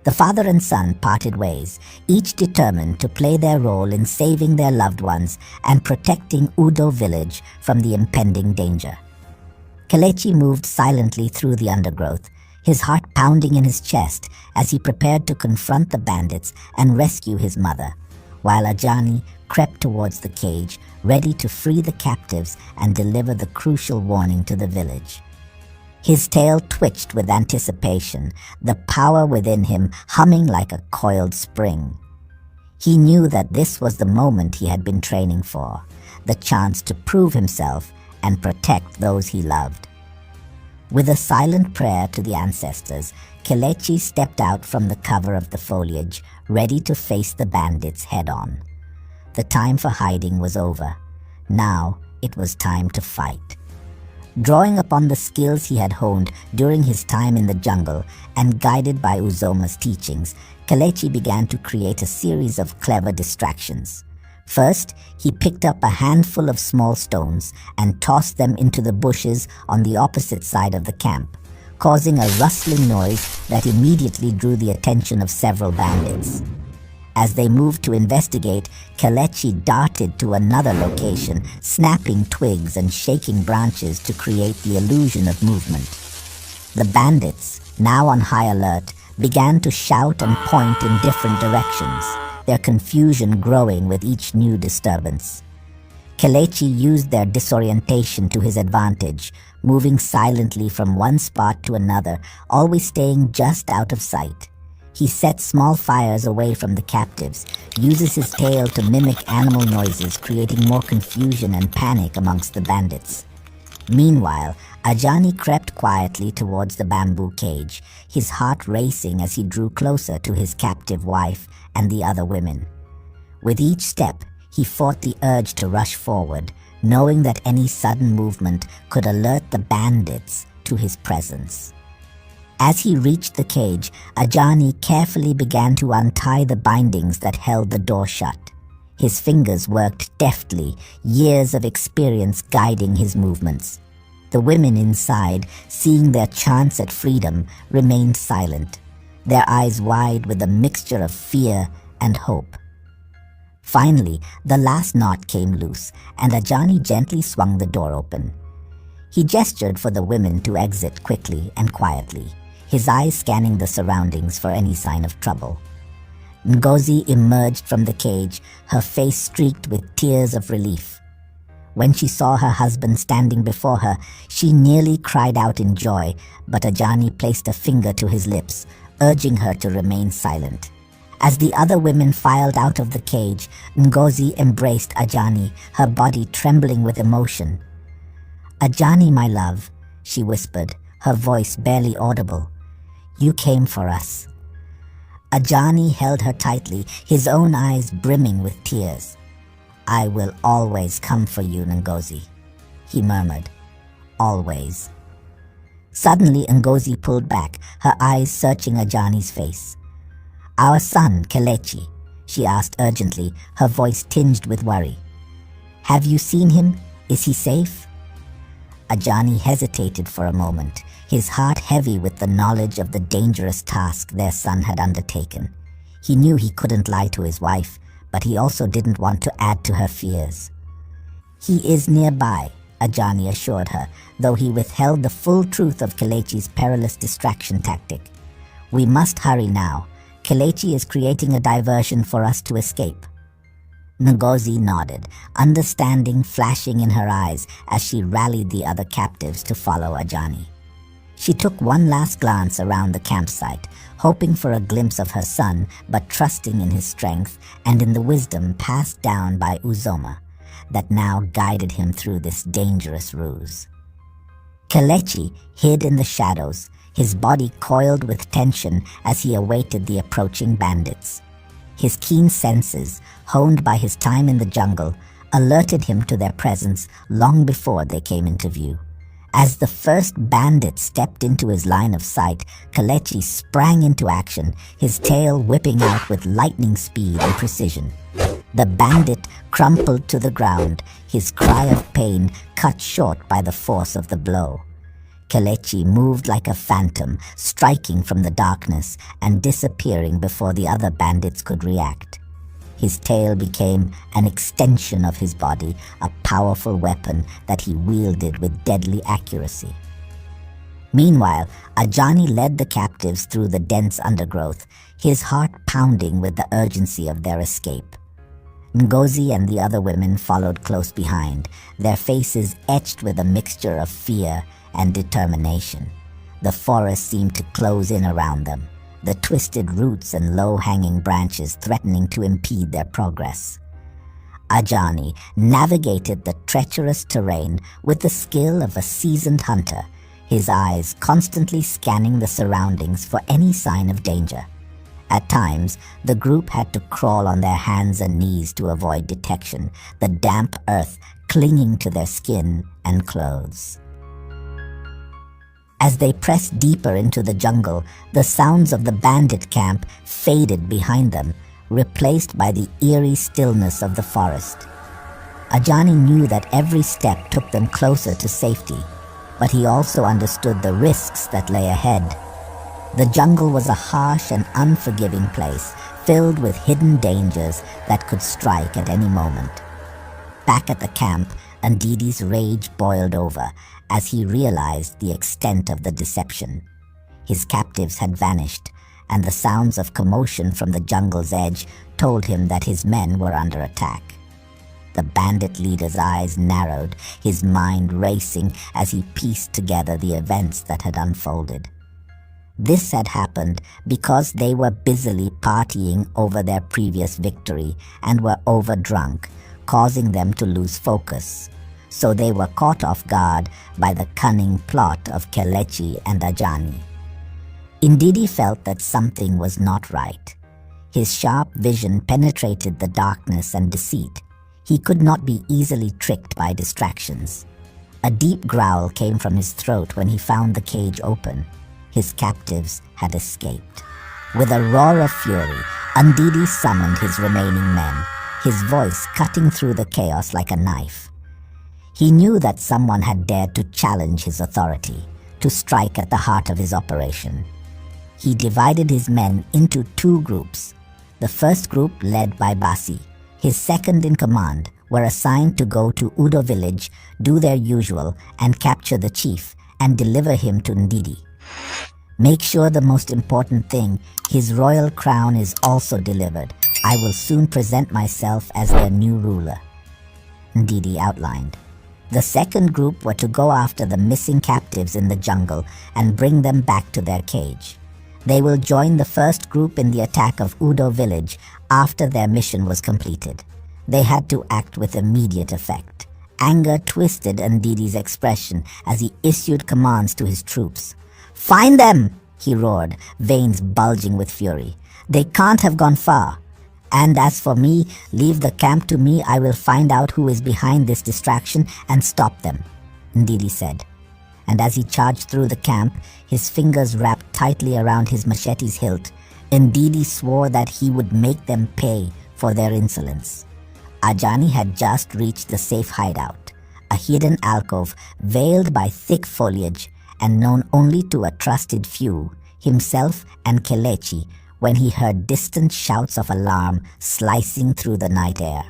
The father and son parted ways, each determined to play their role in saving their loved ones and protecting Udo village from the impending danger. Kelechi moved silently through the undergrowth, his heart pounding in his chest as he prepared to confront the bandits and rescue his mother, while Ajani crept towards the cage, ready to free the captives and deliver the crucial warning to the village. His tail twitched with anticipation, the power within him humming like a coiled spring. He knew that this was the moment he had been training for, the chance to prove himself and protect those he loved. With a silent prayer to the ancestors, Kelechi stepped out from the cover of the foliage, ready to face the bandits head-on. The time for hiding was over. Now it was time to fight. Drawing upon the skills he had honed during his time in the jungle and guided by Uzoma's teachings, Kelechi began to create a series of clever distractions. First, he picked up a handful of small stones and tossed them into the bushes on the opposite side of the camp, causing a rustling noise that immediately drew the attention of several bandits. As they moved to investigate, Kelechi darted to another location, snapping twigs and shaking branches to create the illusion of movement. The bandits, now on high alert, began to shout and point in different directions, their confusion growing with each new disturbance. Kelechi used their disorientation to his advantage, moving silently from one spot to another, always staying just out of sight. He sets small fires away from the captives, uses his tail to mimic animal noises, creating more confusion and panic amongst the bandits. Meanwhile, Ajani crept quietly towards the bamboo cage, his heart racing as he drew closer to his captive wife and the other women. With each step, he fought the urge to rush forward, knowing that any sudden movement could alert the bandits to his presence. As he reached the cage, Ajani carefully began to untie the bindings that held the door shut. His fingers worked deftly, years of experience guiding his movements. The women inside, seeing their chance at freedom, remained silent, their eyes wide with a mixture of fear and hope. Finally, the last knot came loose, and Ajani gently swung the door open. He gestured for the women to exit quickly and quietly, his eyes scanning the surroundings for any sign of trouble. Ngozi emerged from the cage, her face streaked with tears of relief. When she saw her husband standing before her, she nearly cried out in joy, but Ajani placed a finger to his lips, urging her to remain silent. As the other women filed out of the cage, Ngozi embraced Ajani, her body trembling with emotion. "Ajani, my love," she whispered, her voice barely audible. "You came for us." Ajani held her tightly, his own eyes brimming with tears. "I will always come for you, Ngozi," he murmured. "Always." Suddenly, Ngozi pulled back, her eyes searching Ajani's face. "Our son, Kelechi," she asked urgently, her voice tinged with worry. "Have you seen him? Is he safe?" Ajani hesitated for a moment, his heart heavy with the knowledge of the dangerous task their son had undertaken. He knew he couldn't lie to his wife, but he also didn't want to add to her fears. "He is nearby," Ajani assured her, though he withheld the full truth of Kelechi's perilous distraction tactic. "We must hurry now. Kelechi is creating a diversion for us to escape." Ngozi nodded, understanding flashing in her eyes as she rallied the other captives to follow Ajani. She took one last glance around the campsite, hoping for a glimpse of her son, but trusting in his strength and in the wisdom passed down by Uzoma that now guided him through this dangerous ruse. Kelechi hid in the shadows, his body coiled with tension as he awaited the approaching bandits. His keen senses, honed by his time in the jungle, alerted him to their presence long before they came into view. As the first bandit stepped into his line of sight, Kelechi sprang into action, his tail whipping out with lightning speed and precision. The bandit crumpled to the ground, his cry of pain cut short by the force of the blow. Kelechi moved like a phantom, striking from the darkness and disappearing before the other bandits could react. His tail became an extension of his body, a powerful weapon that he wielded with deadly accuracy. Meanwhile, Ajani led the captives through the dense undergrowth, his heart pounding with the urgency of their escape. Ngozi and the other women followed close behind, their faces etched with a mixture of fear and determination. The forest seemed to close in around them, the twisted roots and low-hanging branches threatening to impede their progress. Ajani navigated the treacherous terrain with the skill of a seasoned hunter, his eyes constantly scanning the surroundings for any sign of danger. At times, the group had to crawl on their hands and knees to avoid detection, the damp earth clinging to their skin and clothes. As they pressed deeper into the jungle, the sounds of the bandit camp faded behind them, replaced by the eerie stillness of the forest. Ajani knew that every step took them closer to safety, but he also understood the risks that lay ahead. The jungle was a harsh and unforgiving place, filled with hidden dangers that could strike at any moment. Back at the camp, Ndidi's rage boiled over as he realized the extent of the deception. His captives had vanished, and the sounds of commotion from the jungle's edge told him that his men were under attack. The bandit leader's eyes narrowed, his mind racing as he pieced together the events that had unfolded. This had happened because they were busily partying over their previous victory and were overdrunk, causing them to lose focus. So they were caught off guard by the cunning plot of Kelechi and Ajani. Ndidi felt that something was not right. His sharp vision penetrated the darkness and deceit. He could not be easily tricked by distractions. A deep growl came from his throat when he found the cage open. His captives had escaped. With a roar of fury, Ndidi summoned his remaining men, his voice cutting through the chaos like a knife. He knew that someone had dared to challenge his authority, to strike at the heart of his operation. He divided his men into two groups. The first group, led by Basi, his second in command, were assigned to go to Udo village, do their usual, and capture the chief, and deliver him to Ndidi. Make sure the most important thing, his royal crown, is also delivered. I will soon present myself as their new ruler, Ndidi outlined. The second group were to go after the missing captives in the jungle and bring them back to their cage. They will join the first group in the attack of Udo village after their mission was completed. They had to act with immediate effect. Anger twisted Ndidi's expression as he issued commands to his troops. "Find them!" he roared, veins bulging with fury. "They can't have gone far. And as for me, leave the camp to me. I will find out who is behind this distraction and stop them," Ndidi said. And as he charged through the camp, his fingers wrapped tightly around his machete's hilt, Ndidi swore that he would make them pay for their insolence. Ajani had just reached the safe hideout, a hidden alcove veiled by thick foliage and known only to a trusted few, himself and Kelechi, when he heard distant shouts of alarm slicing through the night air.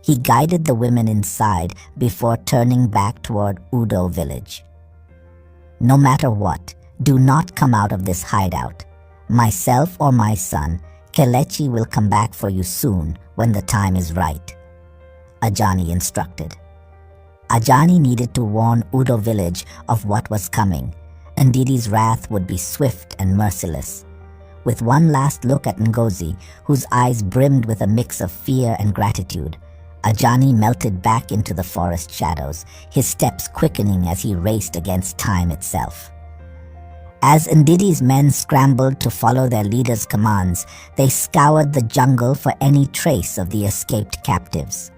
He guided the women inside before turning back toward Udo village. "No matter what, do not come out of this hideout. Myself or my son, Kelechi, will come back for you soon when the time is right," Ajani instructed. Ajani needed to warn Udo village of what was coming. Ndidi's wrath would be swift and merciless. With one last look at Ngozi, whose eyes brimmed with a mix of fear and gratitude, Ajani melted back into the forest shadows, his steps quickening as he raced against time itself. As Ndidi's men scrambled to follow their leader's commands, they scoured the jungle for any trace of the escaped captives.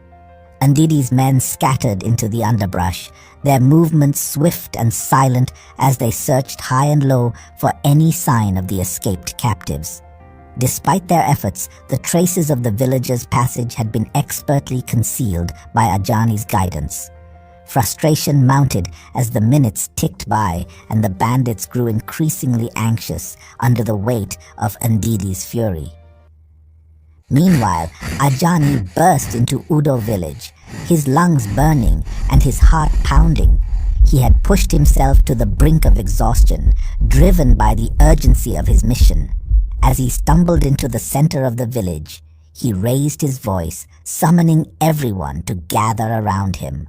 Ndidi's men scattered into the underbrush, their movements swift and silent as they searched high and low for any sign of the escaped captives. Despite their efforts, the traces of the villagers' passage had been expertly concealed by Ajani's guidance. Frustration mounted as the minutes ticked by and the bandits grew increasingly anxious under the weight of Ndidi's fury. Meanwhile, Ajani burst into Udo village, his lungs burning and his heart pounding. He had pushed himself to the brink of exhaustion, driven by the urgency of his mission. As he stumbled into the center of the village, he raised his voice, summoning everyone to gather around him.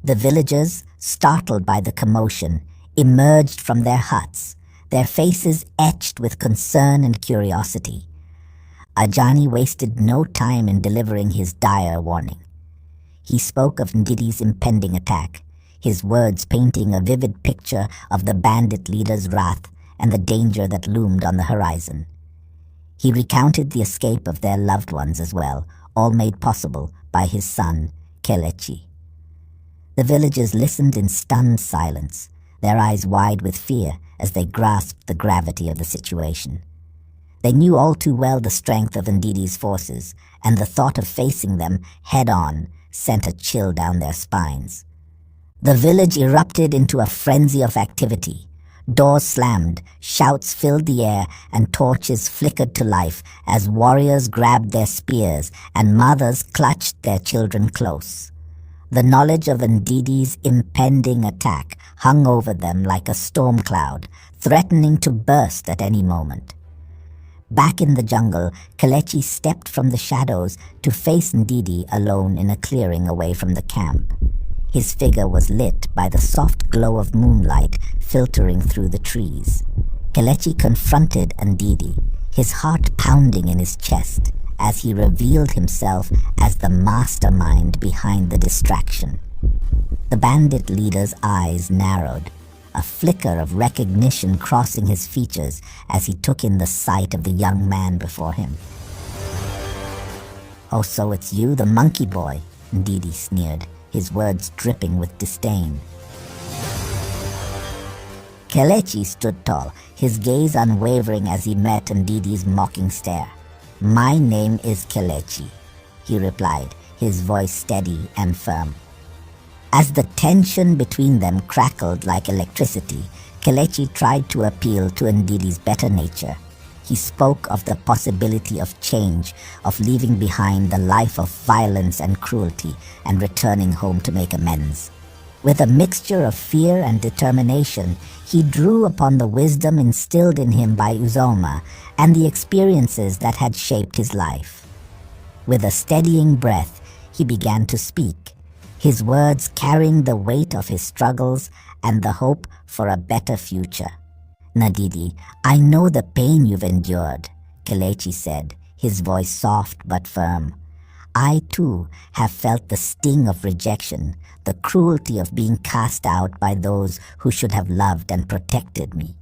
The villagers, startled by the commotion, emerged from their huts, their faces etched with concern and curiosity. Ajani wasted no time in delivering his dire warning. He spoke of Ndidi's impending attack, his words painting a vivid picture of the bandit leader's wrath and the danger that loomed on the horizon. He recounted the escape of their loved ones as well, all made possible by his son, Kelechi. The villagers listened in stunned silence, their eyes wide with fear as they grasped the gravity of the situation. They knew all too well the strength of Ndidi's forces, and the thought of facing them head-on sent a chill down their spines. The village erupted into a frenzy of activity. Doors slammed, shouts filled the air, and torches flickered to life as warriors grabbed their spears and mothers clutched their children close. The knowledge of Ndidi's impending attack hung over them like a storm cloud, threatening to burst at any moment. Back in the jungle, Kelechi stepped from the shadows to face Ndidi alone in a clearing away from the camp. His figure was lit by the soft glow of moonlight filtering through the trees. Kelechi confronted Ndidi, his heart pounding in his chest, as he revealed himself as the mastermind behind the distraction. The bandit leader's eyes narrowed, a flicker of recognition crossing his features as he took in the sight of the young man before him. "Oh, so it's you, the monkey boy," Ndidi sneered, his words dripping with disdain. Kelechi stood tall, his gaze unwavering as he met Ndidi's mocking stare. "My name is Kelechi," he replied, his voice steady and firm. As the tension between them crackled like electricity, Kelechi tried to appeal to Ndidi's better nature. He spoke of the possibility of change, of leaving behind the life of violence and cruelty and returning home to make amends. With a mixture of fear and determination, he drew upon the wisdom instilled in him by Uzoma and the experiences that had shaped his life. With a steadying breath, he began to speak, his words carrying the weight of his struggles and the hope for a better future. "Ndidi, I know the pain you've endured," Kelechi said, his voice soft but firm. "I too have felt the sting of rejection, the cruelty of being cast out by those who should have loved and protected me."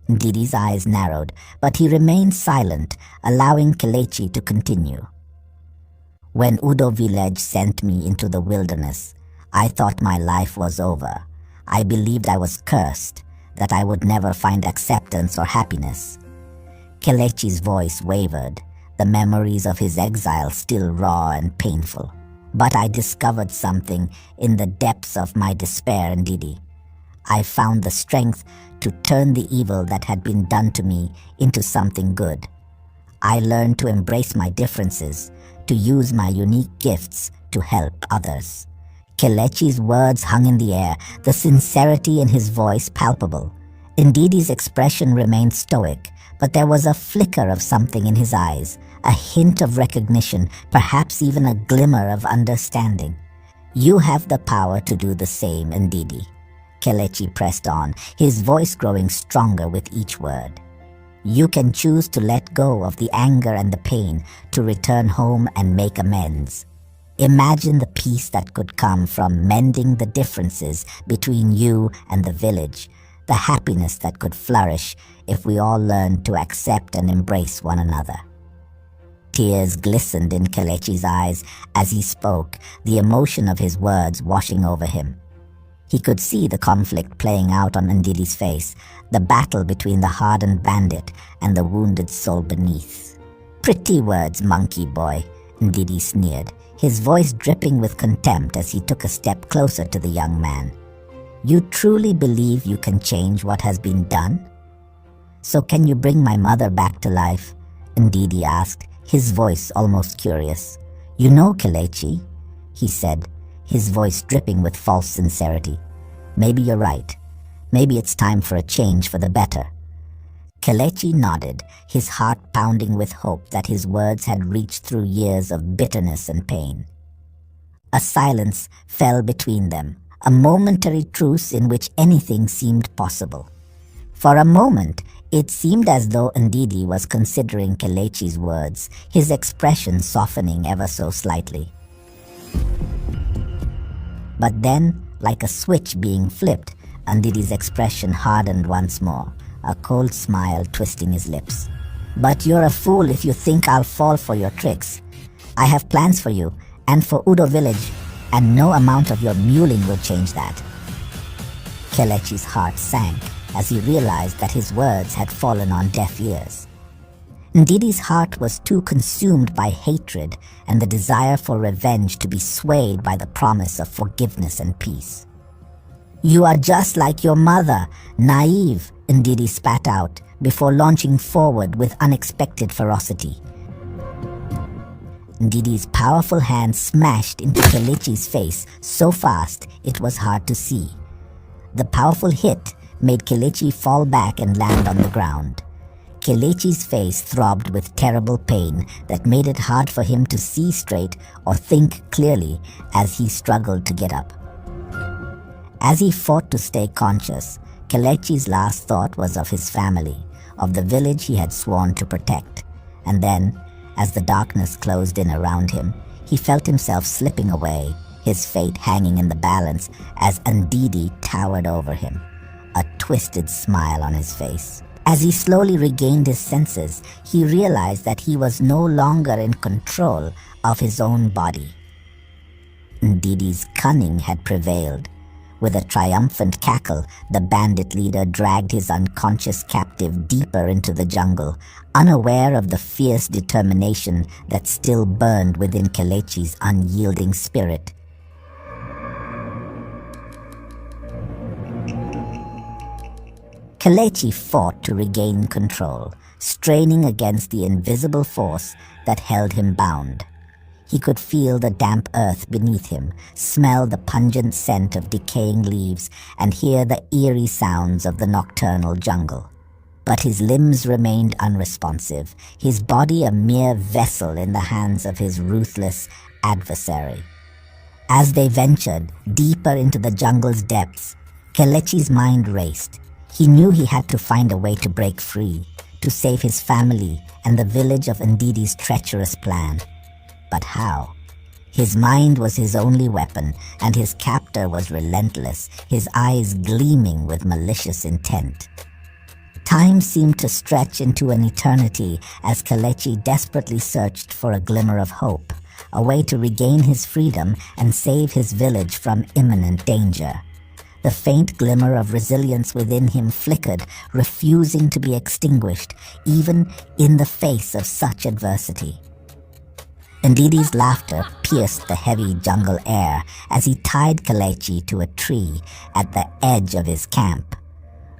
Ndidi's eyes narrowed, but he remained silent, allowing Kelechi to continue. "When Udo village sent me into the wilderness, I thought my life was over. I believed I was cursed, that I would never find acceptance or happiness." Kelechi's voice wavered, the memories of his exile still raw and painful. "But I discovered something in the depths of my despair, Ndidi. I found the strength to turn the evil that had been done to me into something good. I learned to embrace my differences, to use my unique gifts to help others." Kelechi's words hung in the air, the sincerity in his voice palpable. Ndidi's expression remained stoic, but there was a flicker of something in his eyes, a hint of recognition, perhaps even a glimmer of understanding. "You have the power to do the same, Ndidi," Kelechi pressed on, his voice growing stronger with each word. "You can choose to let go of the anger and the pain, to return home and make amends. Imagine the peace that could come from mending the differences between you and the village, the happiness that could flourish if we all learned to accept and embrace one another." Tears glistened in Kelechi's eyes as he spoke, the emotion of his words washing over him. He could see the conflict playing out on Ndidi's face, the battle between the hardened bandit and the wounded soul beneath. "Pretty words, monkey boy," Ndidi sneered, his voice dripping with contempt as he took a step closer to the young man. You truly believe you can change what has been done? So can you bring my mother back to life? Ndidi asked, his voice almost curious. You know, Kelechi, he said, his voice dripping with false sincerity. Maybe you're right. Maybe it's time for a change for the better. Kelechi nodded, his heart pounding with hope that his words had reached through years of bitterness and pain. A silence fell between them, a momentary truce in which anything seemed possible. For a moment, it seemed as though Ndidi was considering Kelechi's words, his expression softening ever so slightly. But then, like a switch being flipped, Ndidi's expression hardened once more, a cold smile twisting his lips. But you're a fool if you think I'll fall for your tricks. I have plans for you, and for Udo village, and no amount of your mewling will change that. Kelechi's heart sank as he realized that his words had fallen on deaf ears. Ndidi's heart was too consumed by hatred and the desire for revenge to be swayed by the promise of forgiveness and peace. You are just like your mother, naive, Ndidi spat out before launching forward with unexpected ferocity. Ndidi's powerful hand smashed into Kelechi's face so fast it was hard to see. The powerful hit made Kelechi fall back and land on the ground. Kelechi's face throbbed with terrible pain that made it hard for him to see straight or think clearly as he struggled to get up. As he fought to stay conscious, Kelechi's last thought was of his family, of the village he had sworn to protect. And then, as the darkness closed in around him, he felt himself slipping away, his fate hanging in the balance as Ndidi towered over him, a twisted smile on his face. As he slowly regained his senses, he realized that he was no longer in control of his own body. Ndidi's cunning had prevailed. With a triumphant cackle, the bandit leader dragged his unconscious captive deeper into the jungle, unaware of the fierce determination that still burned within Kelechi's unyielding spirit. Kelechi fought to regain control, straining against the invisible force that held him bound. He could feel the damp earth beneath him, smell the pungent scent of decaying leaves, and hear the eerie sounds of the nocturnal jungle. But his limbs remained unresponsive, his body a mere vessel in the hands of his ruthless adversary. As they ventured deeper into the jungle's depths, Kelechi's mind raced. He knew he had to find a way to break free, to save his family and the village of Ndidi's treacherous plan. But how? His mind was his only weapon, and his captor was relentless, his eyes gleaming with malicious intent. Time seemed to stretch into an eternity as Kelechi desperately searched for a glimmer of hope, a way to regain his freedom and save his village from imminent danger. The faint glimmer of resilience within him flickered, refusing to be extinguished, even in the face of such adversity. Ndidi's laughter pierced the heavy jungle air as he tied Kelechi to a tree at the edge of his camp.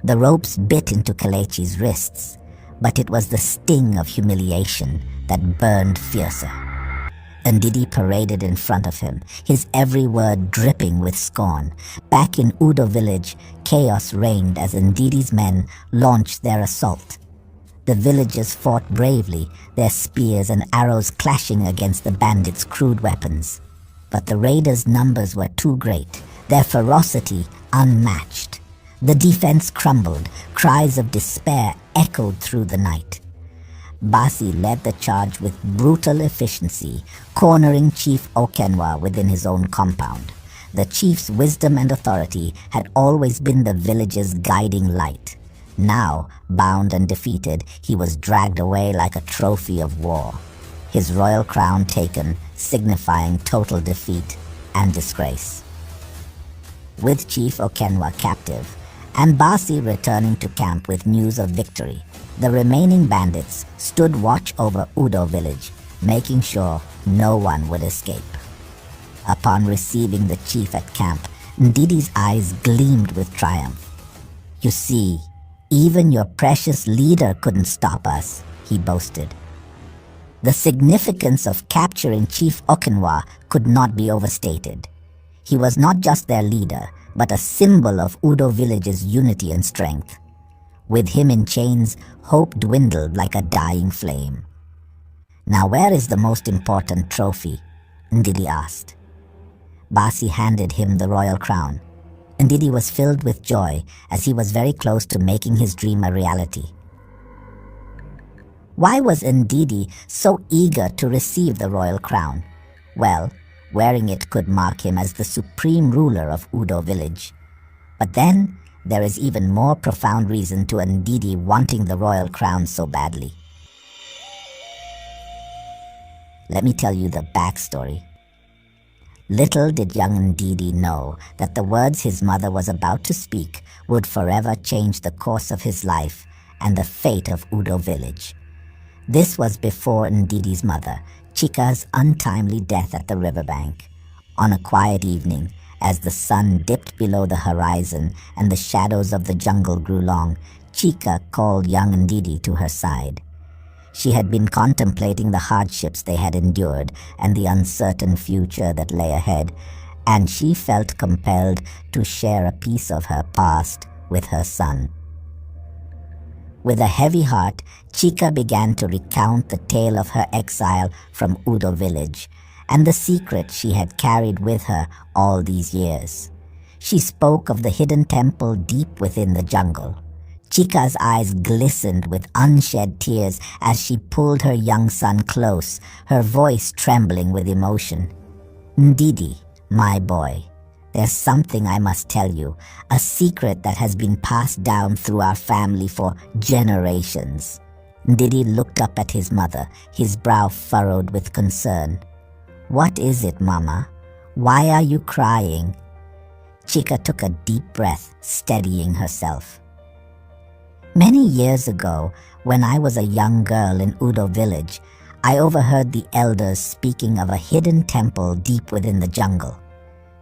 The ropes bit into Kelechi's wrists, but it was the sting of humiliation that burned fiercer. Ndidi paraded in front of him, his every word dripping with scorn. Back in Udo village, chaos reigned as Ndidi's men launched their assault. The villagers fought bravely, their spears and arrows clashing against the bandits' crude weapons. But the raiders' numbers were too great, their ferocity unmatched. The defense crumbled, cries of despair echoed through the night. Basi led the charge with brutal efficiency, cornering Chief Okenwa within his own compound. The chief's wisdom and authority had always been the village's guiding light. Now, bound and defeated, he was dragged away like a trophy of war, his royal crown taken, signifying total defeat and disgrace. With Chief Okenwa captive, and Basi returning to camp with news of victory, the remaining bandits stood watch over Udo village, making sure no one would escape. Upon receiving the chief at camp, Ndidi's eyes gleamed with triumph. "You see, even your precious leader couldn't stop us," he boasted. The significance of capturing Chief Okinwa could not be overstated. He was not just their leader, but a symbol of Udo village's unity and strength. With him in chains, hope dwindled like a dying flame. "Now where is the most important trophy?" Ndidi asked. Basi handed him the royal crown. Ndidi was filled with joy as he was very close to making his dream a reality. Why was Ndidi so eager to receive the royal crown? Well, wearing it could mark him as the supreme ruler of Udo village. But then, there is even more profound reason to Ndidi wanting the royal crown so badly. Let me tell you the backstory. Little did young Ndidi know that the words his mother was about to speak would forever change the course of his life and the fate of Udo village. This was before Ndidi's mother, Chika's untimely death at the riverbank. On a quiet evening, as the sun dipped below the horizon and the shadows of the jungle grew long, Chika called young Ndidi to her side. She had been contemplating the hardships they had endured and the uncertain future that lay ahead, and she felt compelled to share a piece of her past with her son. With a heavy heart, Chika began to recount the tale of her exile from Udo village and the secret she had carried with her all these years. She spoke of the hidden temple deep within the jungle. Chika's eyes glistened with unshed tears as she pulled her young son close, her voice trembling with emotion. "Ndidi, my boy, there's something I must tell you, a secret that has been passed down through our family for generations." Ndidi looked up at his mother, his brow furrowed with concern. "What is it, Mama? Why are you crying?" Chika took a deep breath, steadying herself. "Many years ago, when I was a young girl in Udo village, I overheard the elders speaking of a hidden temple deep within the jungle.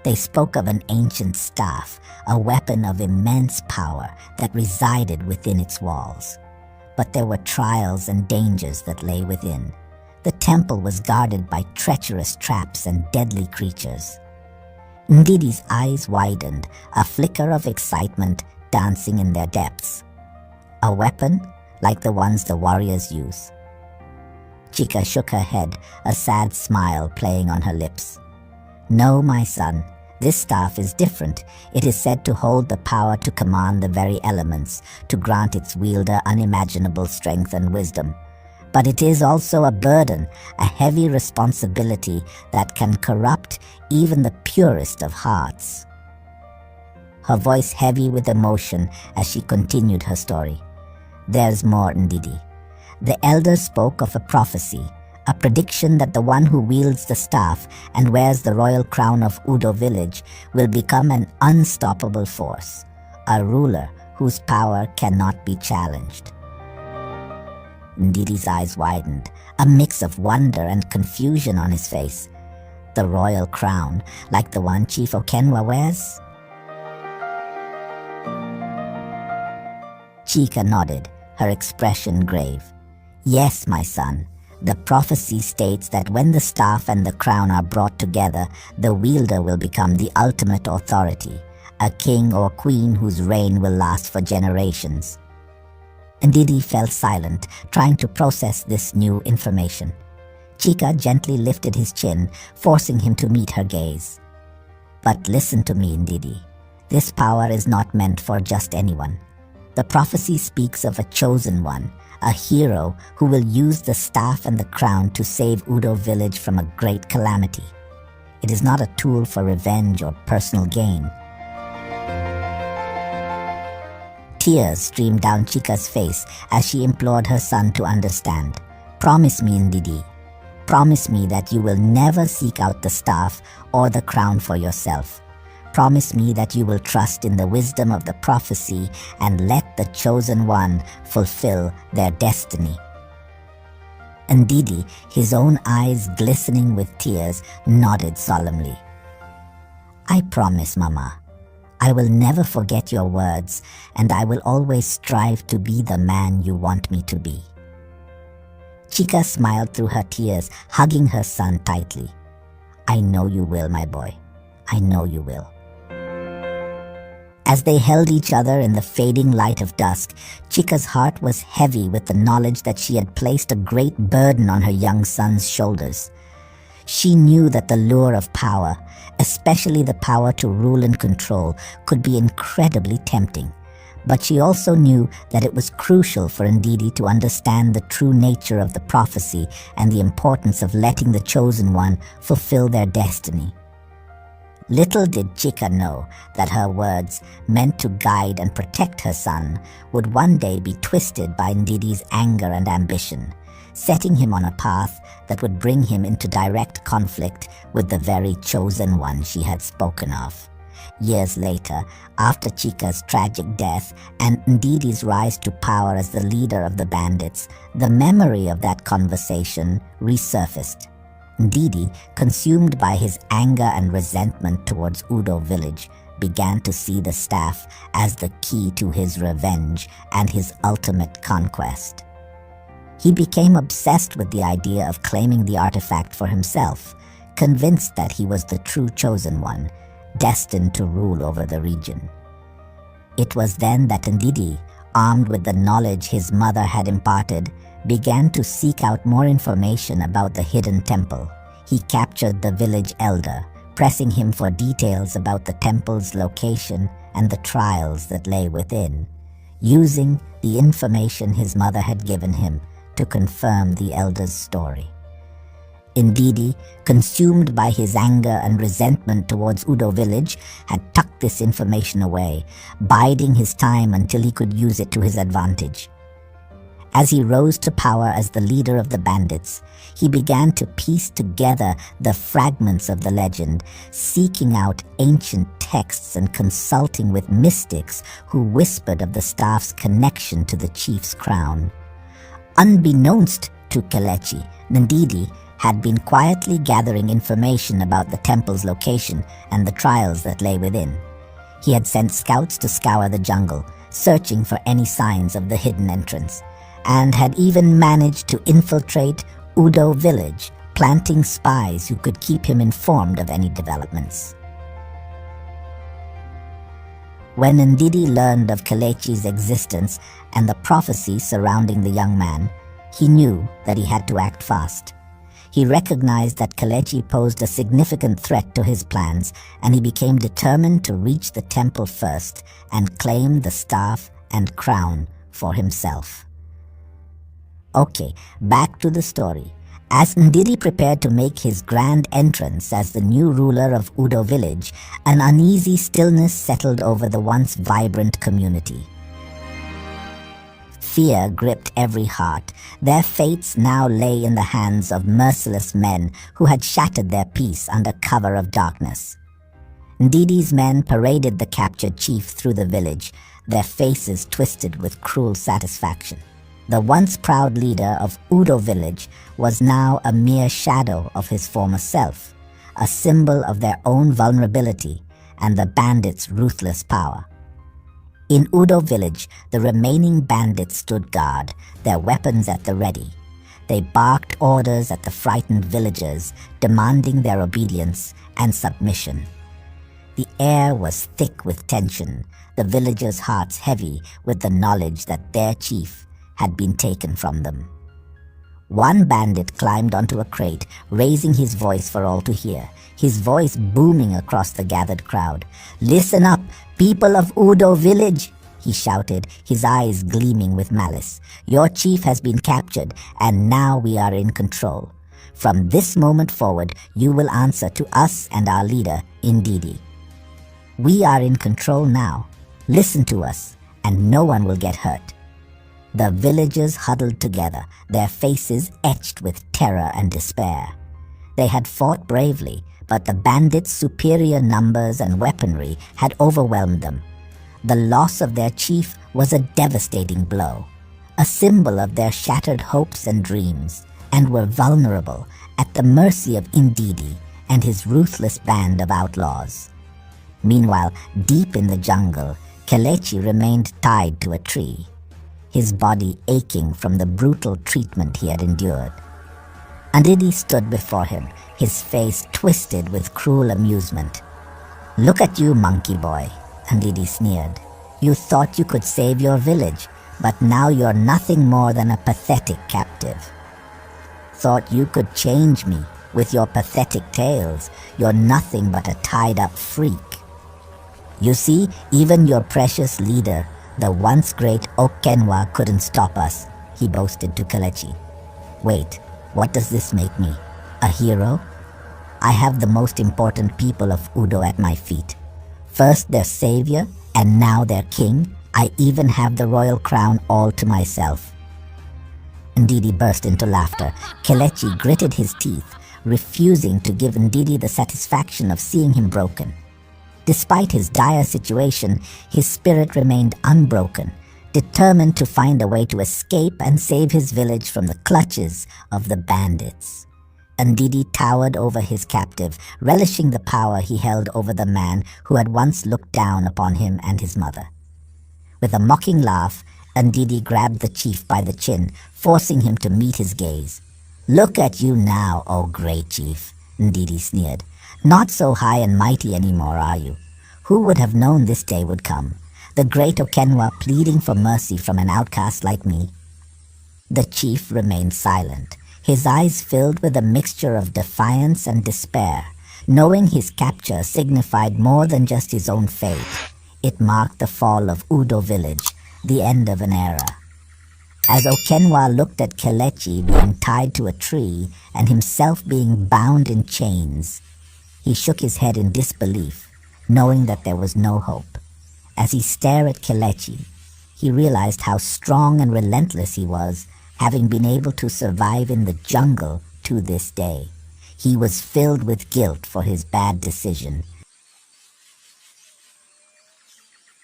They spoke of an ancient staff, a weapon of immense power that resided within its walls. But there were trials and dangers that lay within. The temple was guarded by treacherous traps and deadly creatures." Ndidi's eyes widened, a flicker of excitement dancing in their depths. "A weapon like the ones the warriors use?" Chika shook her head, a sad smile playing on her lips. "No, my son. This staff is different. It is said to hold the power to command the very elements, to grant its wielder unimaginable strength and wisdom. But it is also a burden, a heavy responsibility that can corrupt even the purest of hearts." Her voice heavy with emotion as she continued her story. "There's more, Ndidi. The elders spoke of a prophecy, a prediction that the one who wields the staff and wears the royal crown of Udo village will become an unstoppable force, a ruler whose power cannot be challenged." Ndidi's eyes widened, a mix of wonder and confusion on his face. "The royal crown, like the one Chief Okenwa wears?" Chika nodded, her expression grave. "Yes, my son. The prophecy states that when the staff and the crown are brought together, the wielder will become the ultimate authority, a king or queen whose reign will last for generations." Ndidi fell silent, trying to process this new information. Chika gently lifted his chin, forcing him to meet her gaze. "But listen to me, Ndidi. This power is not meant for just anyone. The prophecy speaks of a chosen one, a hero who will use the staff and the crown to save Udo village from a great calamity. It is not a tool for revenge or personal gain." Tears streamed down Chika's face as she implored her son to understand. "Promise me, Ndidi. Promise me that you will never seek out the staff or the crown for yourself. Promise me that you will trust in the wisdom of the prophecy and let the chosen one fulfill their destiny." Ndidi, his own eyes glistening with tears, nodded solemnly. "I promise, Mama. I will never forget your words, and I will always strive to be the man you want me to be." Chica smiled through her tears, hugging her son tightly. "I know you will, my boy. I know you will." As they held each other in the fading light of dusk, Chica's heart was heavy with the knowledge that she had placed a great burden on her young son's shoulders. She knew that the lure of power, especially the power to rule and control, could be incredibly tempting. But she also knew that it was crucial for Ndidi to understand the true nature of the prophecy and the importance of letting the chosen one fulfill their destiny. Little did Chica know that her words, meant to guide and protect her son, would one day be twisted by Ndidi's anger and ambition, setting him on a path that would bring him into direct conflict with the very chosen one she had spoken of. Years later, after Chica's tragic death and Ndidi's rise to power as the leader of the bandits, the memory of that conversation resurfaced. Ndidi, consumed by his anger and resentment towards Udo village, began to see the staff as the key to his revenge and his ultimate conquest. He became obsessed with the idea of claiming the artifact for himself, convinced that he was the true chosen one, destined to rule over the region. It was then that Ndidi, armed with the knowledge his mother had imparted, began to seek out more information about the hidden temple. He captured the village elder, pressing him for details about the temple's location and the trials that lay within, using the information his mother had given him to confirm the elder's story. Ndidi, consumed by his anger and resentment towards Udo village, had tucked this information away, biding his time until he could use it to his advantage. As he rose to power as the leader of the bandits, he began to piece together the fragments of the legend, seeking out ancient texts and consulting with mystics who whispered of the staff's connection to the chief's crown. Unbeknownst to Kelechi, Ndidi had been quietly gathering information about the temple's location and the trials that lay within. He had sent scouts to scour the jungle, searching for any signs of the hidden entrance, and had even managed to infiltrate Udo village, planting spies who could keep him informed of any developments. When Ndidi learned of Kelechi's existence and the prophecy surrounding the young man, he knew that he had to act fast. He recognized that Kelechi posed a significant threat to his plans, and he became determined to reach the temple first and claim the staff and crown for himself. Okay, back to the story. As Ndidi prepared to make his grand entrance as the new ruler of Udo village, an uneasy stillness settled over the once vibrant community. Fear gripped every heart. Their fates now lay in the hands of merciless men who had shattered their peace under cover of darkness. Ndidi's men paraded the captured chief through the village, their faces twisted with cruel satisfaction. The once proud leader of Udo village was now a mere shadow of his former self, a symbol of their own vulnerability and the bandits' ruthless power. In Udo village, the remaining bandits stood guard, their weapons at the ready. They barked orders at the frightened villagers, demanding their obedience and submission. The air was thick with tension, the villagers' hearts heavy with the knowledge that their chief had been taken from them. One bandit climbed onto a crate, raising his voice for all to hear, his voice booming across the gathered crowd. "Listen up, people of Udo village," he shouted, his eyes gleaming with malice. "Your chief has been captured, and now we are in control. From this moment forward, you will answer to us and our leader, Ndidi. We are in control now. Listen to us, and no one will get hurt." The villagers huddled together, their faces etched with terror and despair. They had fought bravely, but the bandits' superior numbers and weaponry had overwhelmed them. The loss of their chief was a devastating blow, a symbol of their shattered hopes and dreams, and were vulnerable, at the mercy of Ndidi and his ruthless band of outlaws. Meanwhile, deep in the jungle, Kelechi remained tied to a tree, his body aching from the brutal treatment he had endured. Ndidi stood before him, his face twisted with cruel amusement. "Look at you, monkey boy," Ndidi sneered. "You thought you could save your village, but now you're nothing more than a pathetic captive. Thought you could change me with your pathetic tales. You're nothing but a tied-up freak. You see, even your precious leader, the once great Okenwa, couldn't stop us," he boasted to Kelechi. "Wait, what does this make me? A hero? I have the most important people of Udo at my feet. First their savior, and now their king. I even have the royal crown all to myself." Ndidi burst into laughter. Kelechi gritted his teeth, refusing to give Ndidi the satisfaction of seeing him broken. Despite his dire situation, his spirit remained unbroken, determined to find a way to escape and save his village from the clutches of the bandits. Ndidi towered over his captive, relishing the power he held over the man who had once looked down upon him and his mother. With a mocking laugh, Ndidi grabbed the chief by the chin, forcing him to meet his gaze. "Look at you now, O great chief," Ndidi sneered. "Not so high and mighty anymore, are you? Who would have known this day would come? The great Okenwa pleading for mercy from an outcast like me?" The chief remained silent, his eyes filled with a mixture of defiance and despair, knowing his capture signified more than just his own fate. It marked the fall of Udo village, the end of an era. As Okenwa looked at Kelechi being tied to a tree and himself being bound in chains, he shook his head in disbelief, knowing that there was no hope. As he stared at Kelechi, he realized how strong and relentless he was, having been able to survive in the jungle to this day. He was filled with guilt for his bad decision.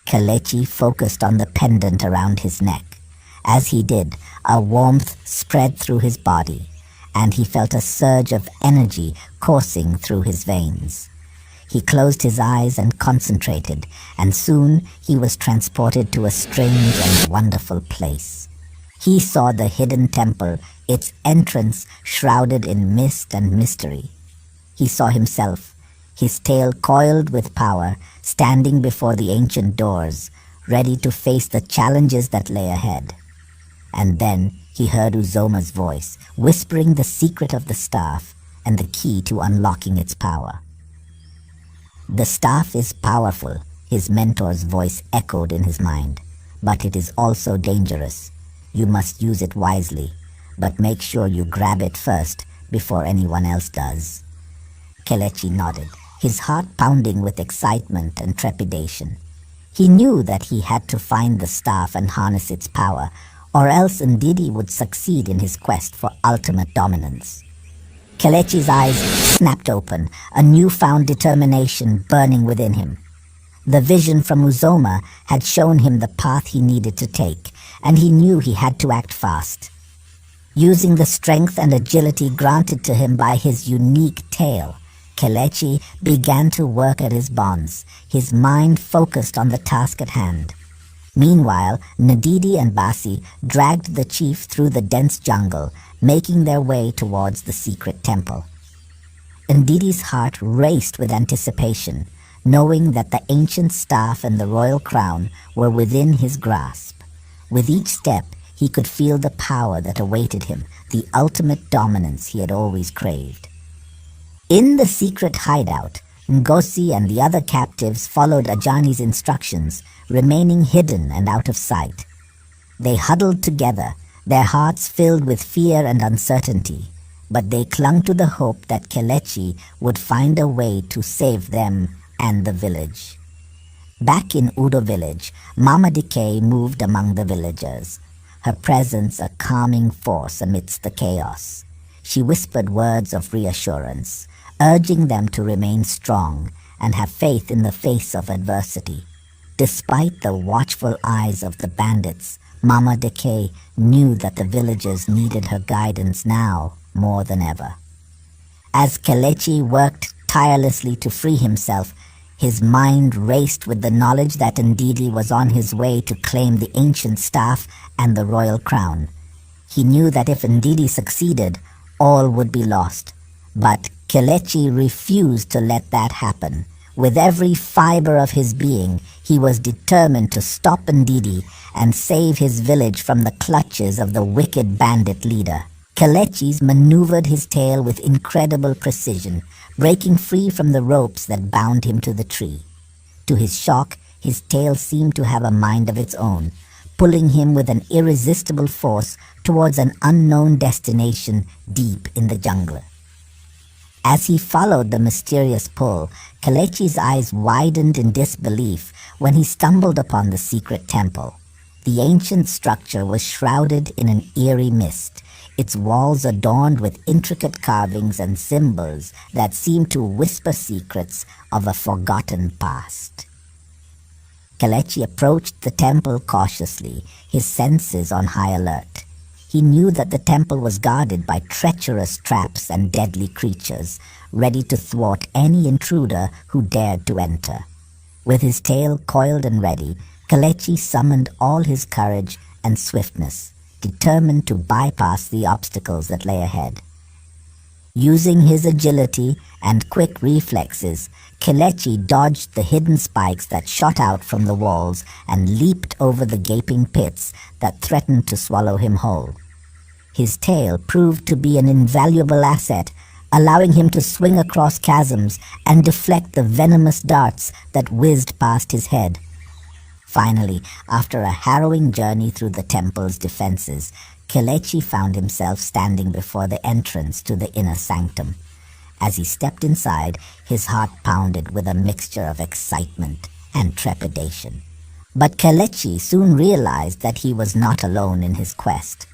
Kelechi focused on the pendant around his neck. As he did, a warmth spread through his body, and he felt a surge of energy coursing through his veins. He closed his eyes and concentrated, and soon he was transported to a strange and wonderful place. He saw the hidden temple, its entrance shrouded in mist and mystery. He saw himself, his tail coiled with power, standing before the ancient doors, ready to face the challenges that lay ahead. And then he heard Uzoma's voice, whispering the secret of the staff and the key to unlocking its power. "The staff is powerful," his mentor's voice echoed in his mind, "but it is also dangerous. You must use it wisely, but make sure you grab it first before anyone else does." Kelechi nodded, his heart pounding with excitement and trepidation. He knew that he had to find the staff and harness its power, or else Ndidi would succeed in his quest for ultimate dominance. Kelechi's eyes snapped open, a newfound determination burning within him. The vision from Uzoma had shown him the path he needed to take, and he knew he had to act fast. Using the strength and agility granted to him by his unique tail, Kelechi began to work at his bonds, his mind focused on the task at hand. Meanwhile, Ndidi and Basi dragged the chief through the dense jungle, making their way towards the secret temple. Ndidi's heart raced with anticipation, knowing that the ancient staff and the royal crown were within his grasp. With each step, he could feel the power that awaited him, the ultimate dominance he had always craved. In the secret hideout, Ngozi and the other captives followed Ajani's instructions, remaining hidden and out of sight. They huddled together, their hearts filled with fear and uncertainty, but they clung to the hope that Kelechi would find a way to save them and the village. Back in Udo village, Mama Decay moved among the villagers, her presence a calming force amidst the chaos. She whispered words of reassurance, urging them to remain strong and have faith in the face of adversity. Despite the watchful eyes of the bandits, Mama Decay knew that the villagers needed her guidance now more than ever. As Kelechi worked tirelessly to free himself, his mind raced with the knowledge that Ndidi was on his way to claim the ancient staff and the royal crown. He knew that if Ndidi succeeded, all would be lost. But Kelechi refused to let that happen. With every fiber of his being, he was determined to stop Ndidi and save his village from the clutches of the wicked bandit leader. Kelechi maneuvered his tail with incredible precision, breaking free from the ropes that bound him to the tree. To his shock, his tail seemed to have a mind of its own, pulling him with an irresistible force towards an unknown destination deep in the jungle. As he followed the mysterious pull, Kelechi's eyes widened in disbelief when he stumbled upon the secret temple. The ancient structure was shrouded in an eerie mist, its walls adorned with intricate carvings and symbols that seemed to whisper secrets of a forgotten past. Kelechi approached the temple cautiously, his senses on high alert. He knew that the temple was guarded by treacherous traps and deadly creatures, ready to thwart any intruder who dared to enter. With his tail coiled and ready, Kelechi summoned all his courage and swiftness, determined to bypass the obstacles that lay ahead. Using his agility and quick reflexes, Kelechi dodged the hidden spikes that shot out from the walls and leaped over the gaping pits that threatened to swallow him whole. His tail proved to be an invaluable asset, allowing him to swing across chasms and deflect the venomous darts that whizzed past his head. Finally, after a harrowing journey through the temple's defenses, Kelechi found himself standing before the entrance to the inner sanctum. As he stepped inside, his heart pounded with a mixture of excitement and trepidation. But Kelechi soon realized that he was not alone in his quest.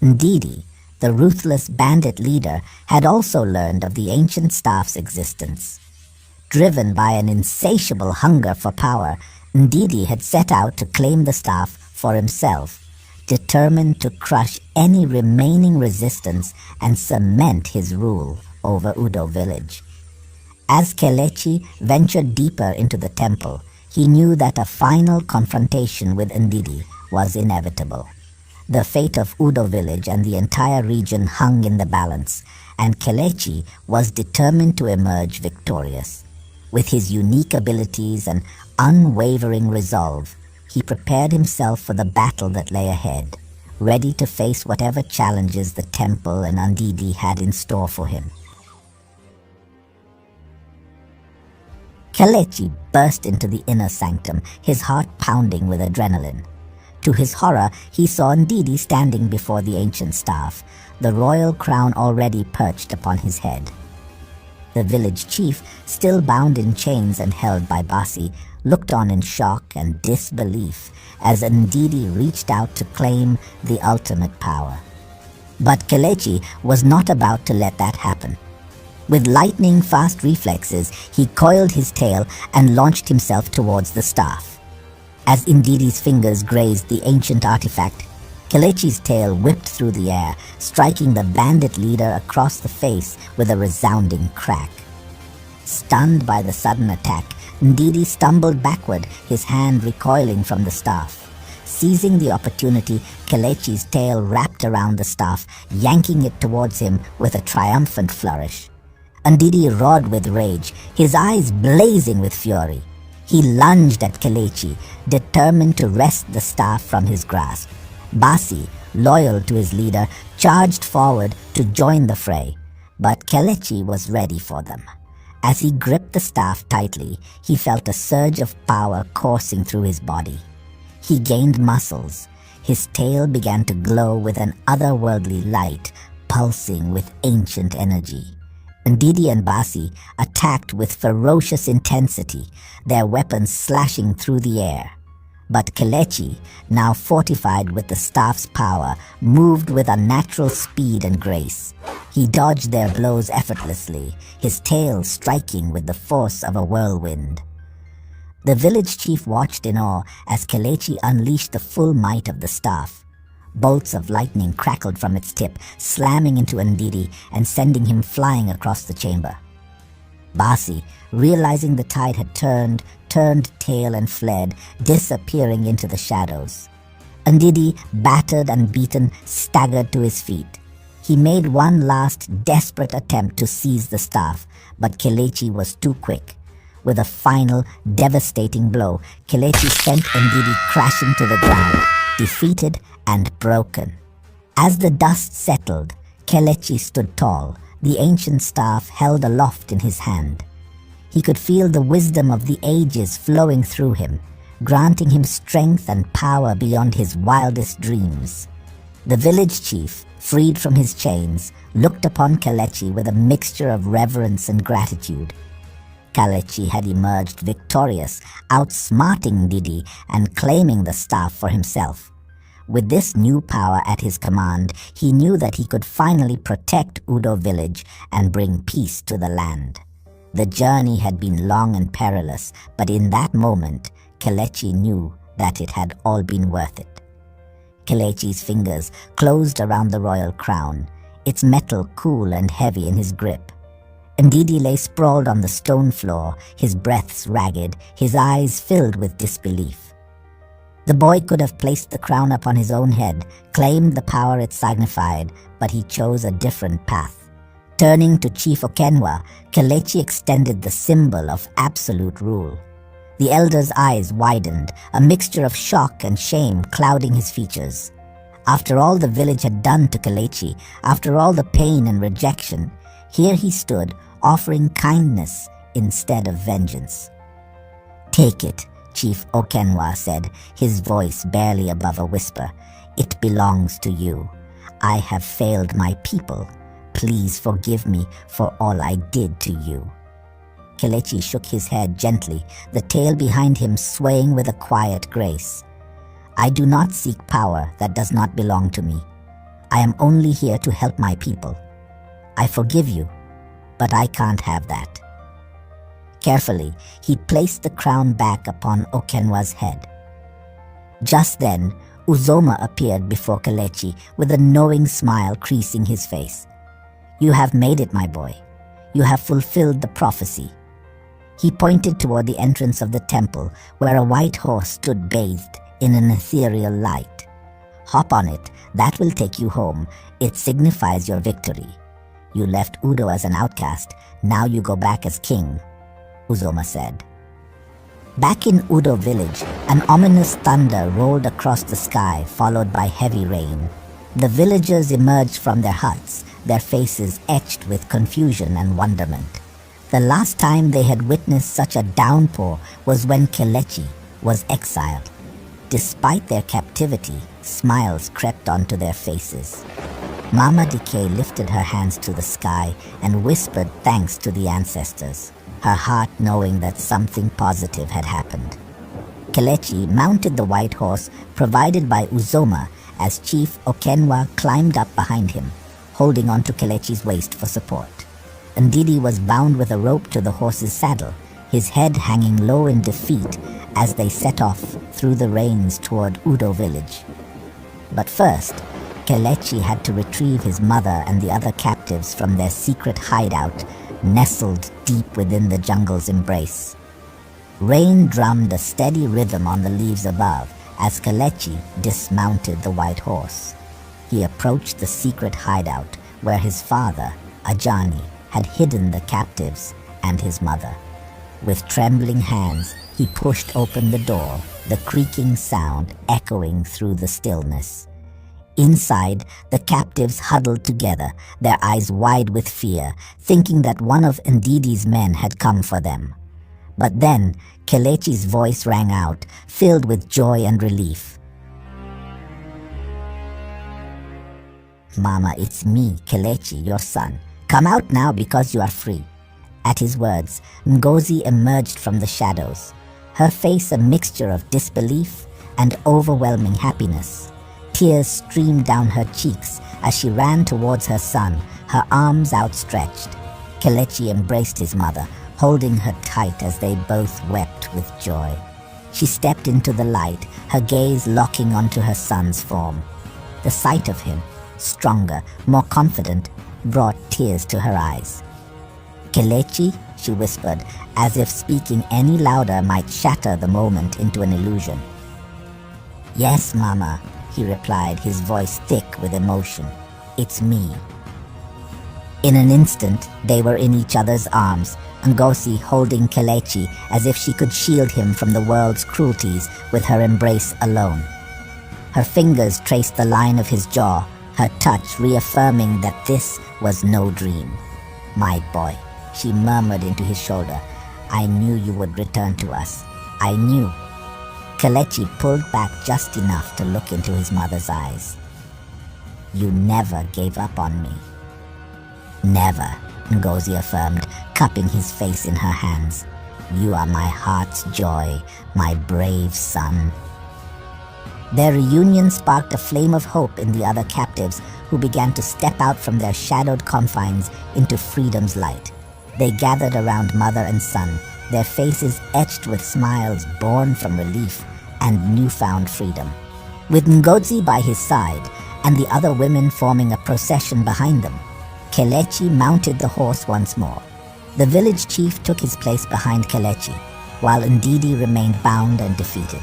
Ndidi, the ruthless bandit leader, had also learned of the ancient staff's existence. Driven by an insatiable hunger for power, Ndidi had set out to claim the staff for himself, determined to crush any remaining resistance and cement his rule over Udo village. As Kelechi ventured deeper into the temple, he knew that a final confrontation with Ndidi was inevitable. The fate of Udo village and the entire region hung in the balance, and Kelechi was determined to emerge victorious. With his unique abilities and unwavering resolve, he prepared himself for the battle that lay ahead, ready to face whatever challenges the temple and Ndidi had in store for him. Kelechi burst into the inner sanctum, his heart pounding with adrenaline. To his horror, he saw Ndidi standing before the ancient staff, the royal crown already perched upon his head. The village chief, still bound in chains and held by Basi, looked on in shock and disbelief as Ndidi reached out to claim the ultimate power. But Kelechi was not about to let that happen. With lightning-fast reflexes, he coiled his tail and launched himself towards the staff. As Ndidi's fingers grazed the ancient artifact, Kelechi's tail whipped through the air, striking the bandit leader across the face with a resounding crack. Stunned by the sudden attack, Ndidi stumbled backward, his hand recoiling from the staff. Seizing the opportunity, Kelechi's tail wrapped around the staff, yanking it towards him with a triumphant flourish. Ndidi roared with rage, his eyes blazing with fury. He lunged at Kelechi, determined to wrest the staff from his grasp. Basi, loyal to his leader, charged forward to join the fray, but Kelechi was ready for them. As he gripped the staff tightly, he felt a surge of power coursing through his body. He gained muscles. His tail began to glow with an otherworldly light, pulsing with ancient energy. Ndidi and Basi attacked with ferocious intensity, their weapons slashing through the air. But Kelechi, now fortified with the staff's power, moved with unnatural speed and grace. He dodged their blows effortlessly, his tail striking with the force of a whirlwind. The village chief watched in awe as Kelechi unleashed the full might of the staff. Bolts of lightning crackled from its tip, slamming into Ndidi and sending him flying across the chamber. Basi, realizing the tide had turned tail and fled, disappearing into the shadows. Ndidi, battered and beaten, staggered to his feet. He made one last desperate attempt to seize the staff, but Kelechi was too quick. With a final, devastating blow, Kelechi sent Ndidi crashing to the ground, defeated and broken. As the dust settled, Kelechi stood tall, the ancient staff held aloft in his hand. He could feel the wisdom of the ages flowing through him, granting him strength and power beyond his wildest dreams. The village chief, freed from his chains, looked upon Kelechi with a mixture of reverence and gratitude. Kelechi had emerged victorious, outsmarting Ndidi and claiming the staff for himself. With this new power at his command, he knew that he could finally protect Udo village and bring peace to the land. The journey had been long and perilous, but in that moment, Kelechi knew that it had all been worth it. Kelechi's fingers closed around the royal crown, its metal cool and heavy in his grip. Ndidi lay sprawled on the stone floor, his breaths ragged, his eyes filled with disbelief. The boy could have placed the crown upon his own head, claimed the power it signified, but he chose a different path. Turning to Chief Okenwa, Kelechi extended the symbol of absolute rule. The elder's eyes widened, a mixture of shock and shame clouding his features. After all the village had done to Kelechi, after all the pain and rejection, here he stood, offering kindness instead of vengeance. "Take it," Chief Okenwa said, his voice barely above a whisper. "It belongs to you. I have failed my people. Please forgive me for all I did to you." Kelechi shook his head gently, the tail behind him swaying with a quiet grace. "I do not seek power that does not belong to me. I am only here to help my people. I forgive you, but I can't have that." Carefully, he placed the crown back upon Okenwa's head. Just then, Uzoma appeared before Kelechi with a knowing smile creasing his face. "You have made it, my boy. You have fulfilled the prophecy." He pointed toward the entrance of the temple, where a white horse stood bathed in an ethereal light. "Hop on it. That will take you home. It signifies your victory. You left Udo as an outcast. Now you go back as king," Uzoma said. Back in Udo village, an ominous thunder rolled across the sky, followed by heavy rain. The villagers emerged from their huts, their faces etched with confusion and wonderment. The last time they had witnessed such a downpour was when Kelechi was exiled. Despite their captivity, smiles crept onto their faces. Mama Decay lifted her hands to the sky and whispered thanks to the ancestors, her heart knowing that something positive had happened. Kelechi mounted the white horse provided by Uzoma as Chief Okenwa climbed up behind him, holding onto Kelechi's waist for support. Ndidi was bound with a rope to the horse's saddle, his head hanging low in defeat as they set off through the rains toward Udo village. But first, Kelechi had to retrieve his mother and the other captives from their secret hideout, nestled deep within the jungle's embrace. Rain drummed a steady rhythm on the leaves above as Kelechi dismounted the white horse. He approached the secret hideout where his father, Ajani, had hidden the captives and his mother. With trembling hands, he pushed open the door, the creaking sound echoing through the stillness. Inside, the captives huddled together, their eyes wide with fear, thinking that one of Ndidi's men had come for them. But then, Kelechi's voice rang out, filled with joy and relief. "Mama, it's me, Kelechi, your son. Come out now because you are free." At his words, Ngozi emerged from the shadows, her face a mixture of disbelief and overwhelming happiness. Tears streamed down her cheeks as she ran towards her son, her arms outstretched. Kelechi embraced his mother, holding her tight as they both wept with joy. She stepped into the light, her gaze locking onto her son's form. The sight of him, stronger, more confident, brought tears to her eyes. "Kelechi," she whispered, as if speaking any louder might shatter the moment into an illusion. "Yes, Mama," he replied, his voice thick with emotion. "It's me." In an instant, they were in each other's arms, Ngozi holding Kelechi as if she could shield him from the world's cruelties with her embrace alone. Her fingers traced the line of his jaw, her touch reaffirming that this was no dream. "My boy," she murmured into his shoulder. "I knew you would return to us. I knew." Kelechi pulled back just enough to look into his mother's eyes. "You never gave up on me." "Never," Ngozi affirmed, cupping his face in her hands. "You are my heart's joy, my brave son." Their reunion sparked a flame of hope in the other captives, who began to step out from their shadowed confines into freedom's light. They gathered around mother and son, their faces etched with smiles born from relief and newfound freedom. With Ngozi by his side and the other women forming a procession behind them, Kelechi mounted the horse once more. The village chief took his place behind Kelechi, while Ndidi remained bound and defeated.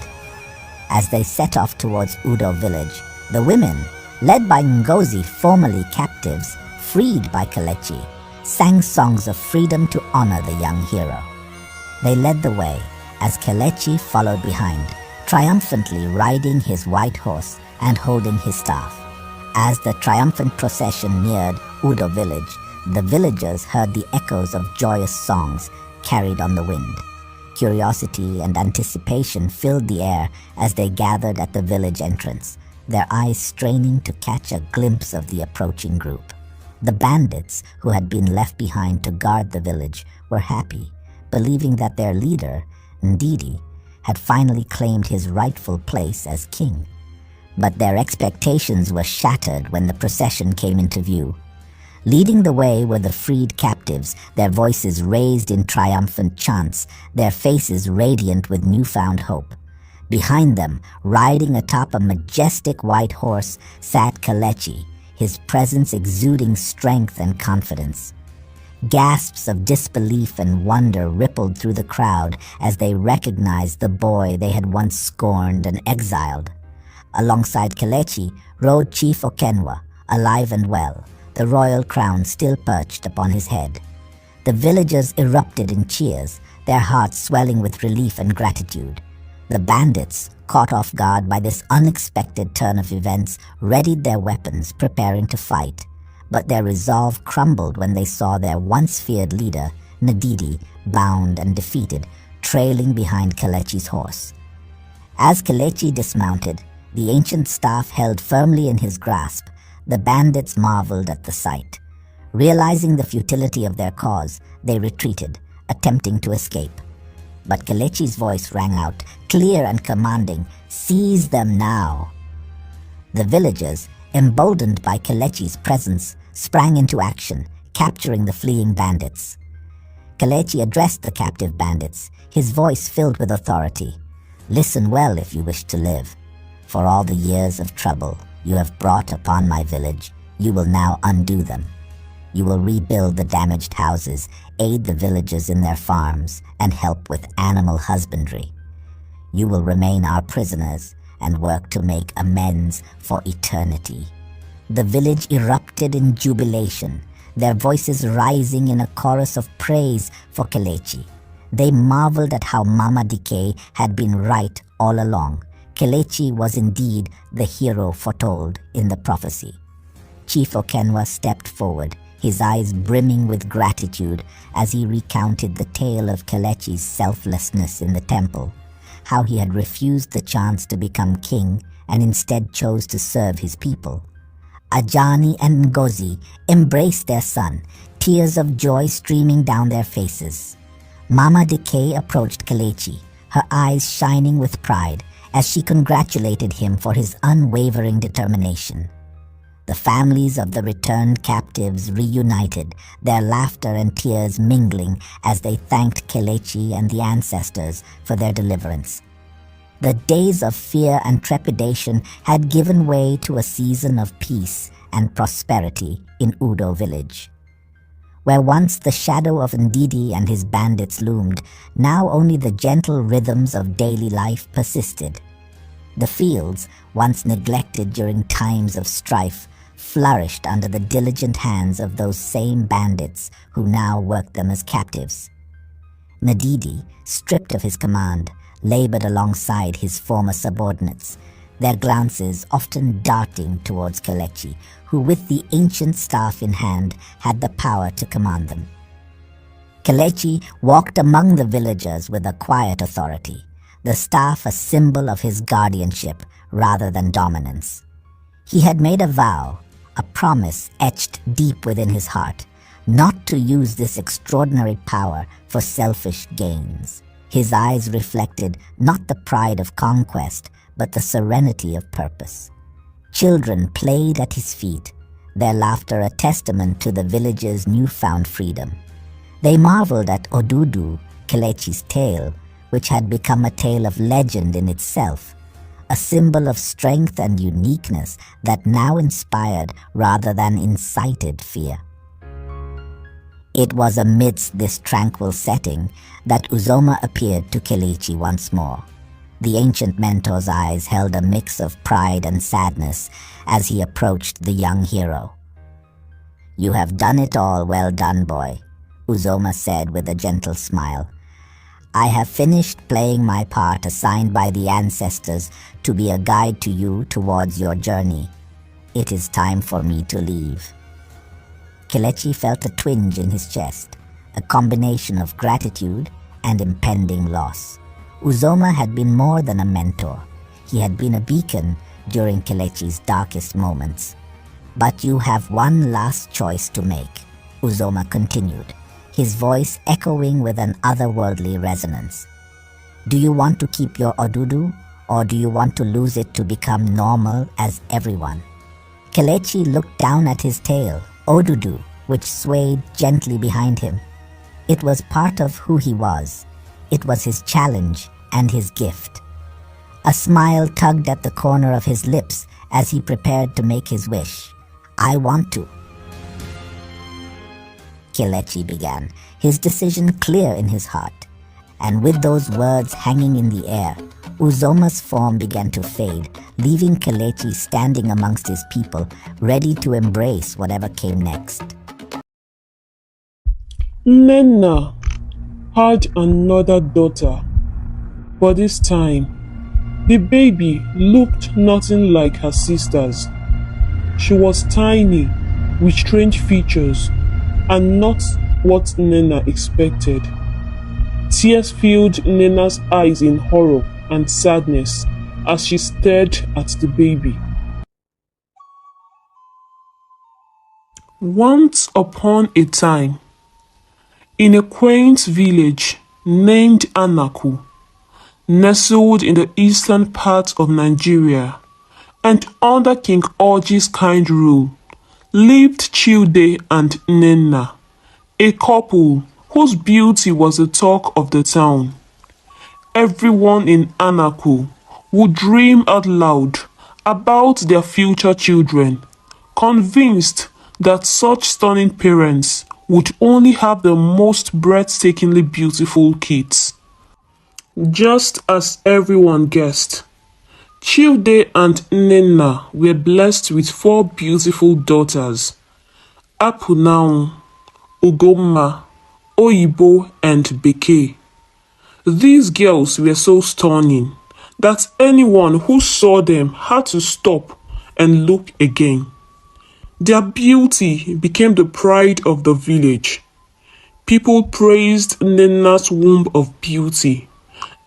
As they set off towards Udo village, the women, led by Ngozi, formerly captives, freed by Kelechi, sang songs of freedom to honor the young hero. They led the way, as Kelechi followed behind, triumphantly riding his white horse and holding his staff. As the triumphant procession neared Udo village, the villagers heard the echoes of joyous songs carried on the wind. Curiosity and anticipation filled the air as they gathered at the village entrance, their eyes straining to catch a glimpse of the approaching group. The bandits, who had been left behind to guard the village, were happy, believing that their leader, Ndidi, had finally claimed his rightful place as king. But their expectations were shattered when the procession came into view. Leading the way were the freed captives, their voices raised in triumphant chants, their faces radiant with newfound hope. Behind them, riding atop a majestic white horse, sat Kelechi, his presence exuding strength and confidence. Gasps of disbelief and wonder rippled through the crowd as they recognized the boy they had once scorned and exiled. Alongside Kelechi rode Chief Okenwa, alive and well, the royal crown still perched upon his head. The villagers erupted in cheers, their hearts swelling with relief and gratitude. The bandits, caught off guard by this unexpected turn of events, readied their weapons, preparing to fight. But their resolve crumbled when they saw their once feared leader, Ndidi, bound and defeated, trailing behind Kelechi's horse. As Kelechi dismounted, the ancient staff held firmly in his grasp, the bandits marveled at the sight. Realizing the futility of their cause, they retreated, attempting to escape. But Kelechi's voice rang out, clear and commanding, "Seize them now!" The villagers, emboldened by Kelechi's presence, sprang into action, capturing the fleeing bandits. Kelechi addressed the captive bandits, his voice filled with authority. "Listen well if you wish to live. For all the years of trouble you have brought upon my village, you will now undo them. You will rebuild the damaged houses, aid the villagers in their farms, and help with animal husbandry. You will remain our prisoners and work to make amends for eternity." The village erupted in jubilation, their voices rising in a chorus of praise for Kelechi. They marveled at how Mama Decay had been right all along. Kelechi was indeed the hero foretold in the prophecy. Chief Okenwa stepped forward, his eyes brimming with gratitude as he recounted the tale of Kelechi's selflessness in the temple, how he had refused the chance to become king and instead chose to serve his people. Ajani and Ngozi embraced their son, tears of joy streaming down their faces. Mama Decay approached Kelechi, her eyes shining with pride as she congratulated him for his unwavering determination. The families of the returned captives reunited, their laughter and tears mingling as they thanked Kelechi and the ancestors for their deliverance. The days of fear and trepidation had given way to a season of peace and prosperity in Udo village. Where once the shadow of Ndidi and his bandits loomed, now only the gentle rhythms of daily life persisted. The fields, once neglected during times of strife, flourished under the diligent hands of those same bandits who now worked them as captives. Ndidi, stripped of his command, labored alongside his former subordinates, their glances often darting towards Kelechi, who with the ancient staff in hand had the power to command them. Kelechi walked among the villagers with a quiet authority, the staff a symbol of his guardianship rather than dominance. He had made a vow, a promise etched deep within his heart, not to use this extraordinary power for selfish gains. His eyes reflected not the pride of conquest, but the serenity of purpose. Children played at his feet, their laughter a testament to the village's newfound freedom. They marveled at Odudu, Kelechi's tale, which had become a tale of legend in itself, a symbol of strength and uniqueness that now inspired rather than incited fear. It was amidst this tranquil setting that Uzoma appeared to Kelechi once more. The ancient mentor's eyes held a mix of pride and sadness as he approached the young hero. "You have done it all well done, boy," Uzoma said with a gentle smile. "I have finished playing my part assigned by the ancestors to be a guide to you towards your journey. It is time for me to leave." Kelechi felt a twinge in his chest, a combination of gratitude and impending loss. Uzoma had been more than a mentor. He had been a beacon during Kelechi's darkest moments. "But you have one last choice to make," Uzoma continued, his voice echoing with an otherworldly resonance. "Do you want to keep your Odudu, or do you want to lose it to become normal as everyone?" Kelechi looked down at his tail, Odudu, which swayed gently behind him. It was part of who he was. It was his challenge and his gift. A smile tugged at the corner of his lips as he prepared to make his wish. "I want to," Kelechi began, his decision clear in his heart. And with those words hanging in the air, Uzoma's form began to fade, leaving Kelechi standing amongst his people, ready to embrace whatever came next. Nenna had another daughter, but this time, the baby looked nothing like her sisters. She was tiny, with strange features, and not what Nenna expected. Tears filled Nenna's eyes in horror and sadness as she stared at the baby. Once upon a time, in a quaint village named Anaku, nestled in the eastern part of Nigeria, and under King Orji's kind rule, lived Childe and Nenna, a couple whose beauty was the talk of the town. Everyone in Anaku would dream out loud about their future children, convinced that such stunning parents would only have the most breathtakingly beautiful kids. Just as everyone guessed, Childe and Nenna were blessed with 4 beautiful daughters: Apunaun, Ugomma, Oyibo, and Bekee. These girls were so stunning that anyone who saw them had to stop and look again. Their beauty became the pride of the village. People praised Nenna's womb of beauty,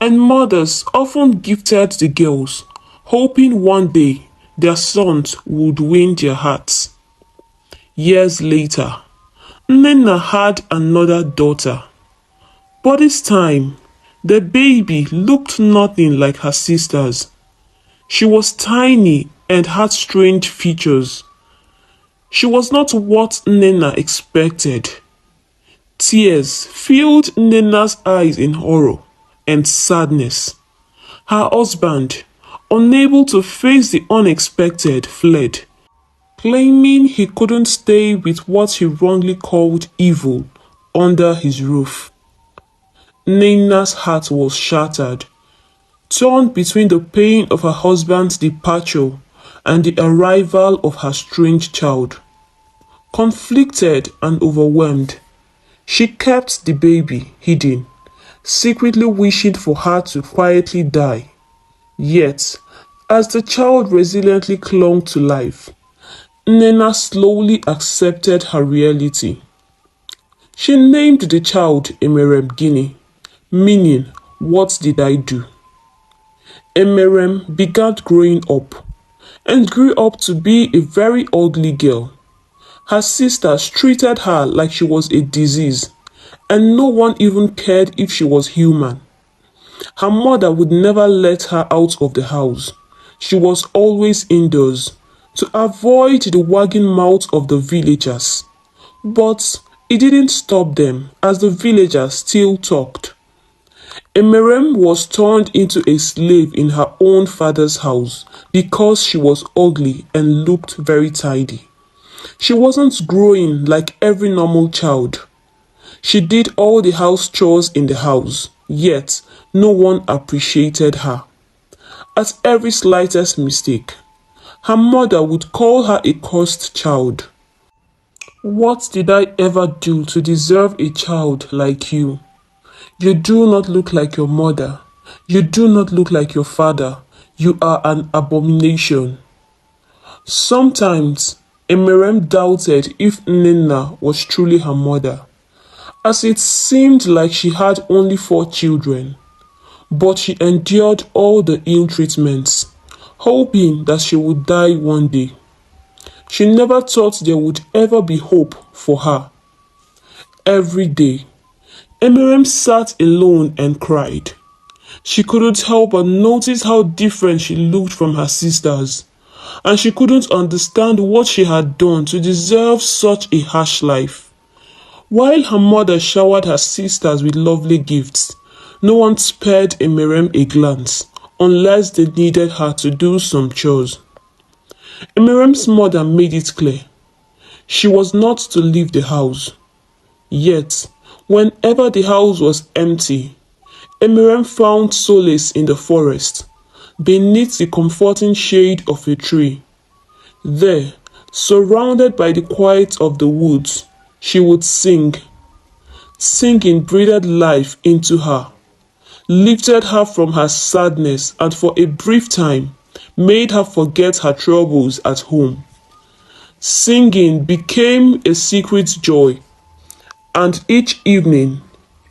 and mothers often gifted the girls, hoping one day their sons would win their hearts. Years later, Nenna had another daughter, but this time, the baby looked nothing like her sisters. She was tiny and had strange features. She was not what Nena expected. Tears filled Nena's eyes in horror and sadness. Her husband, unable to face the unexpected, fled, claiming he couldn't stay with what he wrongly called evil under his roof. Nena's heart was shattered, torn between the pain of her husband's departure and the arrival of her strange child. Conflicted and overwhelmed, she kept the baby hidden, secretly wishing for her to quietly die. Yet, as the child resiliently clung to life, Nena slowly accepted her reality. She named the child Emerem Guinea, meaning, "What did I do?" Emerem began growing up and grew up to be a very ugly girl. Her sisters treated her like she was a disease, and no one even cared if she was human. Her mother would never let her out of the house. She was always indoors to avoid the wagging mouth of the villagers. But it didn't stop them, as the villagers still talked. Emerem was turned into a slave in her own father's house because she was ugly and looked very tidy. She wasn't growing like every normal child. She did all the house chores in the house, yet no one appreciated her. At every slightest mistake, her mother would call her a cursed child. "What did I ever do to deserve a child like you? You do not look like your mother. You do not look like your father. You are an abomination." Sometimes, Emerem doubted if Nena was truly her mother, as it seemed like she had only 4 children. But she endured all the ill treatments, hoping that she would die one day. She never thought there would ever be hope for her. Every day, Emerem sat alone and cried. She couldn't help but notice how different she looked from her sisters, and she couldn't understand what she had done to deserve such a harsh life. While her mother showered her sisters with lovely gifts, no one spared Emerem a glance, unless they needed her to do some chores. Emerem's mother made it clear she was not to leave the house. Yet, whenever the house was empty, Emerem found solace in the forest, beneath the comforting shade of a tree. There, surrounded by the quiet of the woods, she would sing. Singing breathed life into her, lifted her from her sadness, and for a brief time made her forget her troubles at home. Singing became a secret joy, and each evening,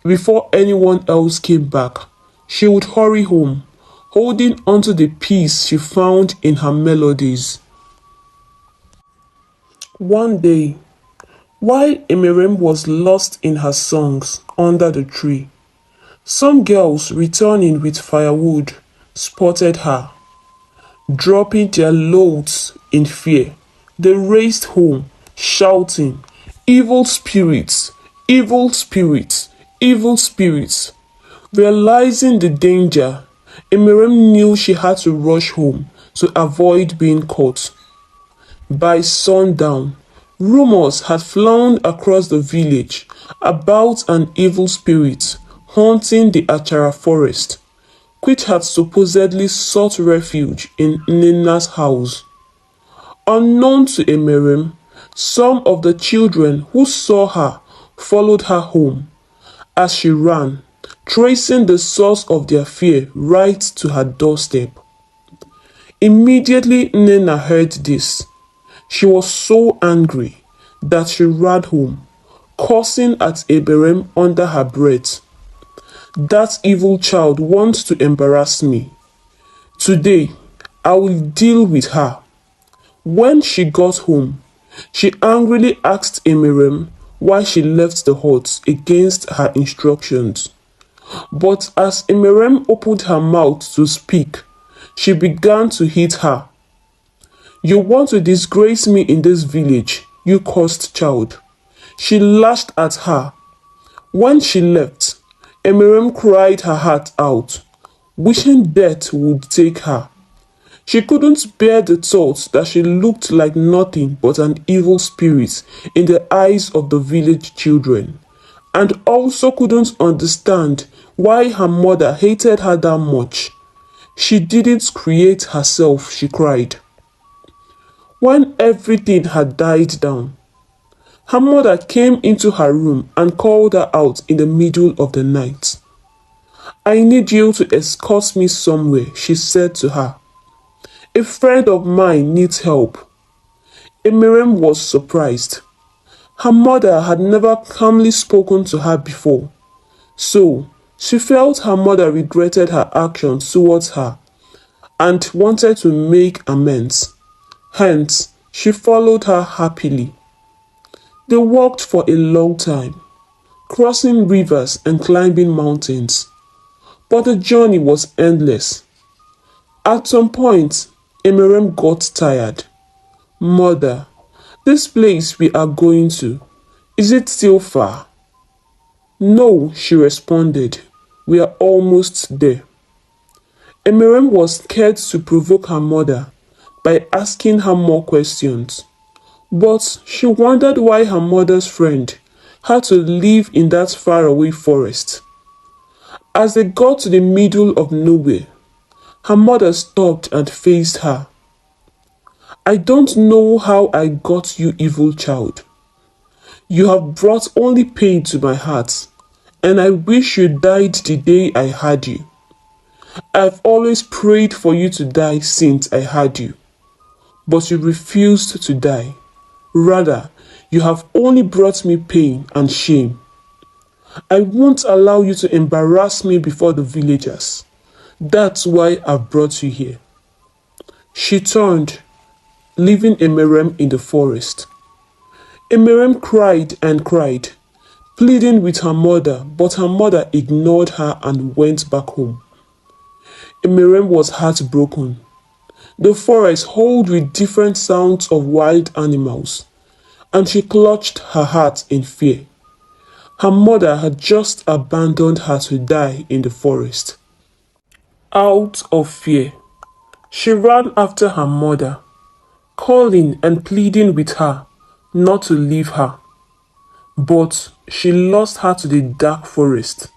before anyone else came back, she would hurry home, holding onto the peace she found in her melodies. One day, while Emerem was lost in her songs under the tree, some girls returning with firewood spotted her. Dropping their loads in fear, they raced home, shouting, "Evil spirits! Evil spirits! Evil spirits!" Realizing the danger, Emerem knew she had to rush home to avoid being caught. By sundown, rumors had flown across the village about an evil spirit haunting the Achara forest, which had supposedly sought refuge in Nina's house. Unknown to Emerem, some of the children who saw her followed her home as she ran, tracing the source of their fear right to her doorstep. Immediately Nina heard this, she was so angry that she ran home, cursing at Emerem under her breath. "That evil child wants to embarrass me. Today, I will deal with her." When she got home, she angrily asked Emerem why she left the hut against her instructions. But as Emerem opened her mouth to speak, she began to hit her. "You want to disgrace me in this village. you cursed child." She lashed at her. When she left, Emirem cried her heart out, wishing death would take her. She couldn't bear the thought that she looked like nothing but an evil spirit in the eyes of the village children, and also couldn't understand why her mother hated her that much. She didn't create herself, she cried. When everything had died down, her mother came into her room and called her out in the middle of the night. "I need you to escort me somewhere," she said to her. "A friend of mine needs help." Emirem was surprised. Her mother had never calmly spoken to her before, so she felt her mother regretted her actions towards her and wanted to make amends. Hence, she followed her happily. They walked for a long time, crossing rivers and climbing mountains, but the journey was endless. At some point, Emirem got tired. "Mother, this place we are going to, is it still far?" "No," she responded. "We are almost there." Emirem was scared to provoke her mother by asking her more questions, but she wondered why her mother's friend had to live in that faraway forest. As they got to the middle of nowhere, her mother stopped and faced her. "I don't know how I got you, evil child. You have brought only pain to my heart, and I wish you died the day I had you. I've always prayed for you to die since I had you, but you refused to die. Rather, you have only brought me pain and shame. I won't allow you to embarrass me before the villagers. That's why I've brought you here." She turned, leaving Emirem in the forest. Emirem cried and cried, pleading with her mother, but her mother ignored her and went back home. Emirem was heartbroken. The forest howled with different sounds of wild animals, and she clutched her heart in fear. Her mother had just abandoned her to die in the forest. Out of fear, she ran after her mother, calling and pleading with her not to leave her. But she lost her to the dark forest.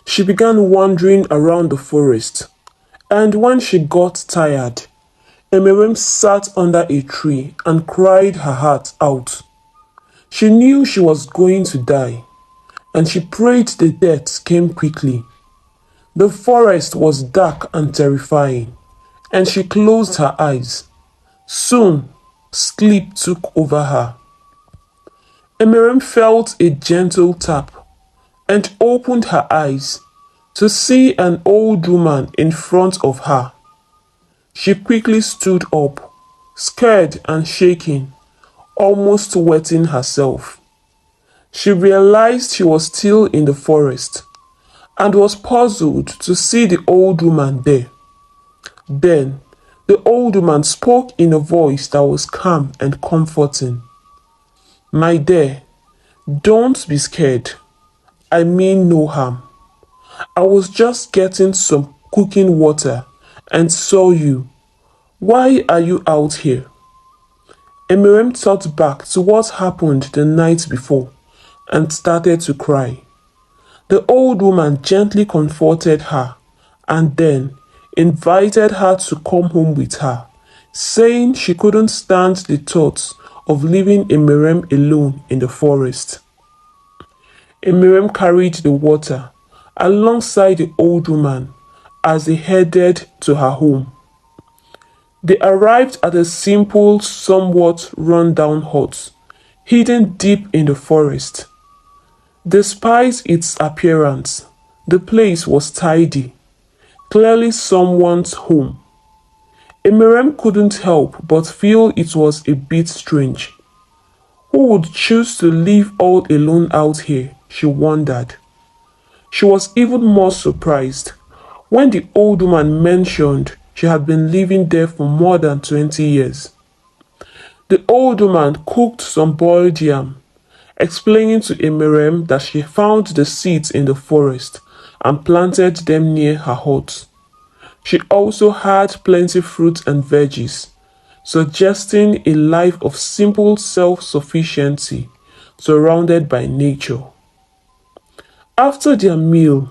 She began wandering around the forest, and when she got tired, Emirem sat under a tree and cried her heart out. She knew she was going to die, and she prayed the death came quickly. The forest was dark and terrifying, and she closed her eyes. Soon, sleep took over her. Emirem felt a gentle tap and opened her eyes to see an old woman in front of her. She quickly stood up, scared and shaking, almost wetting herself. She realized she was still in the forest and was puzzled to see the old woman there. Then, the old woman spoke in a voice that was calm and comforting. "My dear, don't be scared. I mean no harm. I was just getting some cooking water and saw you. Why are you out here?" Emirem thought back to what happened the night before and started to cry. The old woman gently comforted her and then invited her to come home with her, saying she couldn't stand the thought of leaving Emirem alone in the forest. Emirem carried the water alongside the old woman as they headed to her home. They arrived at a simple, somewhat run-down hut, hidden deep in the forest. Despite its appearance, the place was tidy, clearly someone's home. Emirem couldn't help but feel it was a bit strange. Who would choose to live all alone out here, she wondered. She was even more surprised when the old woman mentioned she had been living there for more than 20 years. The old woman cooked some boiled yam, explaining to Emerem that she found the seeds in the forest and planted them near her hut. She also had plenty fruit and veggies, suggesting a life of simple self-sufficiency surrounded by nature. After their meal,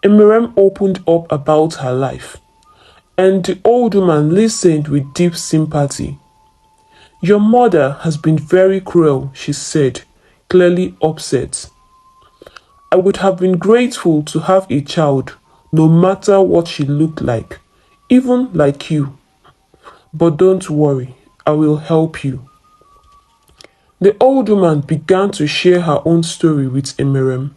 Emerem opened up about her life, and the old woman listened with deep sympathy. "Your mother has been very cruel," she said, clearly upset. "I would have been grateful to have a child, no matter what she looked like, even like you. But don't worry, I will help you." The old woman began to share her own story with Emerem,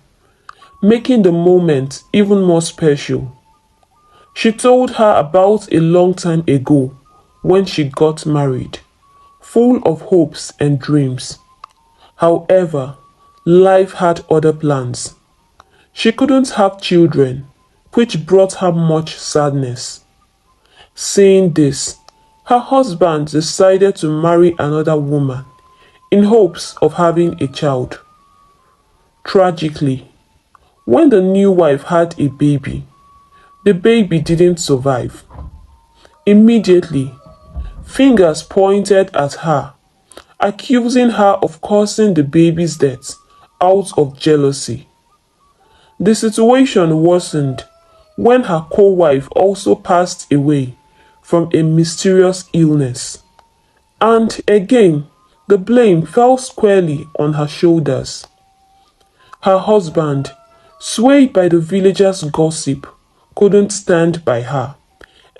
making the moment even more special. She told her about a long time ago when she got married, full of hopes and dreams. However, life had other plans. She couldn't have children, which brought her much sadness. Seeing this, her husband decided to marry another woman in hopes of having a child. Tragically, when the new wife had a baby, the baby didn't survive. Immediately, fingers pointed at her, accusing her of causing the baby's death out of jealousy. The situation worsened when her co-wife also passed away from a mysterious illness. And again, the blame fell squarely on her shoulders. Her husband, swayed by the villagers' gossip, couldn't stand by her,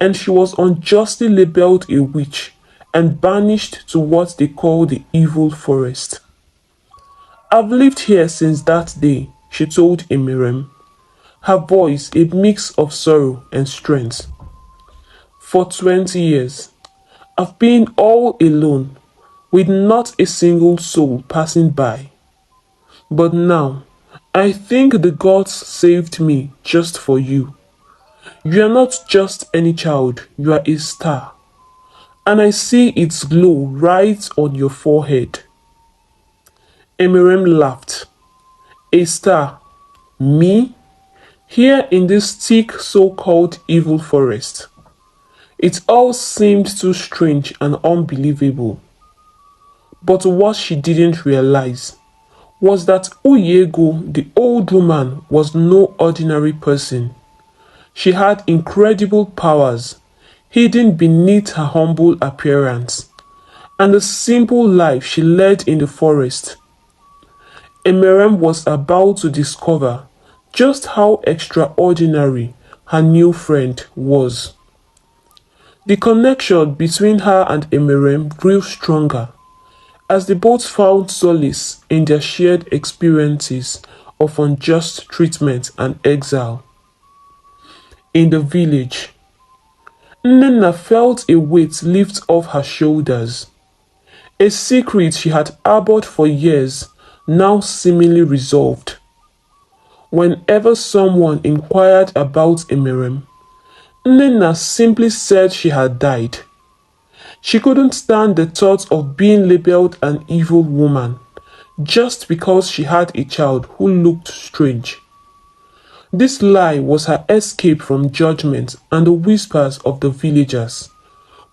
and she was unjustly labeled a witch and banished to what they call the evil forest. "I've lived here since that day," she told Emirem, her voice a mix of sorrow and strength. "For 20 years, I've been all alone, with not a single soul passing by. But now, I think the gods saved me just for you. You are not just any child, you are a star. And I see its glow right on your forehead." Emirem laughed. "A star? Me? Here in this thick so-called evil forest?" It all seemed too strange and unbelievable. But what she didn't realize was that Uyego, the old woman, was no ordinary person. She had incredible powers hidden beneath her humble appearance and the simple life she led in the forest. Emerem was about to discover just how extraordinary her new friend was. The connection between her and Emerem grew stronger as they both found solace in their shared experiences of unjust treatment and exile. In the village, Nnenna felt a weight lift off her shoulders. A secret she had harbored for years now seemingly resolved. Whenever someone inquired about Emirem, Nnenna simply said she had died. She couldn't stand the thought of being labeled an evil woman just because she had a child who looked strange. This lie was her escape from judgment and the whispers of the villagers,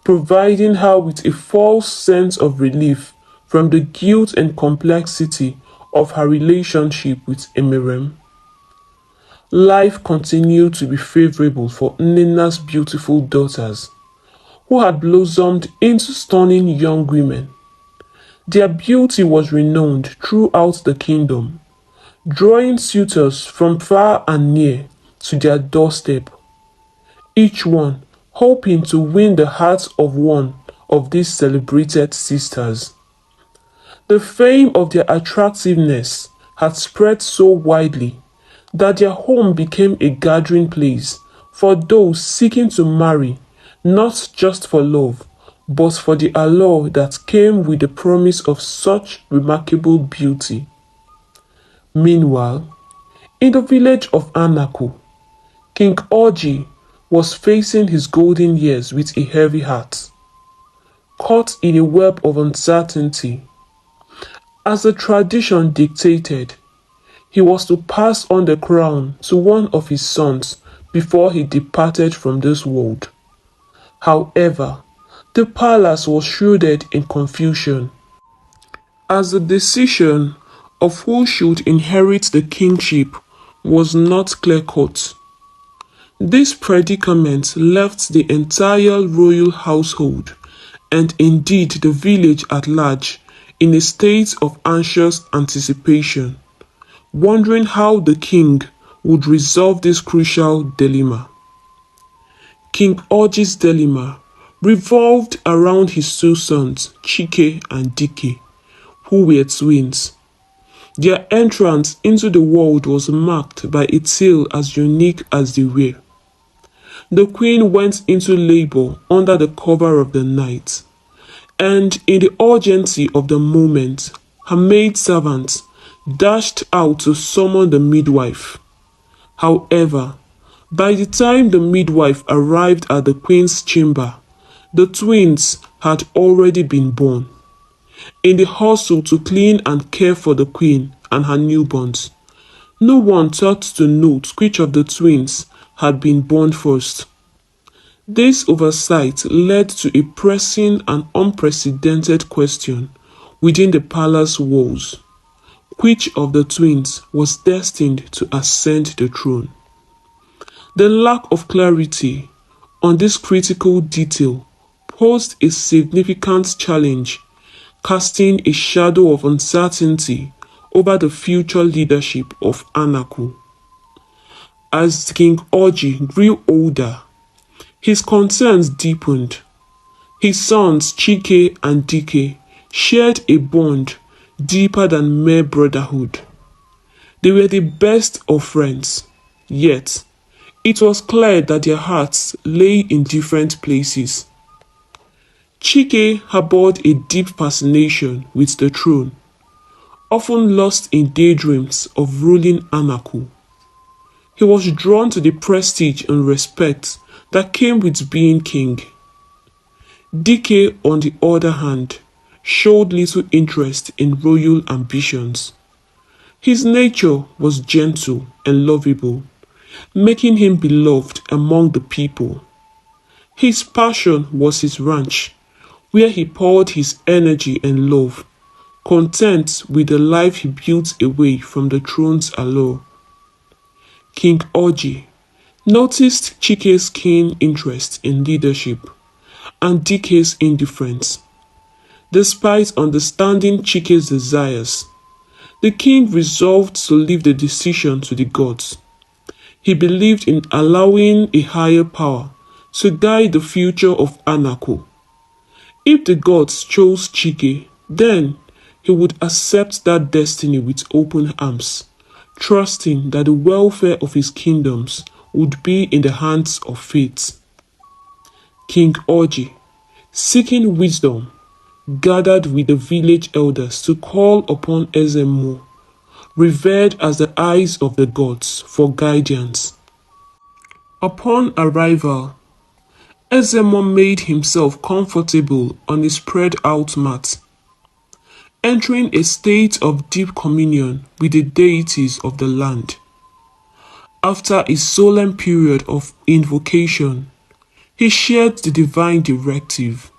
providing her with a false sense of relief from the guilt and complexity of her relationship with Emirem. Life continued to be favorable for Nnenna's beautiful daughters, who had blossomed into stunning young women. Their beauty was renowned throughout the kingdom, drawing suitors from far and near to their doorstep, each one hoping to win the hearts of one of these celebrated sisters. The fame of their attractiveness had spread so widely that their home became a gathering place for those seeking to marry, not just for love, but for the allure that came with the promise of such remarkable beauty. Meanwhile, in the village of Anaku, King Orji was facing his golden years with a heavy heart. caught in a web of uncertainty. As the tradition dictated, he was to pass on the crown to one of his sons before he departed from this world. However, the palace was shrouded in confusion, as the decision of who should inherit the kingship was not clear-cut. This predicament left the entire royal household, and indeed the village at large, in a state of anxious anticipation, wondering how the king would resolve this crucial dilemma. King Oji's dilemma revolved around his two sons, Chike and Dike, who were twins. Their entrance into the world was marked by a tale as unique as they were. The queen went into labor under the cover of the night, and in the urgency of the moment, her maidservants dashed out to summon the midwife. However, by the time the midwife arrived at the queen's chamber, the twins had already been born. In the hustle to clean and care for the queen and her newborns, no one thought to note which of the twins had been born first. This oversight led to a pressing and unprecedented question within the palace walls. Which of the twins was destined to ascend the throne? The lack of clarity on this critical detail posed a significant challenge, casting a shadow of uncertainty over the future leadership of Anaku. As King Oji grew older, his concerns deepened. His sons Chike and Dike shared a bond deeper than mere brotherhood. They were the best of friends, yet it was clear that their hearts lay in different places. Chike harbored a deep fascination with the throne, often lost in daydreams of ruling Anaku. He was drawn to the prestige and respect that came with being king. Dike, on the other hand, showed little interest in royal ambitions. His nature was gentle and lovable, making him beloved among the people. His passion was his ranch, where he poured his energy and love, content with the life he built away from the throne's allure. King Oji noticed Chike's keen interest in leadership and Dike's indifference. Despite understanding Chike's desires, the king resolved to leave the decision to the gods. He believed in allowing a higher power to guide the future of Anaku. If the gods chose Chike, then he would accept that destiny with open arms, trusting that the welfare of his kingdoms would be in the hands of fate. King Oji, seeking wisdom, gathered with the village elders to call upon Ezemo, revered as the eyes of the gods, for guidance. Upon arrival, Ezemo made himself comfortable on a spread-out mat, entering a state of deep communion with the deities of the land. After a solemn period of invocation, he shared the divine directive.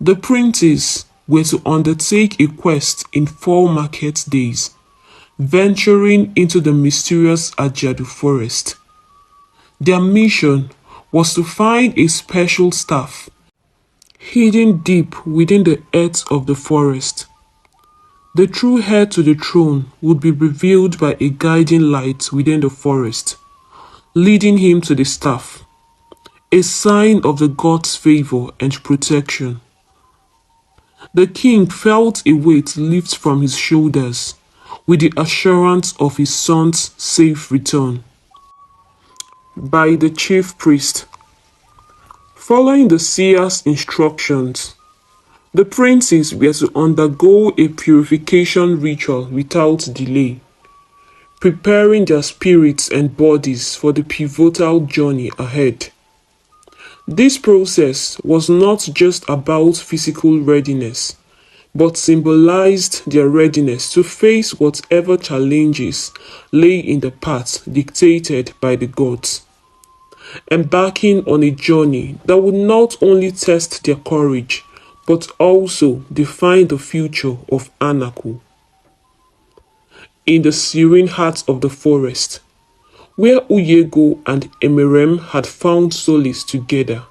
The princes were to undertake a quest in 4 market days, venturing into the mysterious Ajadu forest. Their mission was to find a special staff hidden deep within the earth of the forest. The true heir to the throne would be revealed by a guiding light within the forest, leading him to the staff, a sign of the gods' favor and protection. The king felt a weight lift from his shoulders with the assurance of his son's safe return. By the chief priest. Following the seer's instructions, the princes were to undergo a purification ritual without delay, preparing their spirits and bodies for the pivotal journey ahead. This process was not just about physical readiness, but symbolized their readiness to face whatever challenges lay in the path dictated by the gods, embarking on a journey that would not only test their courage, but also define the future of Anaku. In the serene heart of the forest, where Uyego and Emerem had found solace together,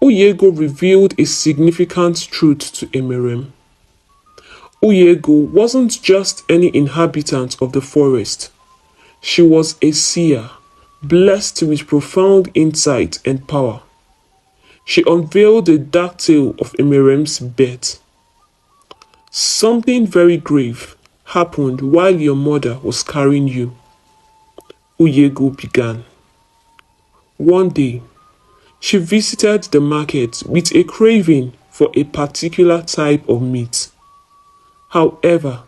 Uyego revealed a significant truth to Emerem. Uyego wasn't just any inhabitant of the forest. She was a seer, blessed with profound insight and power. She unveiled the dark tale of Emerem's birth. Something very grave happened while your mother was carrying you, Uyego began. One day, she visited the market with a craving for a particular type of meat. However,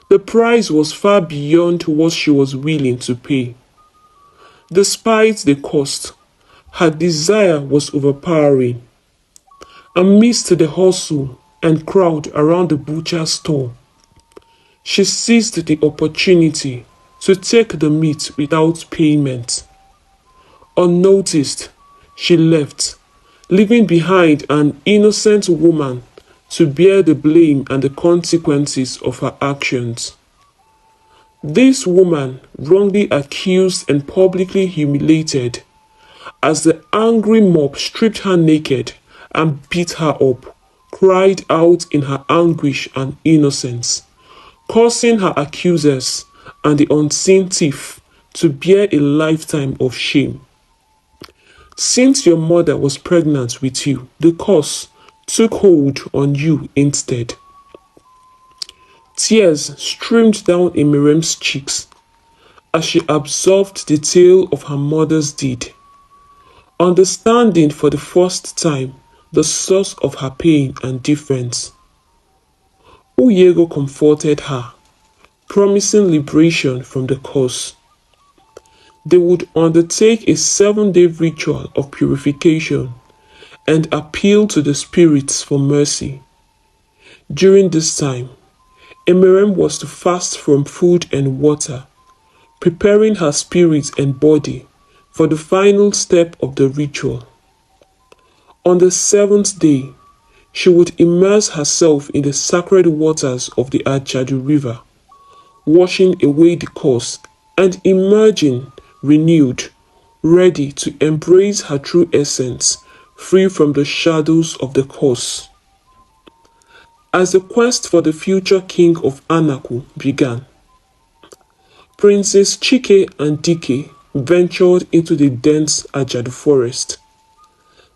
the price was far beyond what she was willing to pay. Despite the cost, her desire was overpowering. Amidst the hustle and crowd around the butcher's store, she seized the opportunity to take the meat without payment. Unnoticed, she left, leaving behind an innocent woman to bear the blame and the consequences of her actions. This woman, wrongly accused and publicly humiliated, as the angry mob stripped her naked and beat her up, cried out in her anguish and innocence, causing her accusers and the unseen thief to bear a lifetime of shame. Since your mother was pregnant with you, the curse took hold on you instead. Tears streamed down Emirem's cheeks as she absorbed the tale of her mother's deed, understanding for the first time the source of her pain and difference. Uyego comforted her, promising liberation from the curse. They would undertake a 7-day ritual of purification and appeal to the spirits for mercy. During this time, Emerem was to fast from food and water, preparing her spirit and body for the final step of the ritual. On the 7th day, she would immerse herself in the sacred waters of the Ajadu River, washing away the curse and emerging renewed, ready to embrace her true essence, free from the shadows of the curse. As the quest for the future king of Anaku began, Princes Chike and Dike ventured into the dense Ajadu forest,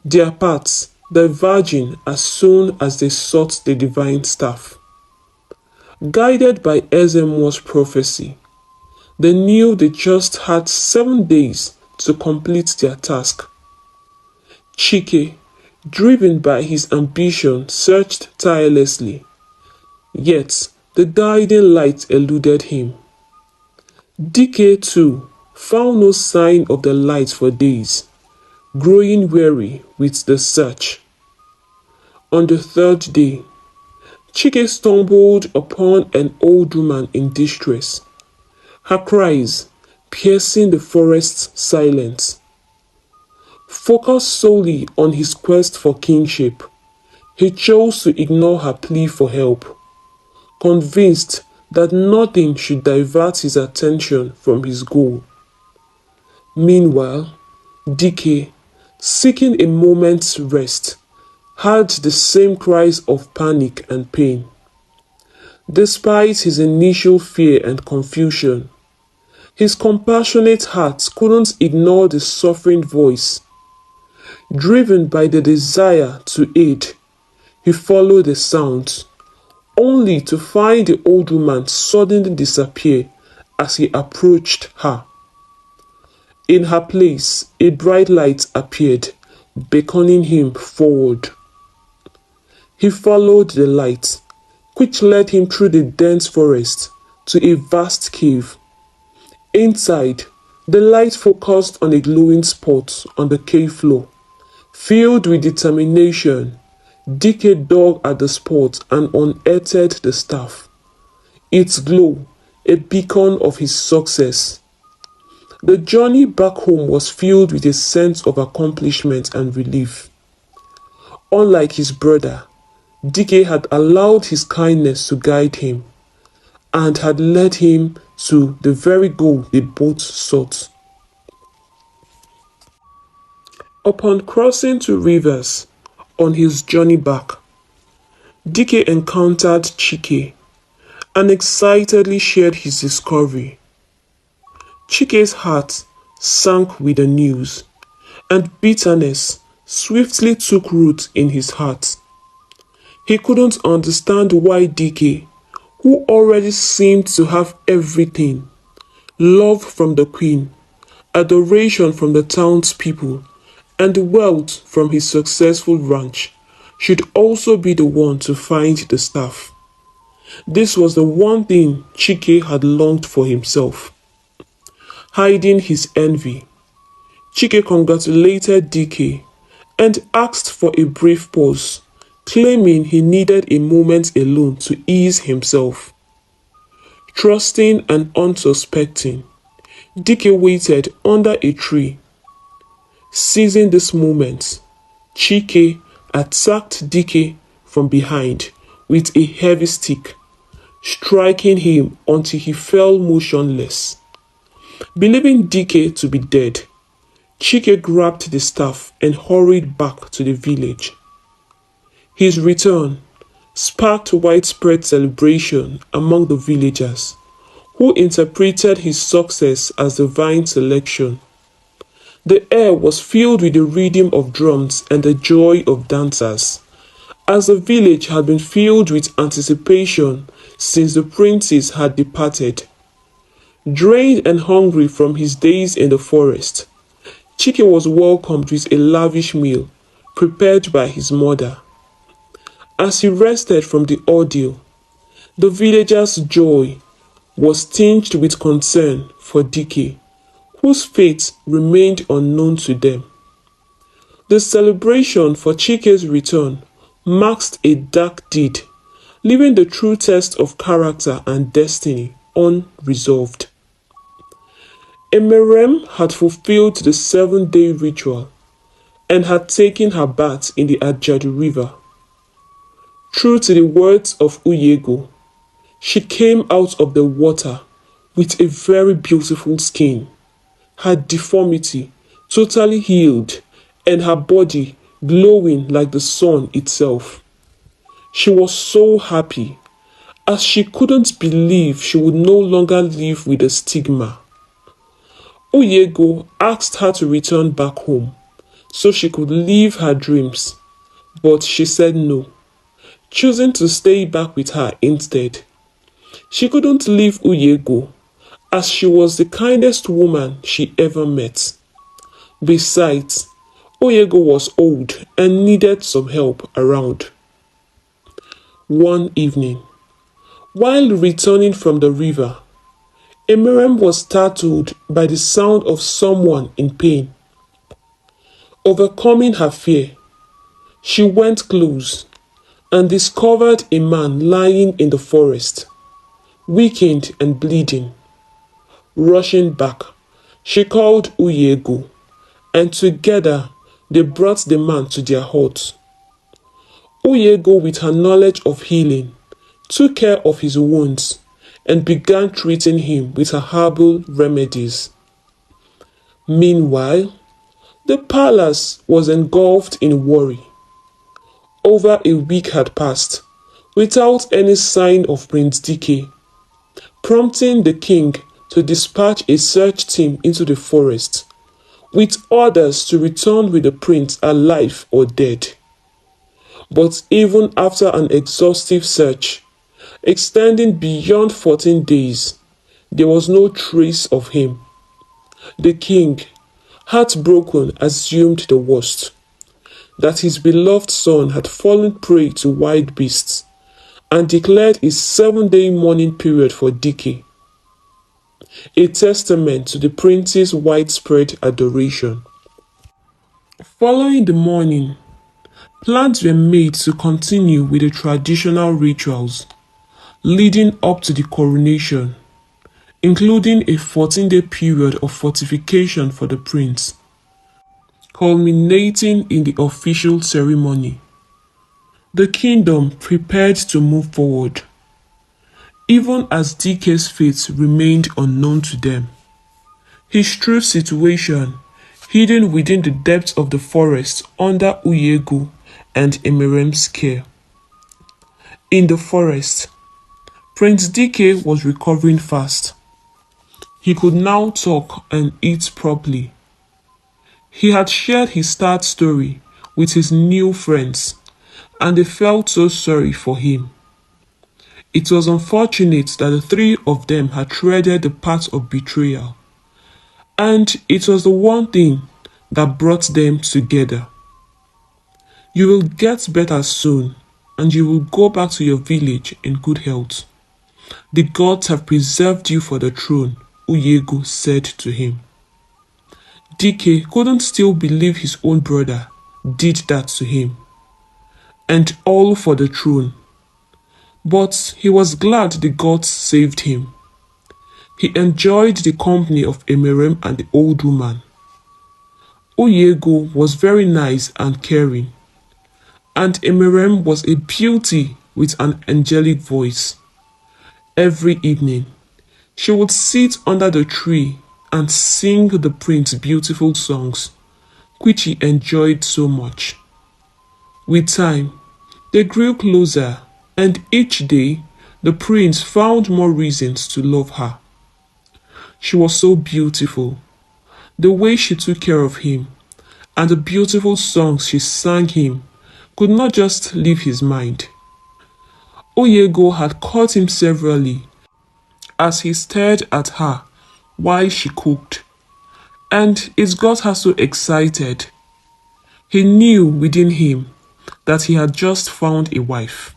their paths diverging as soon as they sought the divine staff. Guided by Ezemo's prophecy, they knew they just had 7 days to complete their task. Chike, driven by his ambition, searched tirelessly, yet the guiding light eluded him. Dike too found no sign of the light for days, growing weary with the search. On the 3rd day, Chike stumbled upon an old woman in distress, her cries piercing the forest's silence. Focused solely on his quest for kingship, he chose to ignore her plea for help, convinced that nothing should divert his attention from his goal. Meanwhile, Dike, seeking a moment's rest, heard the same cries of panic and pain. Despite his initial fear and confusion, his compassionate heart couldn't ignore the suffering voice. Driven by the desire to aid, he followed the sounds, only to find the old woman suddenly disappear as he approached her. In her place, a bright light appeared, beckoning him forward. He followed the light, which led him through the dense forest to a vast cave. Inside, the light focused on a glowing spot on the cave floor, Filled with determination, Dike dug at the spot and unearthed the staff. Its glow, a beacon of his success. The journey back home was filled with a sense of accomplishment and relief. Unlike his brother, Dike had allowed his kindness to guide him and had led him to the very goal they both sought. Upon crossing two rivers on his journey back, Dike encountered Chike and excitedly shared his discovery. Chike's heart sank with the news, and bitterness swiftly took root in his heart. He couldn't understand why Dike, who already seemed to have everything, love from the queen, adoration from the townspeople, and wealth from his successful ranch, should also be the one to find the staff. This was the one thing Chike had longed for himself. Hiding his envy, Chike congratulated Dike and asked for a brief pause, claiming he needed a moment alone to ease himself. Trusting and unsuspecting, Dike waited under a tree. Seizing this moment, Chike attacked Dike from behind with a heavy stick, striking him until he fell motionless. Believing Dike to be dead, Chike grabbed the staff and hurried back to the village. His return sparked widespread celebration among the villagers, who interpreted his success as divine selection. The air was filled with the rhythm of drums and the joy of dancers, as the village had been filled with anticipation since the princes had departed. Drained and hungry from his days in the forest, Chike was welcomed with a lavish meal prepared by his mother. As he rested from the ordeal, the villagers' joy was tinged with concern for Dike, whose fate remained unknown to them. The celebration for Chike's return masked a dark deed, leaving the true test of character and destiny unresolved. Emerem had fulfilled the 7-day ritual and had taken her bath in the Ajadu River. True to the words of Uyego, she came out of the water with a very beautiful skin, her deformity totally healed, and her body glowing like the sun itself. She was so happy, as she couldn't believe she would no longer live with the stigma. Uyego asked her to return back home so she could live her dreams, but she said no, choosing to stay back with her instead. She couldn't leave Uyego, as she was the kindest woman she ever met. Besides, Uyego was old and needed some help around. One evening, while returning from the river, Emerem was startled by the sound of someone in pain. Overcoming her fear, she went close and discovered a man lying in the forest, weakened and bleeding. Rushing back, she called Uyego, and together they brought the man to their hut. Uyego, with her knowledge of healing, took care of his wounds and began treating him with her herbal remedies. Meanwhile, the palace was engulfed in worry. Over a week had passed without any sign of Prince Dike, prompting the king to dispatch a search team into the forest with orders to return with the prince alive or dead. But even after an exhaustive search, extending beyond 14 days, there was no trace of him. The king, heartbroken, assumed the worst, that his beloved son had fallen prey to wild beasts, and declared a 7-day mourning period for Dike, a testament to the prince's widespread adoration. Following the morning, plans were made to continue with the traditional rituals leading up to the coronation, including a 14-day period of fortification for the prince, culminating in the official ceremony. The kingdom prepared to move forward, even as DK's fate remained unknown to them. His true situation, hidden within the depths of the forest under Uyegu and Emerem's care. In the forest, Prince DK was recovering fast. He could now talk and eat properly. He had shared his sad story with his new friends, and they felt so sorry for him. It was unfortunate that the three of them had treaded the path of betrayal, and it was the one thing that brought them together. You will get better soon, and you will go back to your village in good health. The gods have preserved you for the throne, Uyegu said to him. DK couldn't still believe his own brother did that to him, and all for the throne. But he was glad the gods saved him. He enjoyed the company of Emerem and the old woman. Uyegu was very nice and caring, and Emerem was a beauty with an angelic voice. Every evening, she would sit under the tree and sing the prince beautiful songs, which he enjoyed so much. With time, they grew closer, and each day, the prince found more reasons to love her. She was so beautiful. The way she took care of him, and the beautiful songs she sang him, could not just leave his mind. Oyego had caught him severally as he stared at her while she cooked, and it got her so excited. He knew within him that he had just found a wife,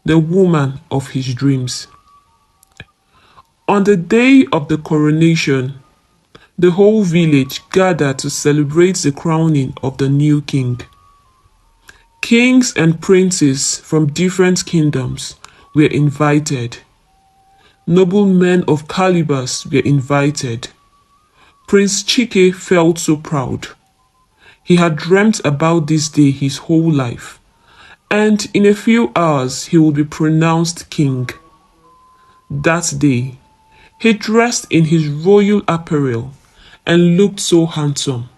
the woman of his dreams. On the day of the coronation, the whole village gathered to celebrate the crowning of the new king. Kings and princes from different kingdoms were invited. Noblemen of calibers were invited. Prince Chike felt so proud. He had dreamt about this day his whole life, and in a few hours he would be pronounced king. That day, he dressed in his royal apparel and looked so handsome.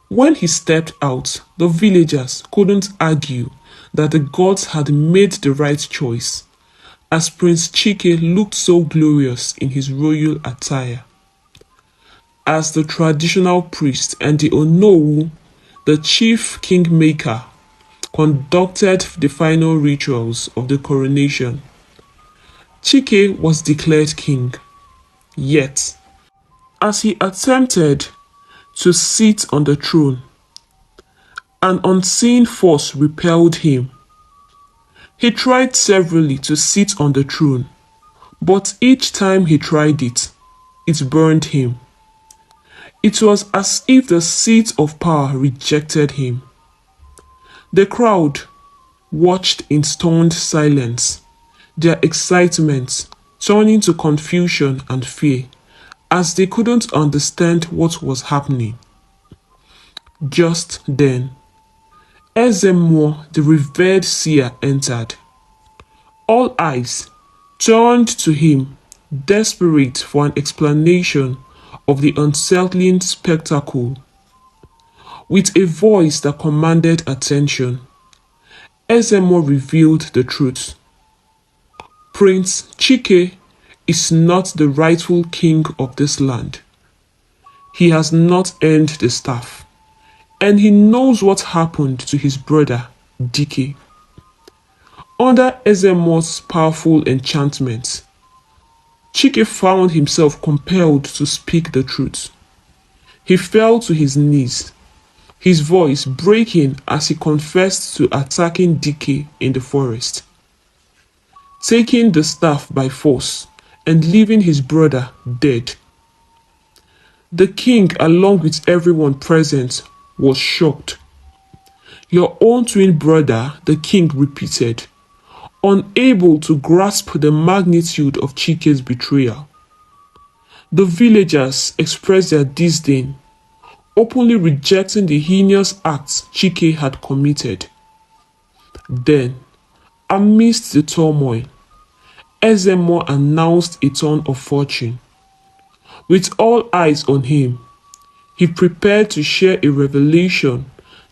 When he stepped out, the villagers couldn't argue that the gods had made the right choice, as Prince Chike looked so glorious in his royal attire. As the traditional priest and the Onowu, the chief kingmaker, conducted the final rituals of the coronation, Chike was declared king. Yet, as he attempted to sit on the throne, an unseen force repelled him. He tried severally to sit on the throne, but each time he tried it, it burned him. It was as if the seat of power rejected him. The crowd watched in stunned silence, their excitement turning to confusion and fear, as they couldn't understand what was happening. Just then, Ezemo, the revered seer, entered. All eyes turned to him, desperate for an explanation of the unsettling spectacle. With a voice that commanded attention, Ezemo revealed the truth. Prince Chike is not the rightful king of this land. He has not earned the staff, and he knows what happened to his brother, Dike. Under Ezemo's powerful enchantment, Chike found himself compelled to speak the truth. He fell to his knees, his voice breaking as he confessed to attacking Dike in the forest, taking the staff by force and leaving his brother dead. The king, along with everyone present, was shocked. "Your own twin brother," the king repeated, unable to grasp the magnitude of Chike's betrayal. The villagers expressed their disdain, openly rejecting the heinous acts Chike had committed. Then, amidst the turmoil, Ezemo announced a turn of fortune. With all eyes on him, he prepared to share a revelation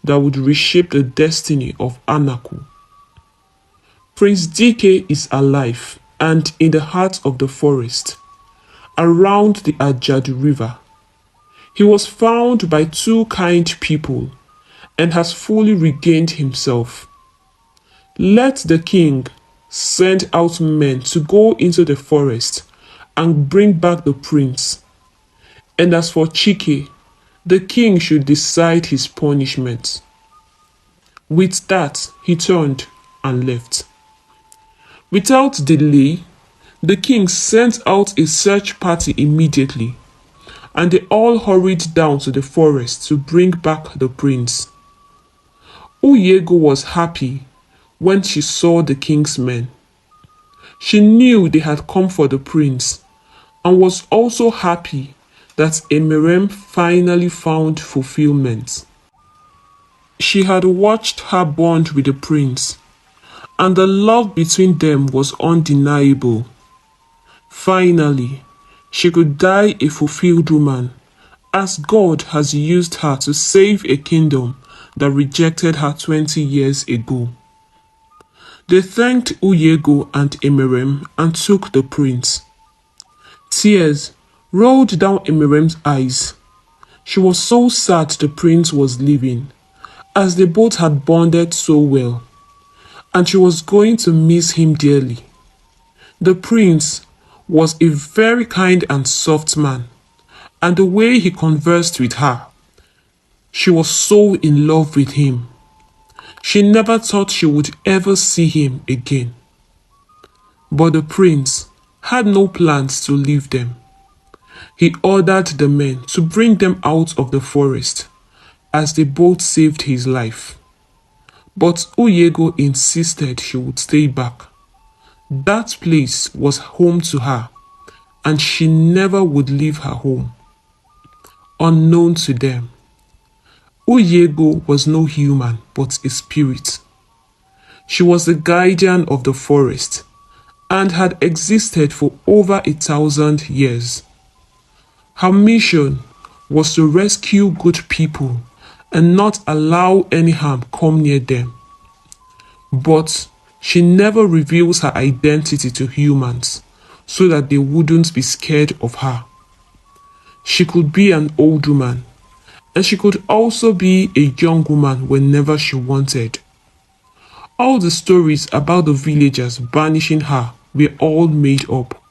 that would reshape the destiny of Anaku. Prince Dike is alive and in the heart of the forest, around the Ajadu River. He was found by two kind people and has fully regained himself. Let the king send out men to go into the forest and bring back the prince. And as for Chike, the king should decide his punishment. With that, he turned and left. Without delay, the king sent out a search party immediately, and they all hurried down to the forest to bring back the prince. Uyego was happy when she saw the king's men. She knew they had come for the prince, and was also happy that Emerem finally found fulfillment. She had watched her bond with the prince, and the love between them was undeniable. Finally, she could die a fulfilled woman, as God has used her to save a kingdom that rejected her 20 years ago. They thanked Uyego and Emerem and took the prince. Tears rolled down Emerem's eyes. She was so sad the prince was leaving, as they both had bonded so well, and she was going to miss him dearly. The prince was a very kind and soft man, and the way he conversed with her, she was so in love with him. She never thought she would ever see him again. But the prince had no plans to leave them. He ordered the men to bring them out of the forest, as they both saved his life. But Uyego insisted she would stay back. That place was home to her, and she never would leave her home. Unknown to them, Uyego was no human but a spirit. She was the guardian of the forest and had existed for over 1,000 years. Her mission was to rescue good people and not allow any harm come near them. But she never reveals her identity to humans so that they wouldn't be scared of her. She could be an old woman, and she could also be a young woman whenever she wanted. All the stories about the villagers banishing her were all made up,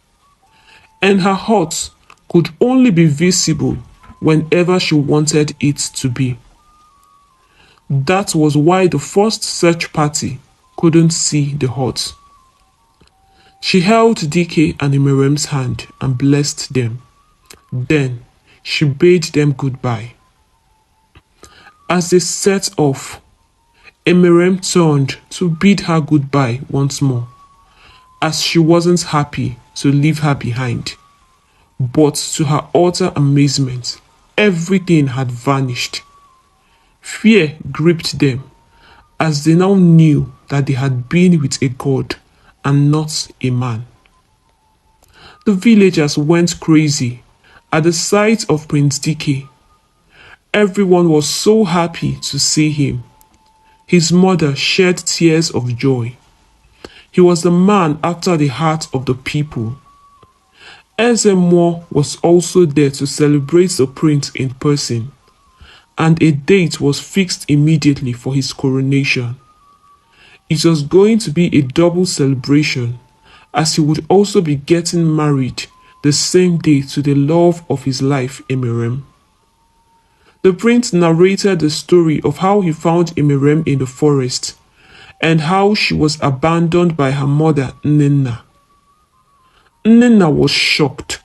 and her hut could only be visible whenever she wanted it to be. That was why the first search party couldn't see the hut. She held Dike and Emerem's hand and blessed them. Then she bade them goodbye. As they set off, Emerem turned to bid her goodbye once more, as she wasn't happy to leave her behind. But to her utter amazement, everything had vanished. Fear gripped them, as they now knew that they had been with a god and not a man. The villagers went crazy at the sight of Prince Dike. Everyone was so happy to see him. His mother shed tears of joy. He was the man after the heart of the people. Ezemo was also there to celebrate the prince in person, and a date was fixed immediately for his coronation. It was going to be a double celebration, as he would also be getting married the same day to the love of his life, Emerem. The prince narrated the story of how he found Emerem in the forest and how she was abandoned by her mother, Nnenna. Nnenna was shocked.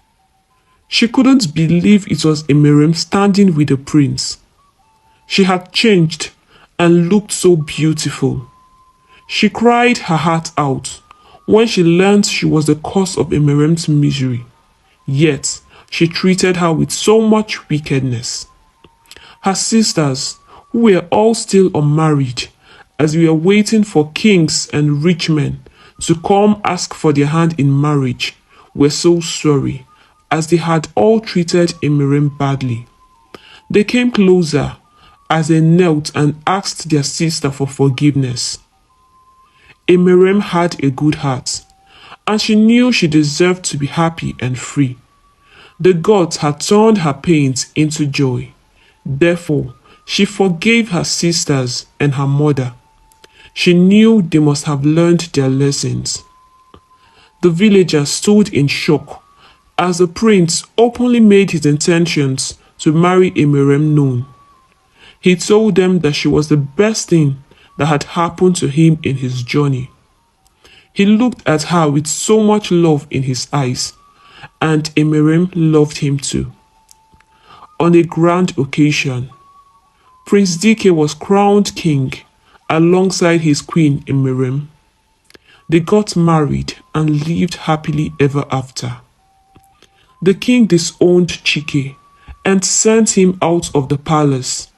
She couldn't believe it was Emerem standing with the prince. She had changed and looked so beautiful. She cried her heart out when she learned she was the cause of Emerem's misery. Yet, she treated her with so much wickedness. Her sisters, who were all still unmarried, as we were waiting for kings and rich men to come ask for their hand in marriage, were so sorry, as they had all treated Emerem badly. They came closer as they knelt and asked their sister for forgiveness. Emerem had a good heart, and she knew she deserved to be happy and free. The gods had turned her pains into joy. Therefore, she forgave her sisters and her mother. She knew they must have learned their lessons. The villagers stood in shock as the prince openly made his intentions to marry Emerem known. He told them that she was the best thing that had happened to him in his journey. He looked at her with so much love in his eyes, and Emerem loved him too. On a grand occasion, Prince Dike was crowned king alongside his queen Emerem. They got married and lived happily ever after. The king disowned Chike and sent him out of the palace.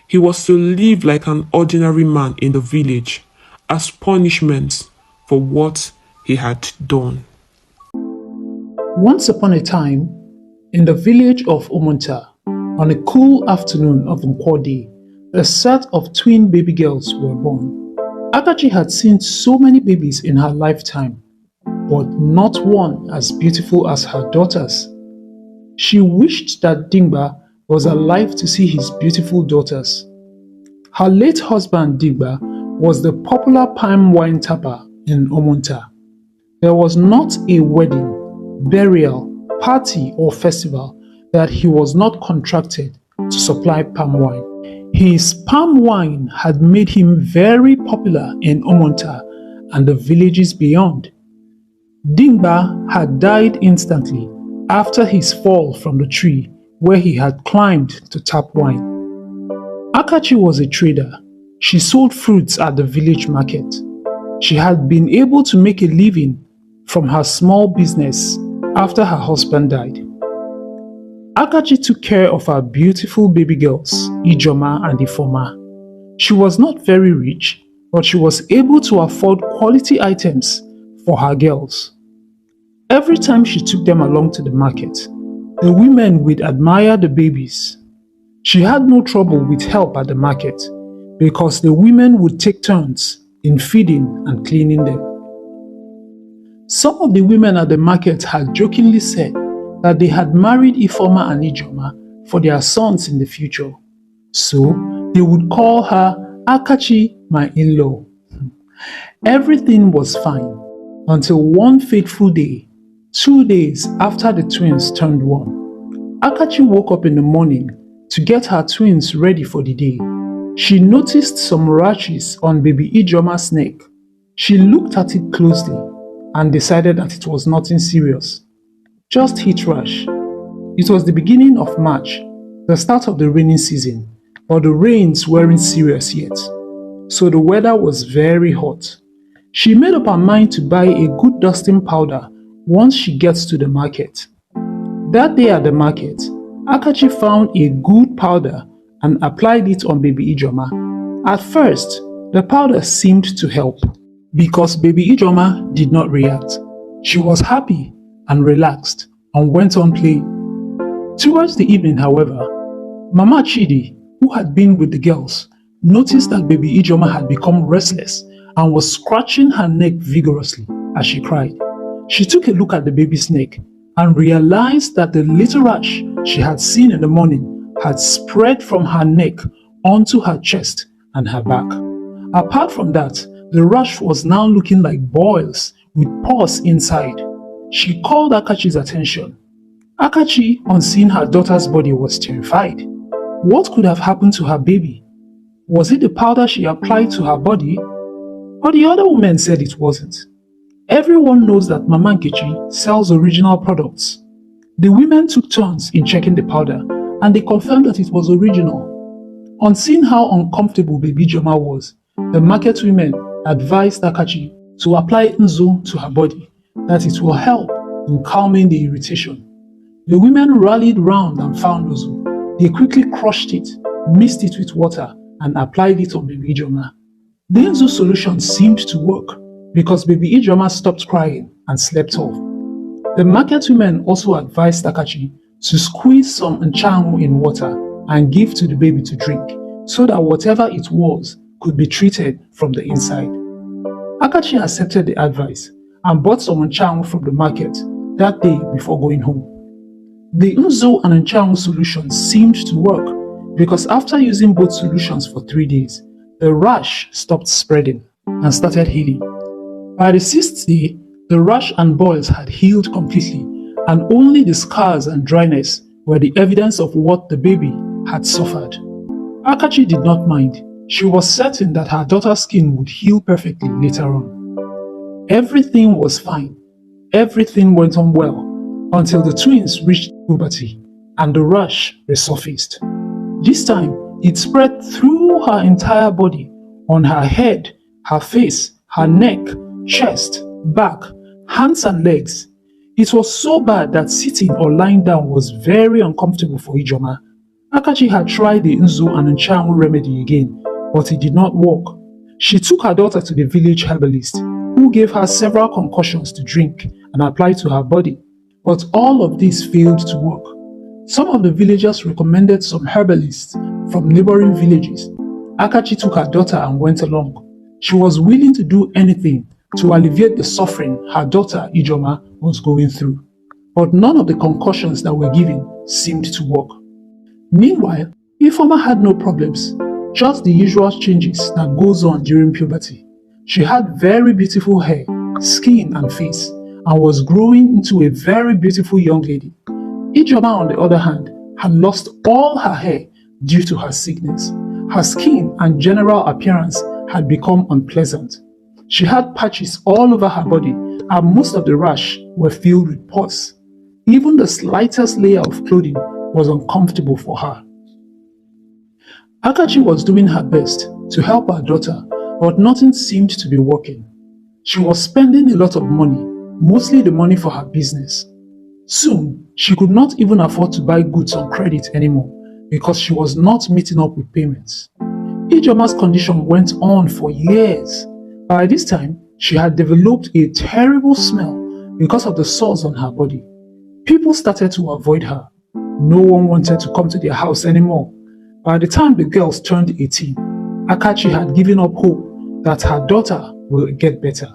He was to live like an ordinary man in the village as punishment for what he had done. Once upon a time, in the village of Omunta, on a cool afternoon of Nkwode, a set of twin baby girls were born. Akachi had seen so many babies in her lifetime, but not one as beautiful as her daughters. She wished that Dingba was alive to see his beautiful daughters. Her late husband Dingba was the popular palm wine tapper in Omunta. There was not a wedding, burial, party or festival that he was not contracted to supply palm wine. His palm wine had made him very popular in Omunta and the villages beyond. Dingba had died instantly after his fall from the tree where he had climbed to tap wine. Akachi was a trader. She sold fruits at the village market. She had been able to make a living from her small business after her husband died. Akachi took care of her beautiful baby girls, Ijoma and Ifoma. She was not very rich, but she was able to afford quality items for her girls. Every time she took them along to the market, the women would admire the babies. She had no trouble with help at the market because the women would take turns in feeding and cleaning them. Some of the women at the market had jokingly said that they had married Ifoma and Ijoma for their sons in the future. So they would call her Akachi, my in-law. Everything was fine until one fateful day, 2 days after the twins turned one. Akachi woke up in the morning to get her twins ready for the day. She noticed some rashes on baby Ijoma's neck. She looked at it closely and decided that it was nothing serious, just heat rash. It was the beginning of March, the start of the raining season, but the rains weren't serious yet, so the weather was very hot. She made up her mind to buy a good dusting powder once she gets to the market. That day at the market, Akachi found a good powder and applied it on baby Ijoma. At first, the powder seemed to help because baby Ijoma did not react. She was happy and relaxed and went on playing. Towards the evening, however, Mama Chidi, who had been with the girls, noticed that baby Ijoma had become restless and was scratching her neck vigorously as she cried. She took a look at the baby's neck and realized that the little rash she had seen in the morning had spread from her neck onto her chest and her back. Apart from that, the rash was now looking like boils with pus inside. She called Akachi's attention. Akachi, on seeing her daughter's body, was terrified. What could have happened to her baby? Was it the powder she applied to her body? But the other women said it wasn't. Everyone knows that Mama Nkechi sells original products. The women took turns in checking the powder and they confirmed that it was original. On seeing how uncomfortable baby Joma was, the market women advised Akachi to apply Nzo to her body, that it will help in calming the irritation. The women rallied round and found Nzo. They quickly crushed it, mixed it with water, and applied it on baby Joma. The Nzo solution seemed to work because baby Ijoma stopped crying and slept off. The market women also advised Akachi to squeeze some nchangu in water and give to the baby to drink, so that whatever it was could be treated from the inside. Akachi accepted the advice and bought some nchangu from the market that day before going home. The Nzo and nchangu solution seemed to work because after using both solutions for 3 days, the rash stopped spreading and started healing. By the 6th day, the rash and boils had healed completely, and only the scars and dryness were the evidence of what the baby had suffered. Akachi did not mind. She was certain that her daughter's skin would heal perfectly later on. Everything was fine. Everything went on well until the twins reached puberty and the rash resurfaced. This time, it spread through her entire body, on her head, her face, her neck, chest, back, hands and legs. It was so bad that sitting or lying down was very uncomfortable for Ijoma. Akachi had tried the Nzo and Nchangu remedy again, but it did not work. She took her daughter to the village herbalist, who gave her several concoctions to drink and apply to her body, but all of this failed to work. Some of the villagers recommended some herbalists from neighboring villages. Akachi took her daughter and went along. She was willing to do anything to alleviate the suffering her daughter Ijoma was going through. But none of the concoctions that were given seemed to work. Meanwhile, Ifeoma had no problems, just the usual changes that goes on during puberty. She had very beautiful hair, skin and face, and was growing into a very beautiful young lady. Ijoma, on the other hand, had lost all her hair due to her sickness. Her skin and general appearance had become unpleasant. She had patches all over her body, and most of the rash were filled with pus. Even the slightest layer of clothing was uncomfortable for her. Akachi was doing her best to help her daughter, but nothing seemed to be working. She was spending a lot of money, mostly the money for her business. Soon, she could not even afford to buy goods on credit anymore because she was not meeting up with payments. Ijoma's condition went on for years. By this time, she had developed a terrible smell because of the sores on her body. People started to avoid her. No one wanted to come to their house anymore. By the time the girls turned 18, Akachi had given up hope that her daughter will get better.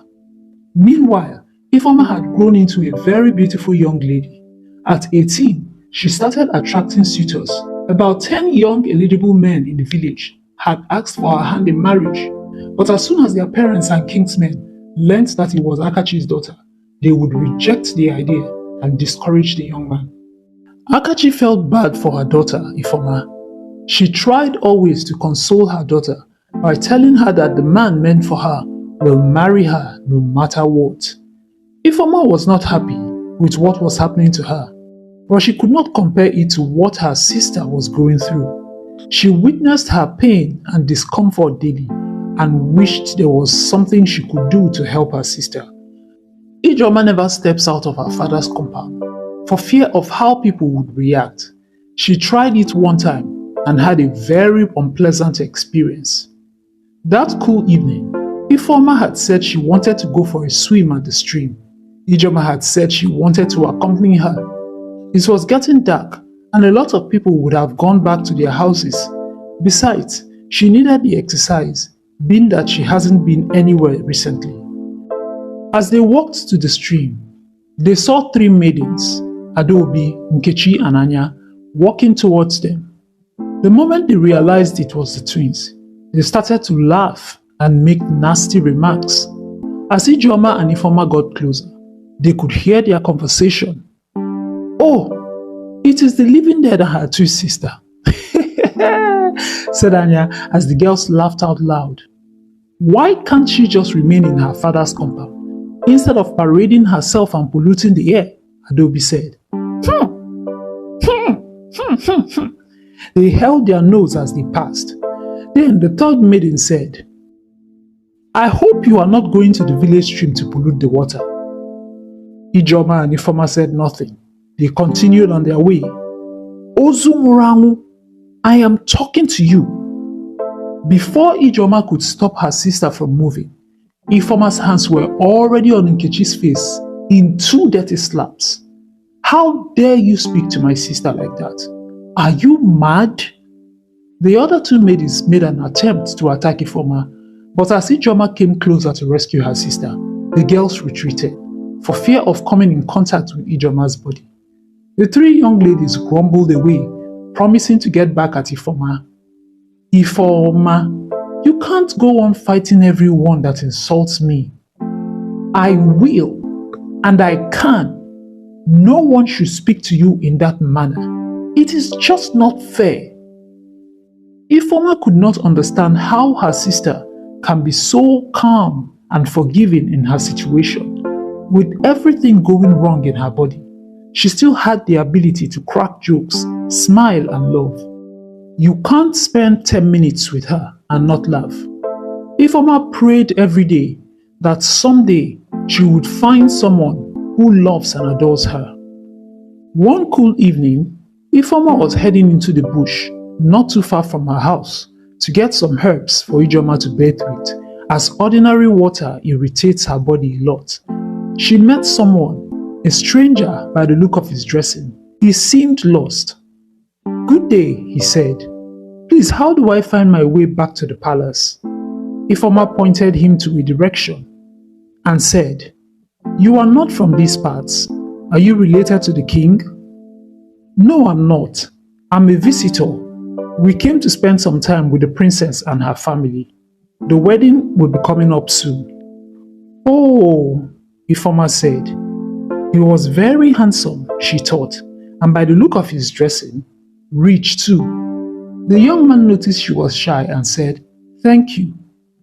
Meanwhile, Ifeoma had grown into a very beautiful young lady. At 18, she started attracting suitors. About 10 young eligible men in the village had asked for her hand in marriage, but as soon as their parents and kinsmen learnt that it was Akachi's daughter, they would reject the idea and discourage the young man. Akachi felt bad for her daughter, Ifeoma. She tried always to console her daughter by telling her that the man meant for her will marry her no matter what. Ifeoma was not happy with what was happening to her, but she could not compare it to what her sister was going through. She witnessed her pain and discomfort daily and wished there was something she could do to help her sister. Ijoma never steps out of her father's compound for fear of how people would react. She tried it one time and had a very unpleasant experience. That cool evening, Ifeoma had said she wanted to go for a swim at the stream. Ijoma had said she wanted to accompany her. It was getting dark and a lot of people would have gone back to their houses. Besides, she needed the exercise, being that she hasn't been anywhere recently. As they walked to the stream, they saw 3 maidens, Adaobi, Nkechi and Anya, walking towards them. The moment they realized it was the twins, they started to laugh and make nasty remarks. As Ijoma and Ifeoma got closer, they could hear their conversation. "Oh, it is the living dead and her twin sister," said Anya as the girls laughed out loud. "Why can't she just remain in her father's compound instead of parading herself and polluting the air?" Adaobi said. They held their nose as they passed. Then the third maiden said, I hope you are not going to the village stream to pollute the water. Ijoma and Ifoma said nothing. They continued on their way. Ozumurangu, I am talking to you. Before Ijoma could stop her sister from moving, Ifoma's hands were already on Nkechi's face in 2 dirty slaps. How dare you speak to my sister like that? Are you mad? The other 2 maidens made an attempt to attack Ifoma, but as Ijoma came closer to rescue her sister, the girls retreated for fear of coming in contact with Ijoma's body. The 3 young ladies grumbled away, promising to get back at Ifoma. Ifoma, you can't go on fighting everyone that insults me. I will, and I can. No one should speak to you in that manner. It is just not fair. Ifoma could not understand how her sister can be so calm and forgiving in her situation. With everything going wrong in her body, she still had the ability to crack jokes, smile and love. You can't spend 10 minutes with her and not laugh. Ifoma prayed every day that someday she would find someone who loves and adores her. One cool evening, Ifoma was heading into the bush, not too far from her house, to get some herbs for Ijoma to bathe with, as ordinary water irritates her body a lot. She met someone, a stranger by the look of his dressing. He seemed lost. Good day, he said. Please, how do I find my way back to the palace? Ifoma pointed him to a direction and said, You are not from these parts. Are you related to the king? No, I'm not. I'm a visitor. We came to spend some time with the princess and her family. The wedding will be coming up soon. Oh, Ifoma said. He was very handsome, she thought, and by the look of his dressing, rich too. The young man noticed she was shy and said, Thank you.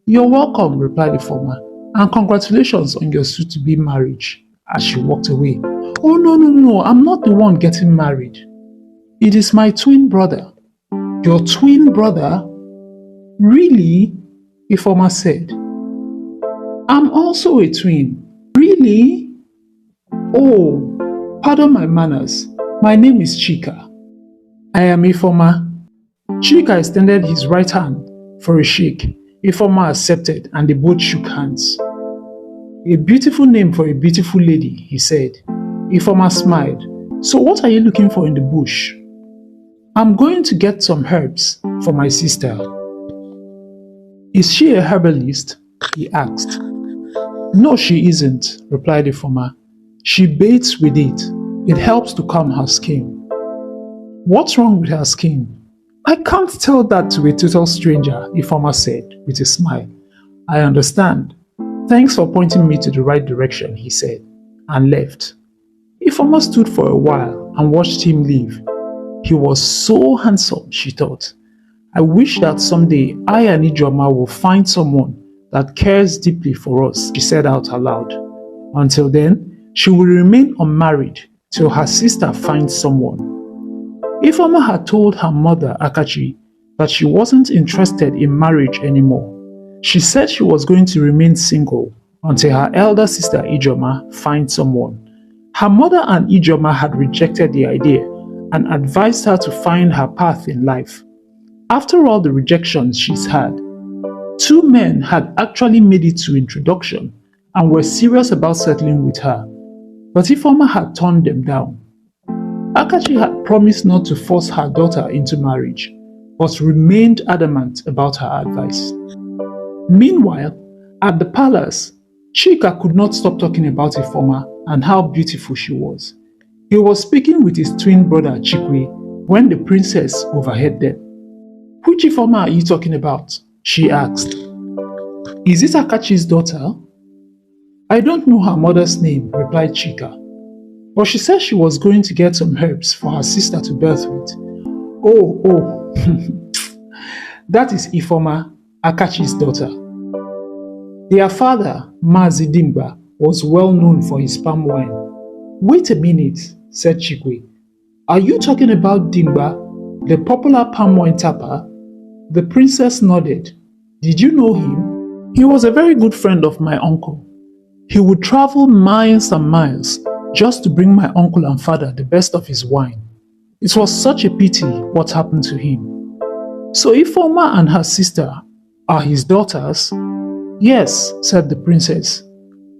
You're welcome, replied Ifoma, and congratulations on your soon-to-be marriage, as she walked away. Oh, no, I'm not the one getting married. It is my twin brother. Your twin brother? Really? Ifoma said. I'm also a twin. Really? Oh, pardon my manners. My name is Chika. I am Ifoma. Chika extended his right hand for a shake. Ifoma accepted and they both shook hands. A beautiful name for a beautiful lady, he said. Ifoma smiled. So what are you looking for in the bush? I'm going to get some herbs for my sister. Is she a herbalist? He asked. No, she isn't, replied Ifoma. She bathes with it. It helps to calm her skin. What's wrong with her skin? I can't tell that to a total stranger, Ifoma said with a smile. I understand. Thanks for pointing me to the right direction, he said, and left. Ifoma stood for a while and watched him leave. He was so handsome, she thought. I wish that someday I and Ijoma will find someone that cares deeply for us, she said out aloud. Until then, she will remain unmarried till her sister finds someone. Ifoma had told her mother, Akachi, that she wasn't interested in marriage anymore. She said she was going to remain single until her elder sister Ijoma finds someone. Her mother and Ijoma had rejected the idea and advised her to find her path in life. After all the rejections she's had, 2 men had actually made it to introduction and were serious about settling with her. But Ifoma had turned them down. Akachi had promised not to force her daughter into marriage, but remained adamant about her advice. Meanwhile, at the palace, Chika could not stop talking about Ifoma and how beautiful she was. He was speaking with his twin brother Chikwe when the princess overheard them. Which Ifoma are you talking about? She asked. Is it Akachi's daughter? I don't know her mother's name, replied Chika. But she said she was going to get some herbs for her sister to birth with. Oh, that is Ifoma, Akachi's daughter. Their father, Mazi Dimba, was well known for his palm wine. Wait a minute, said Chikwe. Are you talking about Dimba? The popular palm wine tapper? The princess nodded. Did you know him? He was a very good friend of my uncle. He would travel miles and miles just to bring my uncle and father the best of his wine. It was such a pity what happened to him. So Ifeoma and her sister are his daughters? Yes, said the princess.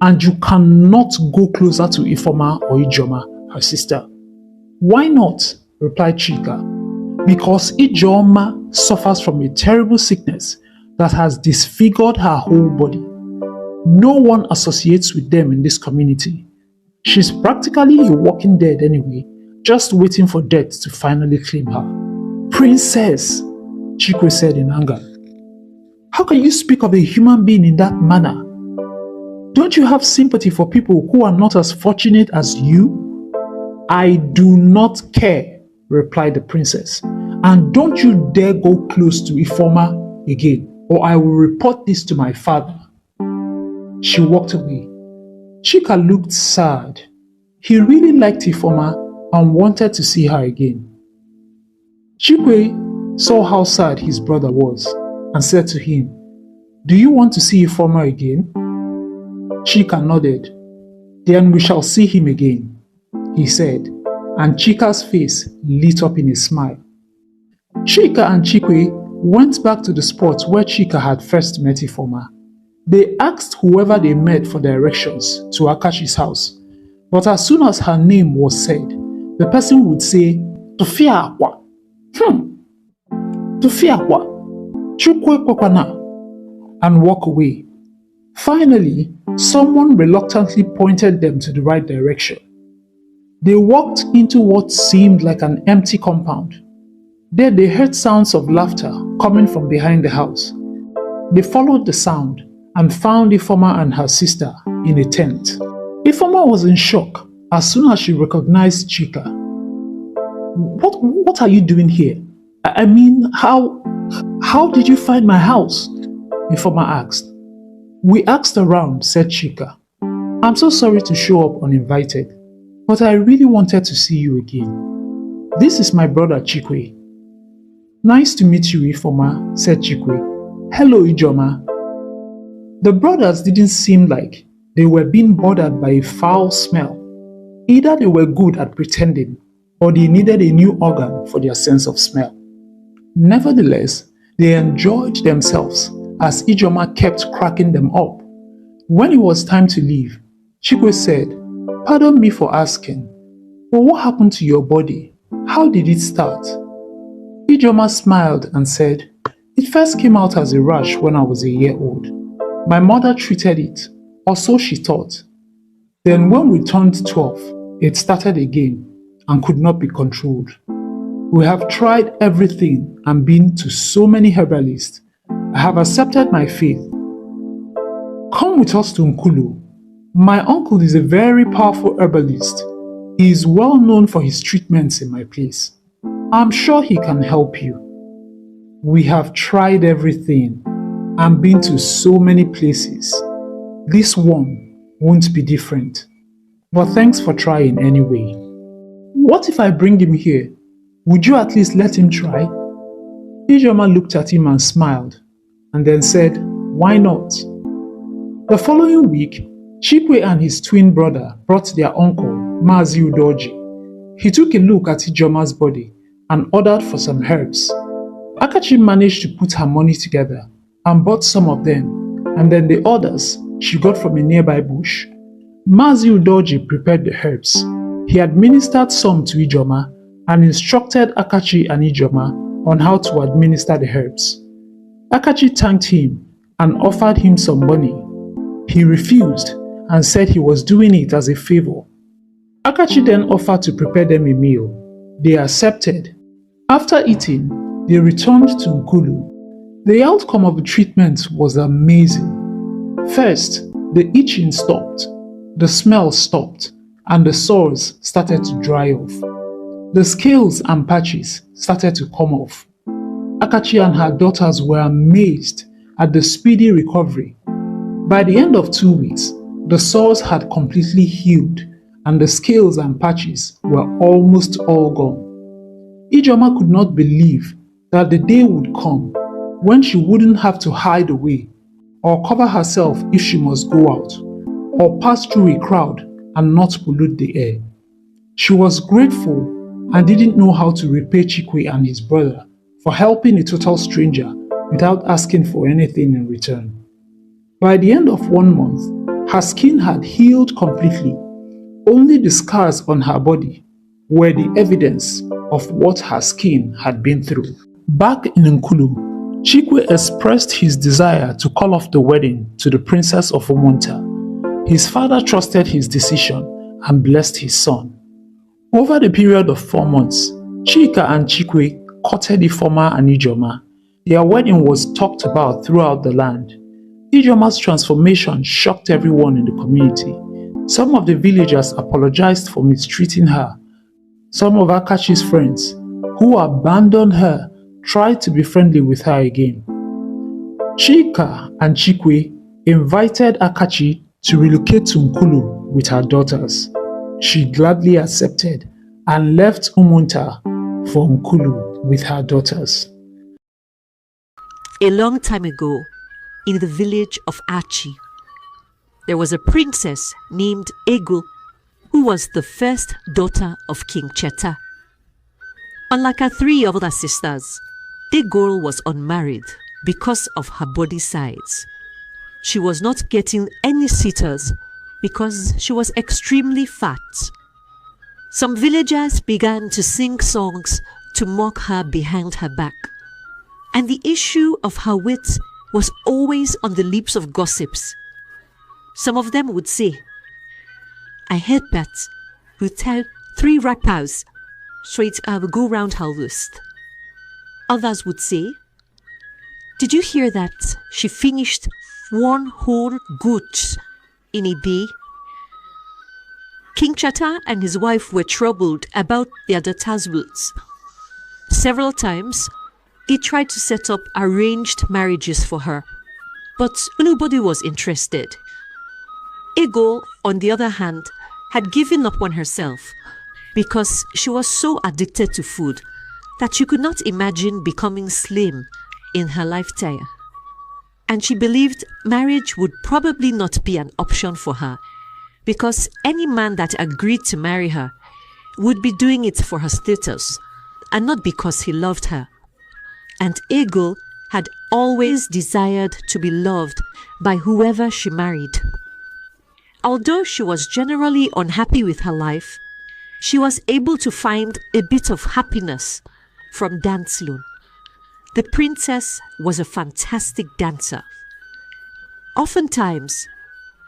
And you cannot go closer to Ifeoma or Ijoma, her sister. Why not? Replied Chika. Because Ijoma suffers from a terrible sickness that has disfigured her whole body. No one associates with them in this community. She's practically a walking dead anyway, just waiting for death to finally claim her. Princess, Chikwe said in anger. How can you speak of a human being in that manner? Don't you have sympathy for people who are not as fortunate as you? I do not care, replied the princess. And don't you dare go close to Ifeoma again, or I will report this to my father. She walked away. Chika looked sad. He really liked Ifeoma and wanted to see her again. Chikwe saw how sad his brother was and said to him, Do you want to see Ifeoma again? Chika nodded. Then we shall see him again, he said, and Chika's face lit up in a smile. Chika and Chikwe went back to the spot where Chika had first met Ifeoma. They asked whoever they met for directions to Akachi's house, but as soon as her name was said, the person would say, Tofia Akwa. Tofia Akwa. Chukwe Kwakwana. And walk away. Finally, someone reluctantly pointed them to the right direction. They walked into what seemed like an empty compound. There they heard sounds of laughter coming from behind the house. They followed the sound and found Ifeoma and her sister in a tent. Ifeoma was in shock as soon as she recognized Chika. What are you doing here? I mean, how did you find my house? Ifeoma asked. We asked around, said Chika. I'm so sorry to show up uninvited, but I really wanted to see you again. This is my brother Chikwe. Nice to meet you, Ifeoma, said Chikwe. Hello, Ijoma. The brothers didn't seem like they were being bothered by a foul smell. Either they were good at pretending, or they needed a new organ for their sense of smell. Nevertheless, they enjoyed themselves as Ijoma kept cracking them up. When it was time to leave, Chikwe said, Pardon me for asking, but what happened to your body? How did it start? Ijoma smiled and said, It first came out as a rash when I was a year old. My mother treated it, or so she thought. Then when we turned 12, it started again and could not be controlled. We have tried everything and been to so many herbalists. I have accepted my faith. Come with us to Nkulu. My uncle is a very powerful herbalist. He is well known for his treatments in my place. I'm sure he can help you. We have tried everything and been to so many places. This one won't be different. But thanks for trying anyway. What if I bring him here? Would you at least let him try? Ijoma looked at him and smiled, and then said, Why not? The following week, Chikwe and his twin brother brought their uncle, Mazi Udoji. He took a look at Ijoma's body and ordered for some herbs. Akachi managed to put her money together and bought some of them, and then the others she got from a nearby bush. Mazi Udoji prepared the herbs. He administered some to Ijoma and instructed Akachi and Ijoma on how to administer the herbs. Akachi thanked him and offered him some money. He refused and said he was doing it as a favor. Akachi then offered to prepare them a meal. They accepted. After eating, they returned to Nkulu. The outcome of the treatment was amazing. First, the itching stopped, the smell stopped, and the sores started to dry off. The scales and patches started to come off. Akachi and her daughters were amazed at the speedy recovery. By the end of 2 weeks, the sores had completely healed and the scales and patches were almost all gone. Ijoma could not believe that the day would come when she wouldn't have to hide away or cover herself if she must go out, or pass through a crowd and not pollute the air. She was grateful and didn't know how to repay Chikwe and his brother for helping a total stranger without asking for anything in return. By the end of 1 month, her skin had healed completely. Only the scars on her body were the evidence of what her skin had been through. Back in Nkulu, Chikwe expressed his desire to call off the wedding to the princess of Umunta. His father trusted his decision and blessed his son. Over the period of 4 months, Chika and Chikwe courted Ifoma and Ijoma. Their wedding was talked about throughout the land. Ijoma's transformation shocked everyone in the community. Some of the villagers apologized for mistreating her. Some of Akachi's friends, who abandoned her, tried to be friendly with her again. Chika and Chikwe invited Akachi to relocate to Nkulu with her daughters. She gladly accepted and left Umunta for Nkulu with her daughters. A long time ago, in the village of Achi, there was a princess named Ego, who was the first daughter of King Cheta. Unlike her 3 other sisters, the girl was unmarried because of her body size. She was not getting any suitors because she was extremely fat. Some villagers began to sing songs to mock her behind her back, and the issue of her weight was always on the lips of gossips. Some of them would say, "I heard that will tell 3 rappers straight will go round her waist." Others would say, "Did you hear that she finished 1 whole goat in a day?" King Chata and his wife were troubled about their daughter's weight. Several times, they tried to set up arranged marriages for her, but nobody was interested. Ego, on the other hand, had given up on herself because she was so addicted to food that she could not imagine becoming slim in her lifetime. And she believed marriage would probably not be an option for her because any man that agreed to marry her would be doing it for her status and not because he loved her. And Ego had always desired to be loved by whoever she married. Although she was generally unhappy with her life, she was able to find a bit of happiness from dancing. The princess was a fantastic dancer. Oftentimes,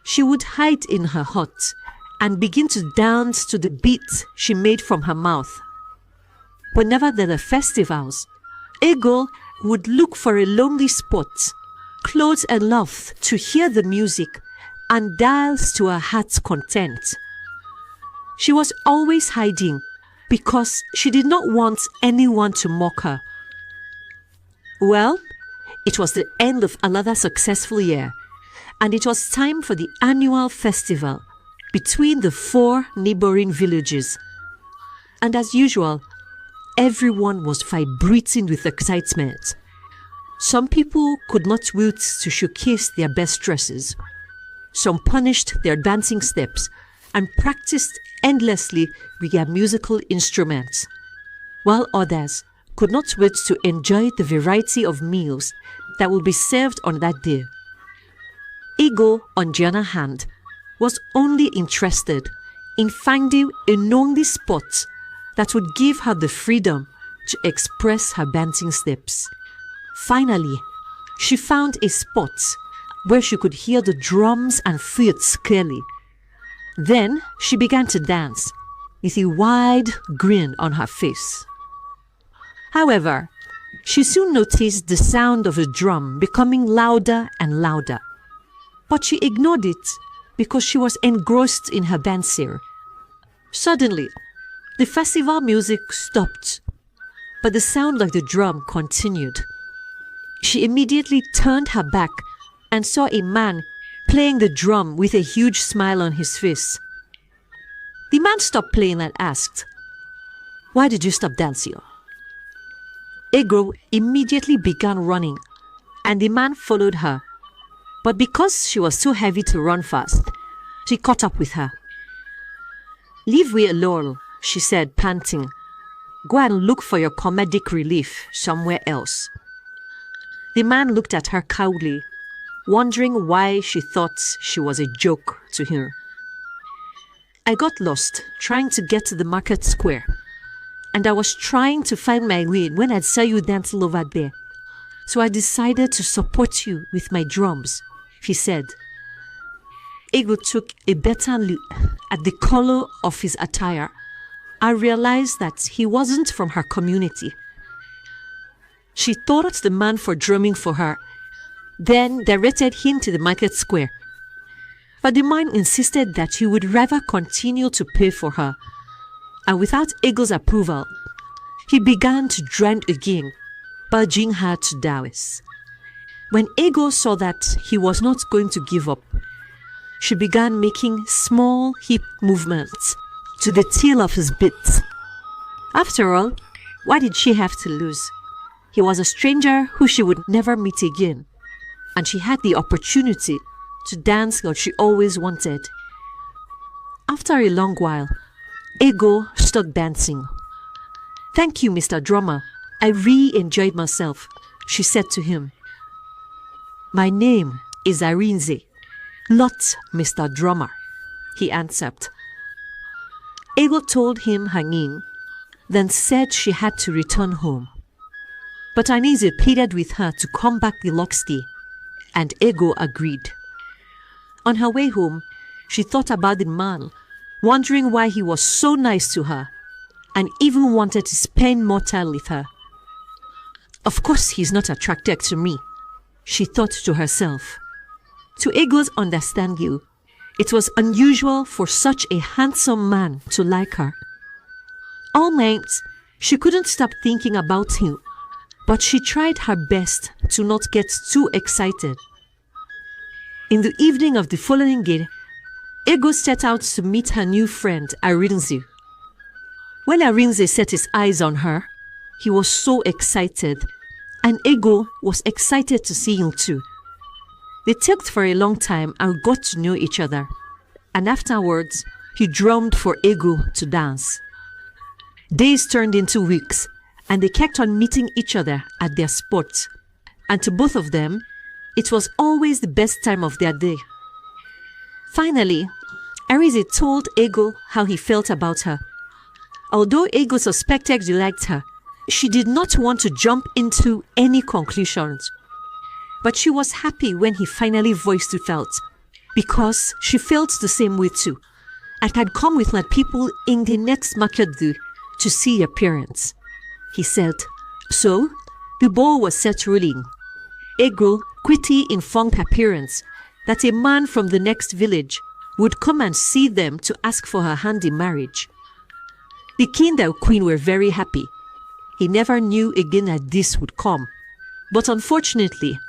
she would hide in her hut and begin to dance to the beat she made from her mouth. Whenever there were festivals, Ego would look for a lonely spot, close enough to hear the music and dance to her heart's content. She was always hiding because she did not want anyone to mock her. Well, it was the end of another successful year, and it was time for the annual festival between the 4 neighboring villages. And as usual, everyone was vibrating with excitement. Some people could not wait to showcase their best dresses. Some punished their dancing steps and practiced endlessly with their musical instruments, while others could not wait to enjoy the variety of meals that would be served on that day. Ego, on the other hand, was only interested in finding a lonely spot that would give her the freedom to express her dancing steps. Finally, she found a spot where she could hear the drums and flutes clearly. Then she began to dance with a wide grin on her face. However, she soon noticed the sound of the drum becoming louder and louder, but she ignored it because she was engrossed in her dancing. Suddenly, the festival music stopped, but the sound of the drum continued. She immediately turned her back and saw a man playing the drum with a huge smile on his face. The man stopped playing and asked, "Why did you stop dancing?" Ego immediately began running, and the man followed her. But because she was too heavy to run fast, she caught up with her. "Leave me alone," she said, panting. "Go and look for your comedic relief somewhere else." The man looked at her coldly, wondering why she thought she was a joke to him. "I got lost trying to get to the market square, and I was trying to find my way when I saw you dancing over there. So I decided to support you with my drums," he said. Ego took a better look at the color of his attire and realized that he wasn't from her community. She thanked the man for drumming for her, then directed him to the market square. But the man insisted that he would rather continue to pay for her, and without Ego's approval, he began to drum again, urging her to dance. When Ego saw that he was not going to give up, she began making small hip movements to the tail of his beat. After all, what did she have to lose? He was a stranger who she would never meet again, and she had the opportunity to dance what she always wanted. After a long while, Ego stopped dancing. "Thank you, Mr. Drummer. I really enjoyed myself," she said to him. "My name is Arinze, not Mr. Drummer," he answered. Ego told him her name, then said she had to return home. But Arinze pleaded with her to come back the next day, and Ego agreed. On her way home, she thought about the man, wondering why he was so nice to her, and even wanted to spend more time with her. "Of course he's not attracted to me," she thought to herself. To Ego's understanding, it was unusual for such a handsome man to like her. All night, she couldn't stop thinking about him, but she tried her best to not get too excited. In the evening of the following day, Ego set out to meet her new friend, Arinze. When Arinze set his eyes on her, he was so excited, and Ego was excited to see him too. They talked for a long time and got to know each other, and afterwards, he drummed for Ego to dance. Days turned into weeks, and they kept on meeting each other at their spots, and to both of them, it was always the best time of their day. Finally, Arinze told Ego how he felt about her. Although Ego suspected he liked her, she did not want to jump into any conclusions. But she was happy when he finally voiced it out, because she felt the same way too, and had come with my people in the next market day to see her parents. He said. So, the ball was set rolling. Ego quickly informed her parents that a man from the next village would come and see them to ask for her hand in marriage. The king and queen were very happy. He never knew again that this would come. But unfortunately,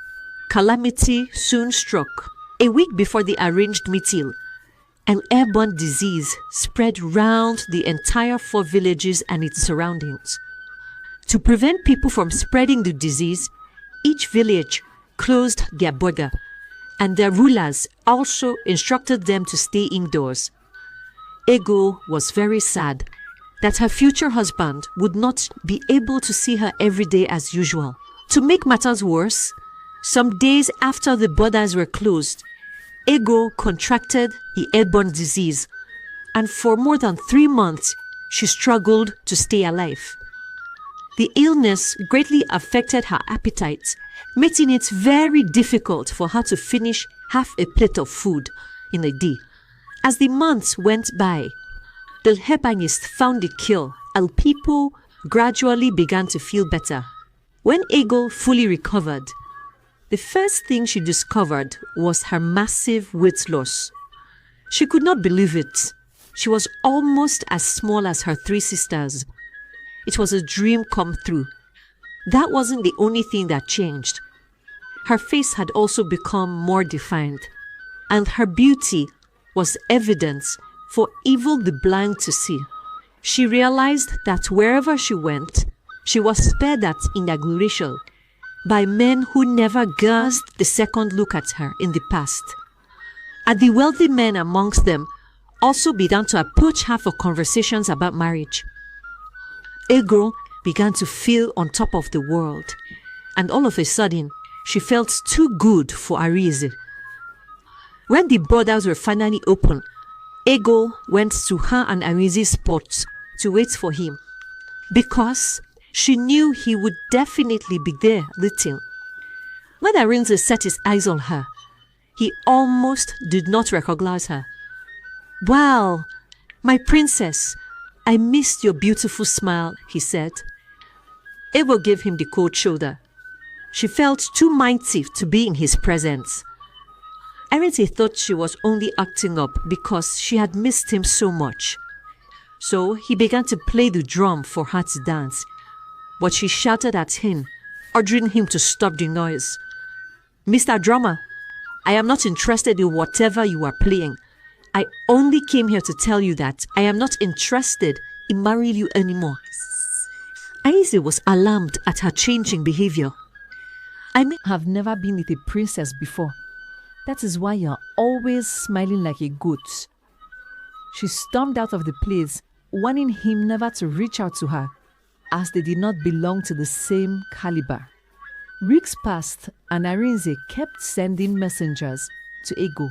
calamity soon struck. A week before the arranged meeting, an airborne disease spread round the entire 4 villages and its surroundings. To prevent people from spreading the disease, each village closed their border, and their rulers also instructed them to stay indoors. Ego was very sad that her future husband would not be able to see her every day as usual. To make matters worse, some days after the borders were closed, Ego contracted the airborne disease, and for more than 3 months, she struggled to stay alive. The illness greatly affected her appetite, making it very difficult for her to finish half a plate of food in a day. As the months went by, the herbalist found the cure, and people gradually began to feel better. When Ego fully recovered, the first thing she discovered was her massive weight loss. She could not believe it. She was almost as small as her 3 sisters. It was a dream come true. That wasn't the only thing that changed. Her face had also become more defined, and her beauty was evidence for even the blind to see. She realized that wherever she went, she was spared that inauguration by men who never gasped the second look at her in the past. And the wealthy men amongst them also began to approach her for conversations about marriage. Ego began to feel on top of the world, and all of a sudden, she felt too good for Arinze. When the borders were finally open, Ego went to her and Arinze's spot to wait for him, because she knew he would definitely be there waiting. When Arinze set his eyes on her, he almost did not recognize her. "Wow, my princess, I missed your beautiful smile," he said. Ego gave him the cold shoulder. She felt too mighty to be in his presence. Arinze thought she was only acting up because she had missed him so much. So he began to play the drum for her to dance, but she shouted at him, ordering him to stop the noise. "Mr. Drummer, I am not interested in whatever you are playing. I only came here to tell you that I am not interested in marrying you anymore." Arinze was alarmed at her changing behavior. "I may have never been with a princess before. That is why you're always smiling like a goat." She stormed out of the place, warning him never to reach out to her, as they did not belong to the same caliber. Weeks passed, and Arinze kept sending messengers to Ego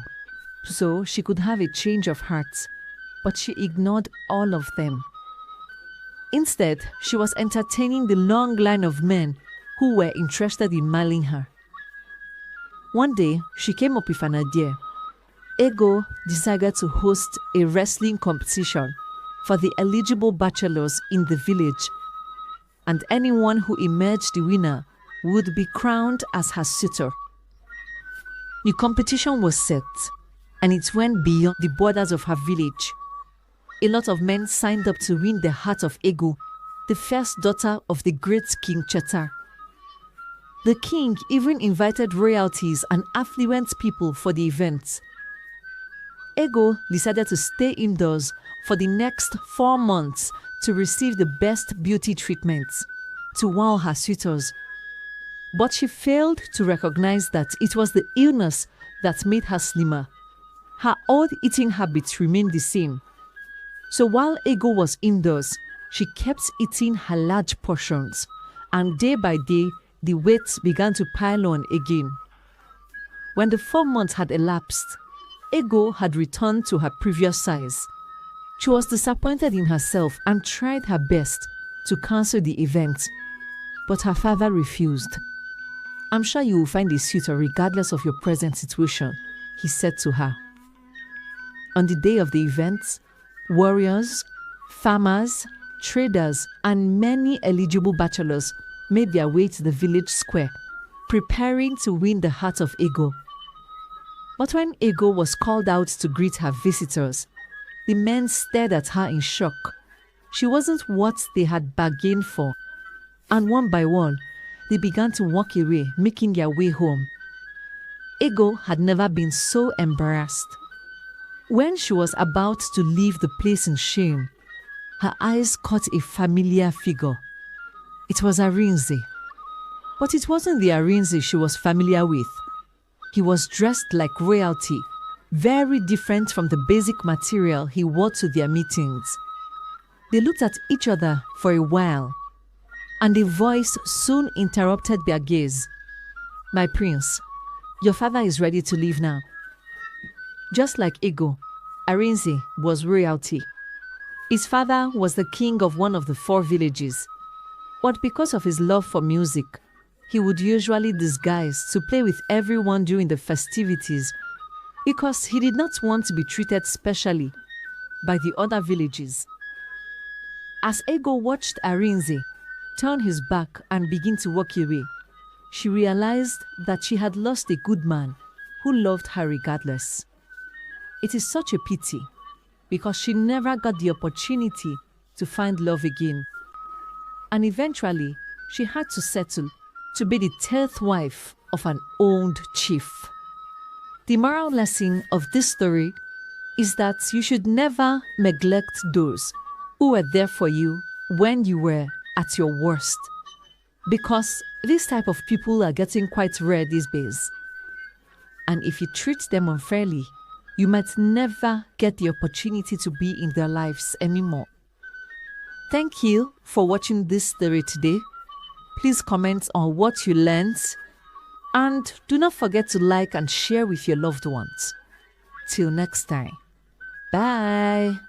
so she could have a change of heart, but she ignored all of them. Instead, she was entertaining the long line of men who were interested in marrying her. One day, she came up with an idea. Ego decided to host a wrestling competition for the eligible bachelors in the village, and anyone who emerged the winner would be crowned as her suitor. The competition was set, and it went beyond the borders of her village. A lot of men signed up to win the heart of Ego, the first daughter of the great King Cheta. The king even invited royalties and affluent people for the event. Ego decided to stay indoors for the next 4 months to receive the best beauty treatment, to wow her suitors. But she failed to recognize that it was the illness that made her slimmer. Her old eating habits remained the same. So while Ego was indoors, she kept eating her large portions, and day by day, the weight began to pile on again. When the 4 months had elapsed, Ego had returned to her previous size. She was disappointed in herself and tried her best to cancel the event, but her father refused. "I'm sure you will find a suitor regardless of your present situation," he said to her. On the day of the event, warriors, farmers, traders, and many eligible bachelors made their way to the village square, preparing to win the heart of Ego. But when Ego was called out to greet her visitors, the men stared at her in shock. She wasn't what they had bargained for, and one by one, they began to walk away, making their way home. Ego had never been so embarrassed. When she was about to leave the place in shame, her eyes caught a familiar figure. It was Arinze. But it wasn't the Arinze she was familiar with. He was dressed like royalty, very different from the basic material he wore to their meetings. They looked at each other for a while, and a voice soon interrupted their gaze. "My prince, your father is ready to leave now." Just like Ego, Arinze was royalty. His father was the king of one of the 4 villages, but because of his love for music, he would usually disguise to play with everyone during the festivities because he did not want to be treated specially by the other villages. As Ego watched Arinze turn his back and begin to walk away, she realized that she had lost a good man who loved her regardless. It is such a pity because she never got the opportunity to find love again. And eventually, she had to settle to be the 10th wife of an old chief. The moral lesson of this story is that you should never neglect those who were there for you when you were at your worst. Because this type of people are getting quite rare these days. And if you treat them unfairly, you might never get the opportunity to be in their lives anymore. Thank you for watching this story today. Please comment on what you learned. And do not forget to like and share with your loved ones. Till next time. Bye.